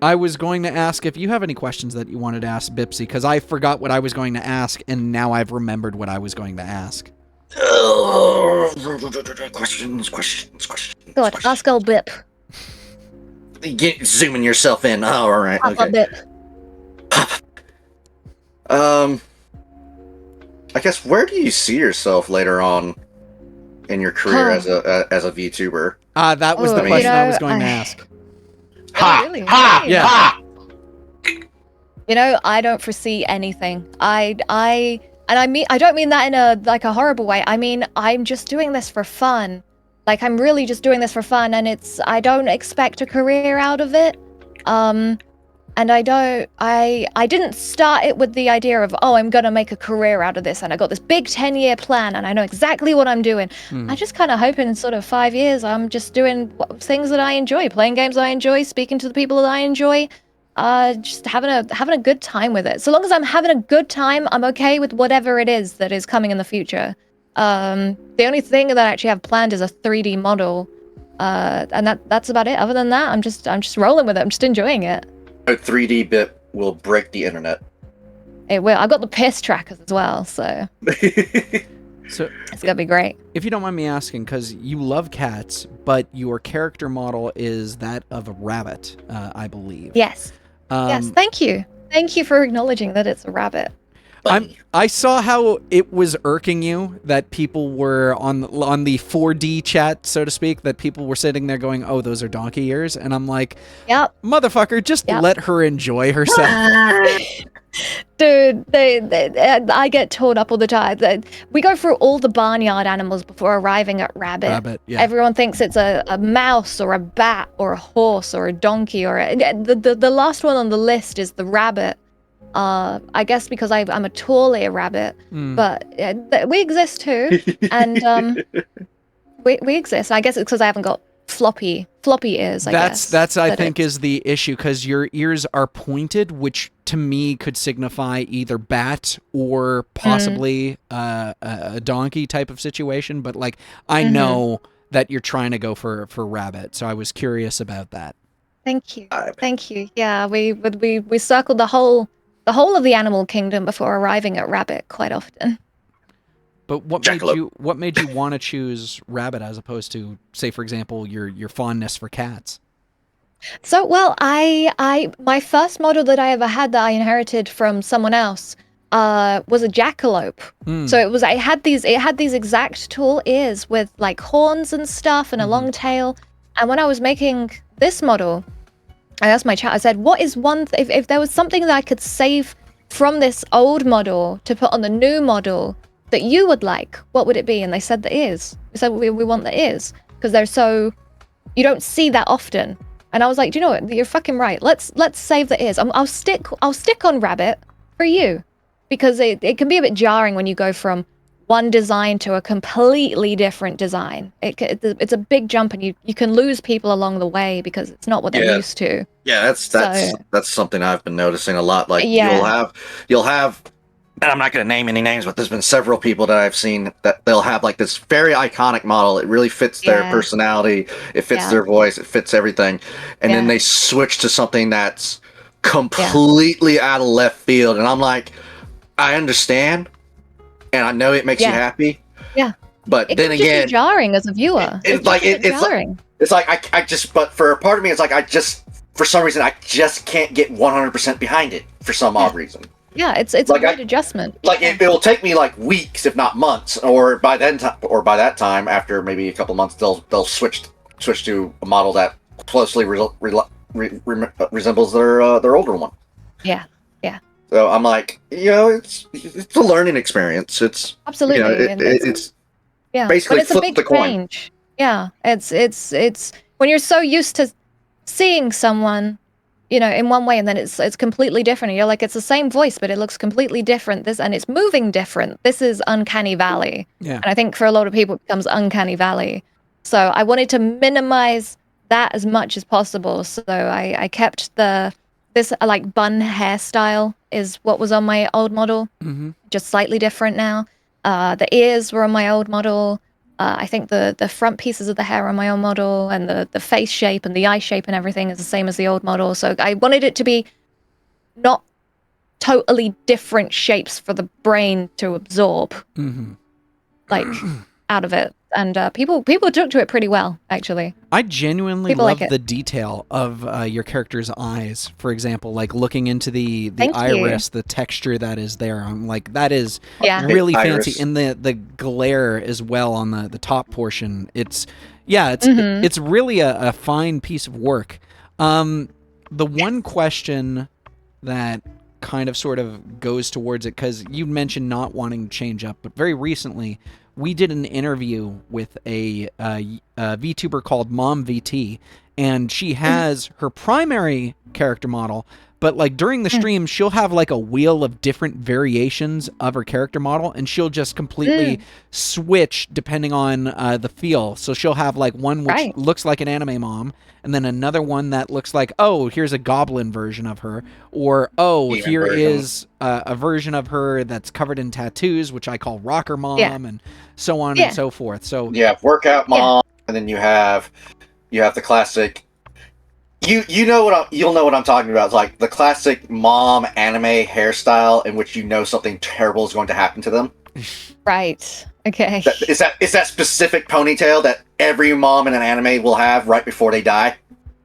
I was going to ask if you have any questions that you wanted to ask Bipsy, because I forgot what I was going to ask, and now I've remembered what I was going to ask. Questions. Good. Ask old Bip. Get zooming yourself in. Oh, all right. Okay. Bip. I guess where do you see yourself later on in your career as a VTuber? That was the question I was going to ask. Ha! Really? Ha! Yeah. Ha! You know, I don't foresee anything. And I don't mean that in a horrible way. I mean, I'm just doing this for fun. Like, I'm really just doing this for fun, and I don't expect a career out of it. And I didn't start it with the idea of, oh, I'm gonna make a career out of this, and I got this big 10-year plan, and I know exactly what I'm doing. I just kind of hope in sort of 5 years, I'm just doing things that I enjoy, playing games I enjoy, speaking to the people that I enjoy, just having a good time with it. So long as I'm having a good time, I'm okay with whatever it is that is coming in the future. The only thing that I actually have planned is a 3D model, and that's about it. Other than that, I'm just rolling with it. I'm just enjoying it. A 3D bit will break the internet. It will. I got the piss trackers as well, so So it's gonna be great. If you don't mind me asking, because you love cats, but your character model is that of a rabbit, I believe. Yes. Yes. Thank you. Thank you for acknowledging that it's a rabbit. I saw how it was irking you that people were on the 4D chat, so to speak, that people were sitting there going, "Oh, those are donkey ears," and I'm like, "Yep, motherfucker, just let her enjoy herself." Dude, I get torn up all the time. We go through all the barnyard animals before arriving at rabbit. Yeah. Everyone thinks it's a mouse or a bat or a horse or a donkey or the last one on the list is the rabbit. I guess because I'm a tall rabbit, but we exist too, and we exist. I guess it's because I haven't got floppy ears. That's I think is the issue, because your ears are pointed, which to me could signify either bat or possibly a donkey type of situation. But like I know that you're trying to go for rabbit, so I was curious about that. Thank you, thank you. Yeah, we circled the whole of the animal kingdom before arriving at rabbit quite often. But what made you want to choose rabbit as opposed to, say, for example, your fondness for cats? So, well, my first model that I ever had that I inherited from someone else was a jackalope. So it had these exact tall ears with like horns and stuff and a long tail. And when I was making this model, I asked my chat, I said, what is if there was something that I could save from this old model to put on the new model that you would like, what would it be? And they said the ears. They said, we want the ears because you don't see that often. And I was like, do you know what? You're fucking right. Let's save the ears. I'll stick on rabbit for you, because it can be a bit jarring when you go from one design to a completely different design. It's a big jump, and you can lose people along the way because it's not what they're used to. Yeah, that's something I've been noticing a lot. Like you'll have, and I'm not going to name any names, but there's been several people that I've seen that they'll have like this very iconic model. It really fits their personality. It fits their voice. It fits everything. And then they switch to something that's completely out of left field. And I'm like, I understand. And I know it makes you happy. Yeah. But then again, just be jarring as a viewer. It's jarring. It's like I just, but for a part of me, it's like for some reason, I just can't get 100% behind it for some odd reason. Yeah, it's like a great adjustment. Like it will take me like weeks, if not months, or by that time, after maybe a couple months, they'll switch to a model that closely resembles their older one. Yeah, yeah. So I'm like, it's a learning experience. It's absolutely it's basically but it's a big the coin. Change. Yeah, it's when you're so used to seeing someone, in one way, and then it's completely different. And you're like, it's the same voice, but it looks completely different. And it's moving different. This is uncanny valley. Yeah. And I think for a lot of people, it becomes uncanny valley. So I wanted to minimize that as much as possible. So I kept this like bun hairstyle is what was on my old model, just slightly different now. The ears were on my old model. I think the front pieces of the hair on my own model, and the face shape and the eye shape and everything is the same as the old model. So I wanted it to be not totally different shapes for the brain to absorb, like out of it. and people took to it pretty well, actually. I genuinely love the detail of your character's eyes. For example, like looking into the iris, the texture that is there. I'm like, that is really fancy, and the glare as well on the top portion. It's really a fine piece of work. The one question that kind of sort of goes towards it, because you mentioned not wanting to change up, but very recently we did an interview with a VTuber called Mom VT, and she has her primary character model, but like during the stream she'll have like a wheel of different variations of her character model, and she'll just completely switch depending on the feel. So she'll have like one which looks like an anime mom, and then another one that looks like, oh, here's a goblin version of her, or here is a version of her that's covered in tattoos, which I call rocker mom, and so on and so forth. So workout mom, and then you have the classic. You'll know what I'm talking about. It's like the classic mom anime hairstyle in which something terrible is going to happen to them. Right. Okay. It's that specific ponytail that every mom in an anime will have right before they die.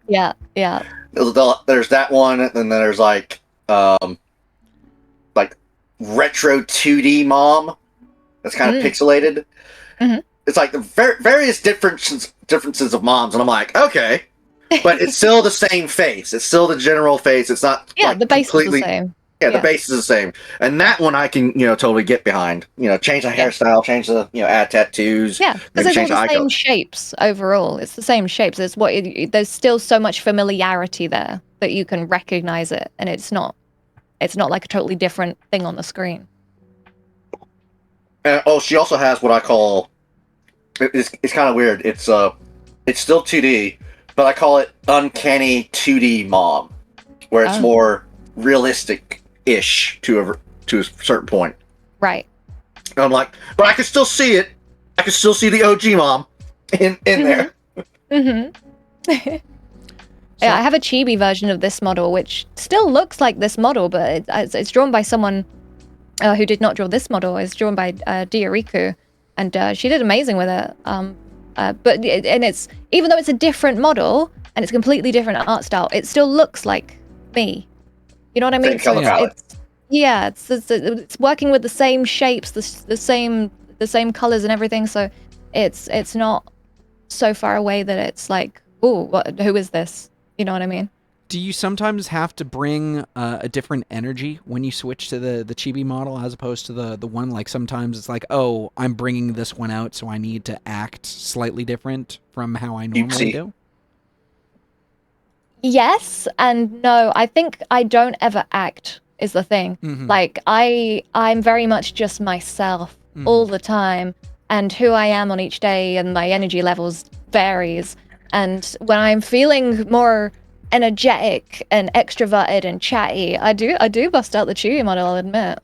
Yeah. Yeah. There's that one, and then there's like retro 2D mom that's kind of pixelated. It's like the various differences of moms, and I'm like, okay. But it's still the same face. It's still the general face. It's not the base is the same. Yeah, the base is the same. And that one I can, totally get behind. Change the hairstyle, change the, add tattoos. Yeah, because it's all the same shapes overall. It's the same shapes. There's still so much familiarity there that you can recognize it, and it's not like a totally different thing on the screen. She also has what I call, it's kind of weird. It's still 2D. But I call it uncanny 2D mom, where it's more realistic-ish to a certain point. Right. And I'm like, but I can still see it. I can still see the OG mom in there. Yeah, I have a chibi version of this model, which still looks like this model, but it's drawn by someone who did not draw this model. It's drawn by Diariku, and she did amazing with it. But it's, even though it's a different model and it's completely different art style, it still looks like me. You know what I mean? Same color palette. It's working with the same shapes, the same colors and everything. So it's not so far away that it's like, oh, who is this? You know what I mean? Do you sometimes have to bring a different energy when you switch to the chibi model as opposed to the one? Like sometimes it's like, oh, I'm bringing this one out, so I need to act slightly different from how I normally do? Yes and no. I think I don't ever act is the thing. Like I'm very much just myself all the time, and who I am on each day and my energy levels varies. And when I'm feeling more energetic and extroverted and chatty, I do bust out the chibi model, I'll admit.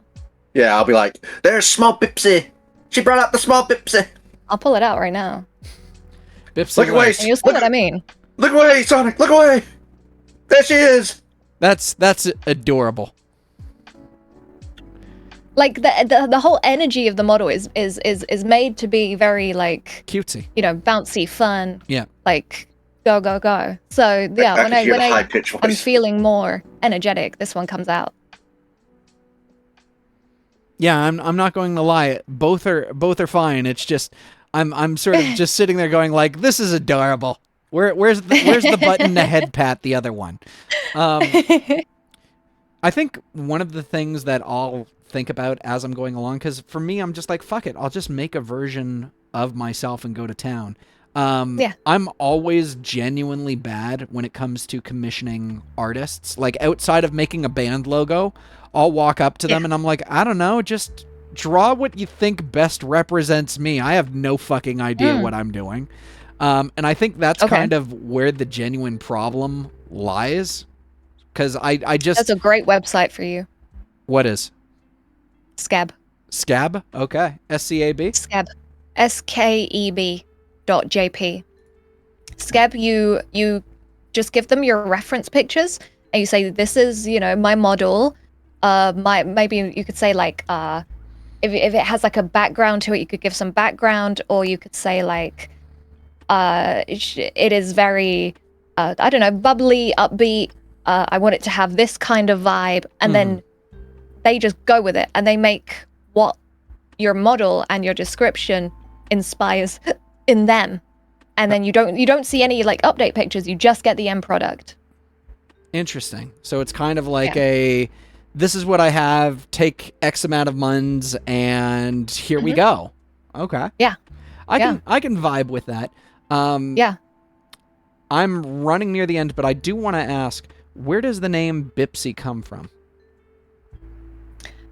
Yeah, I'll be like, there's small Bipsy. She brought out the small Bipsy. I'll pull it out right now. Bipsy, look away. You'll see what I mean. Look away, Sonic. Look away. There she is. That's adorable. Like the whole energy of the model is made to be very like cutesy, bouncy, fun. Yeah. Like go go go. So yeah, when I'm feeling more energetic, this one comes out. Yeah, I'm not going to lie. Both are fine. It's just I'm sort of just sitting there going like, this is adorable. Where's the button to head pat the other one? I think one of the things that I'll think about as I'm going along, because for me, I'm just like, fuck it, I'll just make a version of myself and go to town. I'm always genuinely bad when it comes to commissioning artists. Like outside of making a band logo, I'll walk up to them and I'm like, I don't know, just draw what you think best represents me. I have no fucking idea what I'm doing. And I think that's kind of where the genuine problem lies. Because I just... That's a great website for you. What is? Scab. Scab? Okay. SCAB? Scab. SKEB.jp. Scab, you just give them your reference pictures and you say, this is, my model. Maybe you could say like, if it has like a background to it, you could give some background, or you could say like, it is very, I don't know, bubbly, upbeat. I want it to have this kind of vibe, and then they just go with it, and they make what your model and your description inspires in them, and then you don't see any like update pictures. You just get the end product. Interesting. So it's kind of like this is what I have. Take X amount of months, and here we go. Okay. Yeah. I can vibe with that. Yeah. I'm running near the end, but I do want to ask, where does the name Bipsy come from?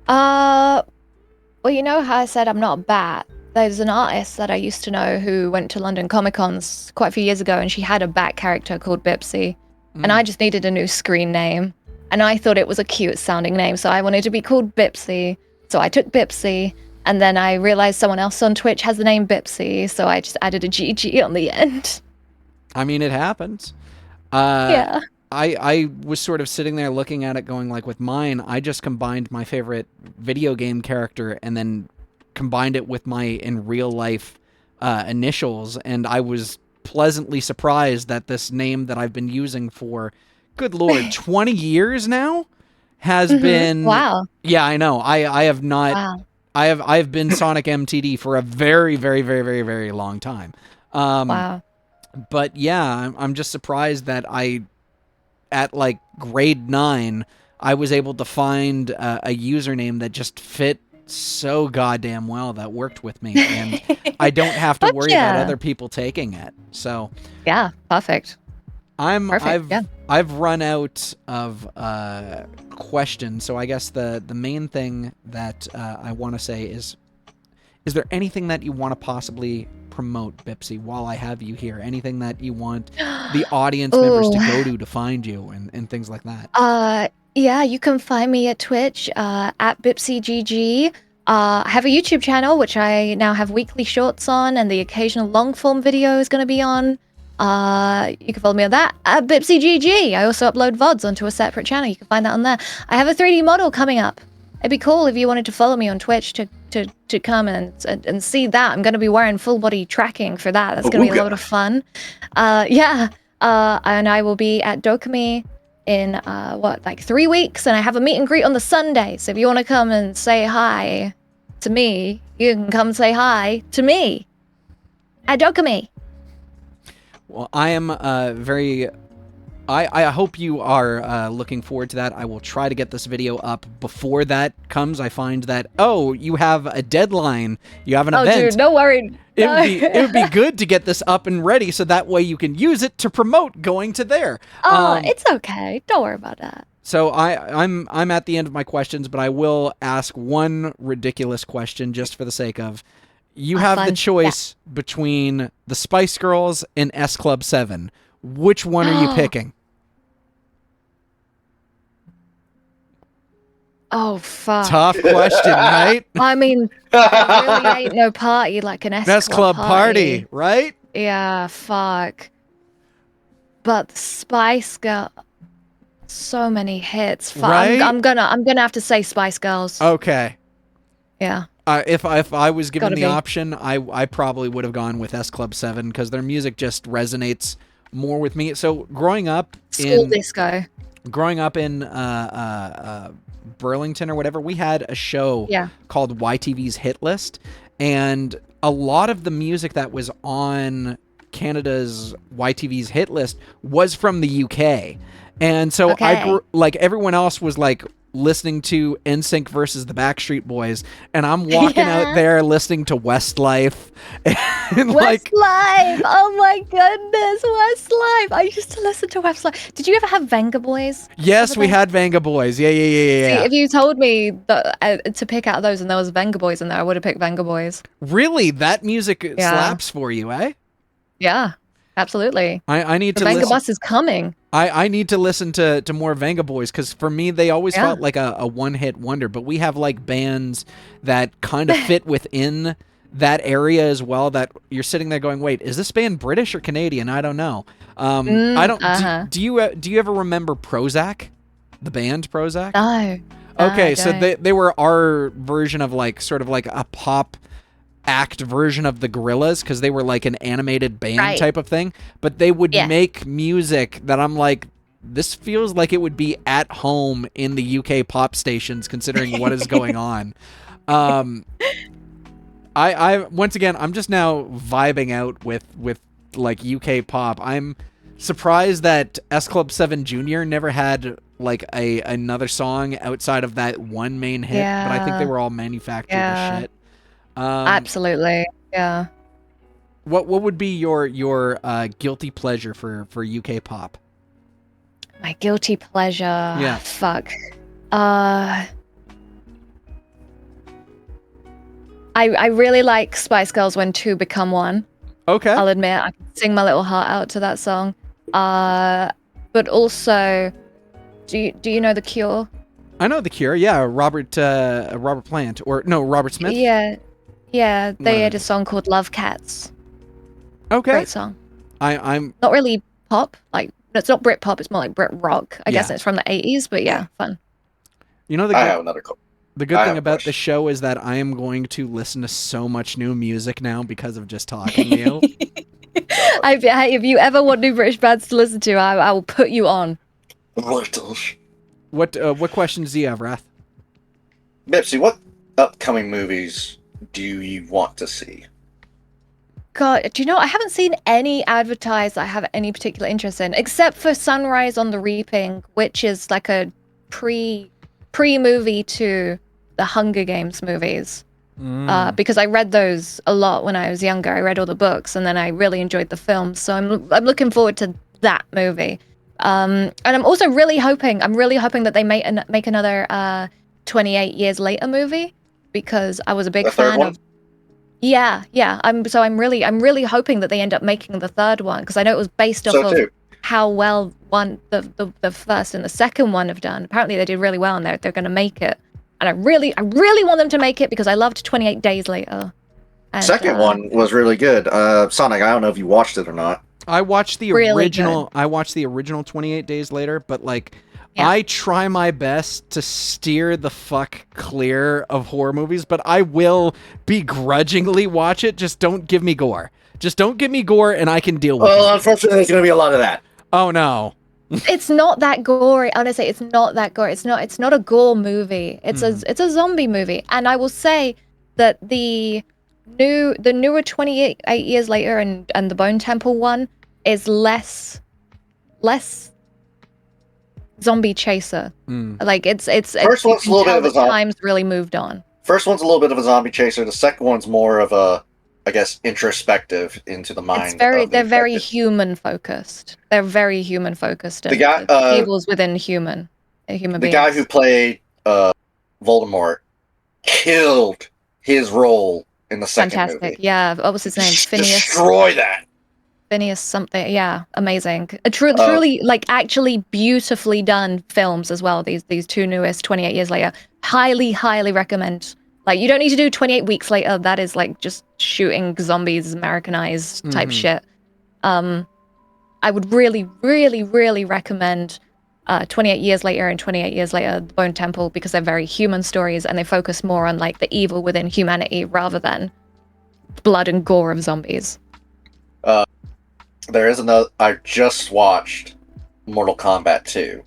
Well, you know how I said I'm not a bat? There's an artist that I used to know who went to London Comic Cons quite a few years ago, and she had a bat character called Bipsy. And I just needed a new screen name. And I thought it was a cute sounding name, so I wanted to be called Bipsy. So I took Bipsy, and then I realized someone else on Twitch has the name Bipsy, so I just added a GG on the end. I mean, it happens. Yeah. I was sort of sitting there looking at it going like, with mine, I just combined my favorite video game character and then combined it with my in real life initials, and I was pleasantly surprised that this name that I've been using for, good Lord, 20 years now has been... Wow. Yeah, I know. I have not... Wow. I have been SonicMTD for a very, very, very, very, very long time. Wow. But yeah, I'm just surprised that at like grade 9, I was able to find a username that just fit so goddamn well, that worked with me, and I don't have to worry about other people taking it. So yeah, perfect. I've run out of questions, so I guess the main thing that I want to say is there anything that you want to possibly promote, Bipsy, while I have you here? Anything that you want the audience members to go to find you and things like that? Yeah, you can find me at Twitch at BipsyGG. I have a YouTube channel, which I now have weekly shorts on, and the occasional long form video is going to be on. You can follow me on that at BipsyGG. I also upload VODs onto a separate channel. You can find that on there. I have a 3D model coming up. It'd be cool if you wanted to follow me on Twitch to come and see that. I'm going to be wearing full body tracking for that. That's going to be a lot of fun. And I will be at Dokumi in like 3 weeks, and I have a meet and greet on the Sunday. So if you want to come and say hi to me, you can come say hi to me at Dokumi. Well, I am I hope you are looking forward to that. I will try to get this video up before that comes. I find that, you have a deadline. You have an event. Oh, dude, no worry. It would be good to get this up and ready, so that way you can use it to promote going to there. Oh, it's okay. Don't worry about that. So I'm at the end of my questions, but I will ask one ridiculous question just for the sake of, you have the choice between the Spice Girls and S Club 7. Which one are you picking? Oh, fuck. Tough question, right? I mean, there really ain't no party like an S Club party, right? Yeah, fuck. But the Spice Girl, so many hits. Fuck. Right? I'm gonna have to say Spice Girls. Okay. Yeah. If I was given the option, I probably would have gone with S Club 7 because their music just resonates more with me. So growing up School disco. Growing up in Burlington or whatever, we had a show called YTV's Hit List, and a lot of the music that was on Canada's YTV's Hit List was from the UK. And so I grew, like everyone else was like listening to NSYNC versus the Backstreet Boys, and I'm walking out there listening to Westlife. And Westlife! Oh my goodness, Westlife! I used to listen to Westlife. Did you ever have Venga Boys? Yes, we had Venga Boys. Yeah. See, if you told me that, to pick out those and there was Venga Boys in there, I would have picked Venga Boys. Really? That music slaps for you, eh? Yeah, absolutely. I need to Venga Bus is coming. I need to listen to more Venga Boys, because for me they always felt like a one-hit wonder, but we have like bands that kind of fit within that area as well, that you're sitting there going, wait, is this band British or Canadian? I don't know. I don't do you ever remember Prozac? The band Prozac? No. Okay, so they were our version of like sort of like a pop act version of the Gorillaz, because they were like an animated band type of thing, but they would make music that I'm like, this feels like it would be at home in the UK pop stations considering what is going on. I once again, I'm just now vibing out with like UK pop. I'm surprised that S Club 7 Jr. never had like another song outside of that one main hit, but I think they were all manufactured as shit. Absolutely. Yeah. What would be your guilty pleasure for UK pop? My guilty pleasure. Yeah. Fuck. I really like Spice Girls When Two Become One. Okay. I'll admit I can sing my little heart out to that song. But also, do you know The Cure? I know The Cure. Yeah, Robert Plant, or no, Robert Smith. Yeah. They had a song called Love Cats. Okay. Great song. I'm not really pop. Like, it's not Brit pop. It's more like Brit rock. I guess it's from the 80s, but yeah, fun. You know, I have another call. The good thing about the show is that I am going to listen to so much new music now because of just talking to you. If you ever want new British bands to listen to, I will put you on. What questions do you have, Wrath? Bipsy, what upcoming movies do you want to see? God, do you know, I haven't seen any advertised that I have any particular interest in, except for Sunrise on the Reaping, which is like a pre-movie to the Hunger Games movies. Because I read those a lot when I was younger. I read all the books, and then I really enjoyed the films. So I'm looking forward to that movie. And I'm also really hoping that they make another 28 Years Later movie, because I was a big fan of. Yeah. I'm really hoping that they end up making the third one, because I know it was based off of how well the first and the second one have done. Apparently they did really well, and they're going to make it. And I really want them to make it, because I loved 28 Days Later. And, second one was really good. Sonic, I don't know if you watched it or not. I watched the original. I watched the original 28 Days Later, but like, I try my best to steer the fuck clear of horror movies, but I will begrudgingly watch it. Just don't give me gore. Just don't give me gore, and I can deal with it. Well, unfortunately, there's going to be a lot of that. Oh no. It's not that gory. Honestly, it's not that gory. It's not a gore movie. It's a zombie movie. And I will say that the newer 28 Years Later and the Bone Temple one is less zombie chaser. Like it's first one's a little bit of a zombie. Times really moved on. First one's a little bit of a zombie chaser. The second one's more of a, I guess, introspective into the mind. They're very human focused. They're very human focused. The guy, evil's within human beings. The guy who played Voldemort killed his role in the second movie. Yeah, what was his name? Phineas. Destroy that. Phineas something. Yeah, amazing. Truly, like, actually beautifully done films as well. These two newest 28 Years Later. Highly recommend. Like, you don't need to do 28 Weeks Later. That is like just shooting zombies, Americanized type shit. I would really recommend 28 Years Later and 28 Years Later, The Bone Temple, because they're very human stories, and they focus more on like the evil within humanity rather than blood and gore of zombies. There is another. I just watched Mortal Kombat 2.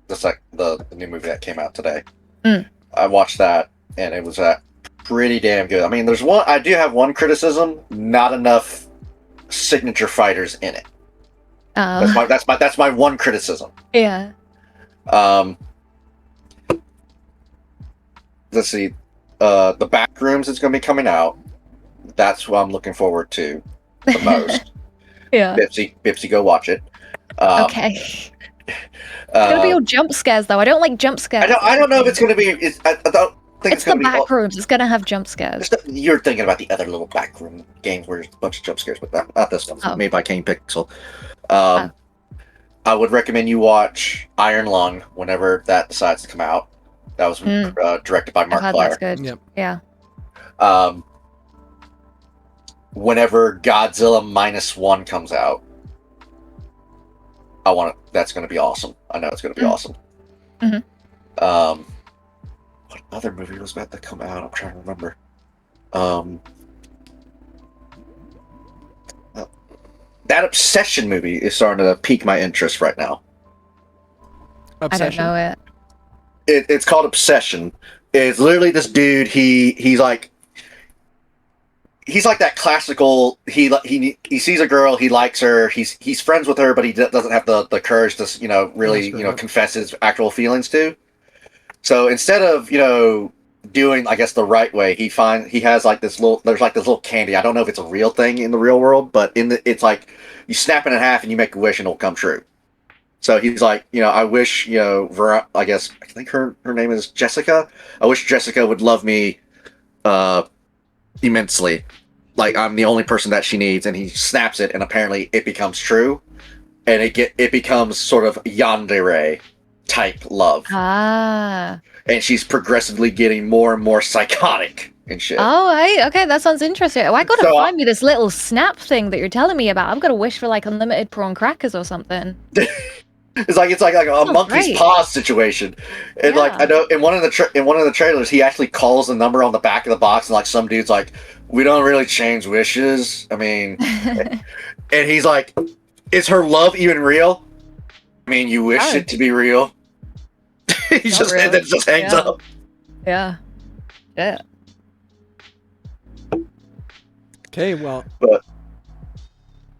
The new movie that came out today. I watched that, and it was pretty damn good. I mean, I do have one criticism: not enough signature fighters in it. That's my one criticism. Yeah. Let's see. The Backrooms is going to be coming out. That's what I'm looking forward to the most. Yeah. Bipsy, go watch it. Okay. It's gonna be all jump scares, though. I don't like jump scares. I don't know if it's gonna be. I don't think it's gonna be. It's the Backrooms. It's gonna have jump scares. You're thinking about the other little backroom games where there's a bunch of jump scares, but not this one. Made by Kane Pixel. I would recommend you watch Iron Lung whenever that decides to come out. That was directed by Mark Flyer. That's good. Yep. Yeah. Whenever Godzilla -1 comes out, that's going to be awesome. I know it's going to be awesome. What other movie was about to come out? I'm trying to remember. That Obsession movie is starting to pique my interest right now. Obsession? I don't know it. It's called Obsession. It's literally this dude. He's like that classical. He sees a girl. He likes her. He's friends with her, but he doesn't have the courage to really confess his actual feelings to. So instead of doing, I guess, the right way, he has like this little candy. I don't know if it's a real thing in the real world, but it's like you snap it in half and you make a wish and it'll come true. So he's like, I wish, I think her name is Jessica. I wish Jessica would love me immensely. Like I'm the only person that she needs, and he snaps it and apparently it becomes true. And it becomes sort of yandere type love. Ah. And she's progressively getting more and more psychotic and shit. Oh, hey, okay, that sounds interesting. Oh, I gotta find me this little snap thing that you're telling me about. I've got to wish for like unlimited prawn crackers or something. It's like a monkey's paw situation. And like I know in one of the trailers, he actually calls the number on the back of the box, and like some dude's like, "We don't really change wishes." I mean, and he's like, "Is her love even real?" I mean, you wish it to be real. He just really. And then just hangs up. Yeah. Yeah. Okay, well,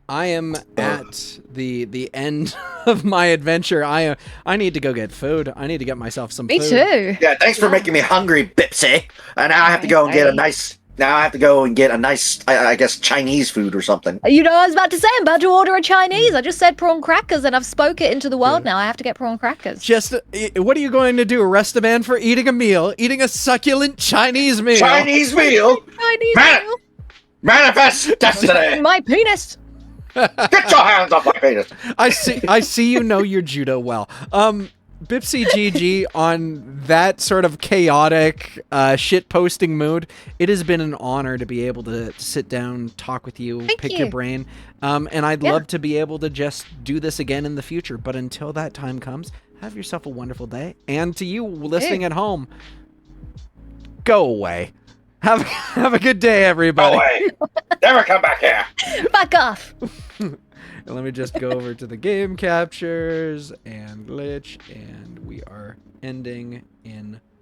I am at the end of my adventure. I need to go get food. I need to get myself some food. Me too. Yeah, thanks for making me hungry, Bipsy. And now I have to go and get a nice. Now I have to go and get a nice, I guess, Chinese food or something. I was about to say, I'm about to order a Chinese. I just said prawn crackers, and I've spoke it into the world now. I have to get prawn crackers. What are you going to do? Arrest a man for eating a meal? Eating a succulent Chinese meal? Chinese meal? Meal? Manifest destiny! My penis! Get your hands off my penis! I see you know your judo well. BipsyGG, on that sort of chaotic shit-posting mood, it has been an honor to be able to sit down, talk with you, pick your brain, and I'd love to be able to just do this again in the future, but until that time comes, have yourself a wonderful day, and to you listening at home, go away. Have a good day, everybody. Go away. Never come back here. Fuck off. Let me just go over to the game captures and glitch, and we are ending in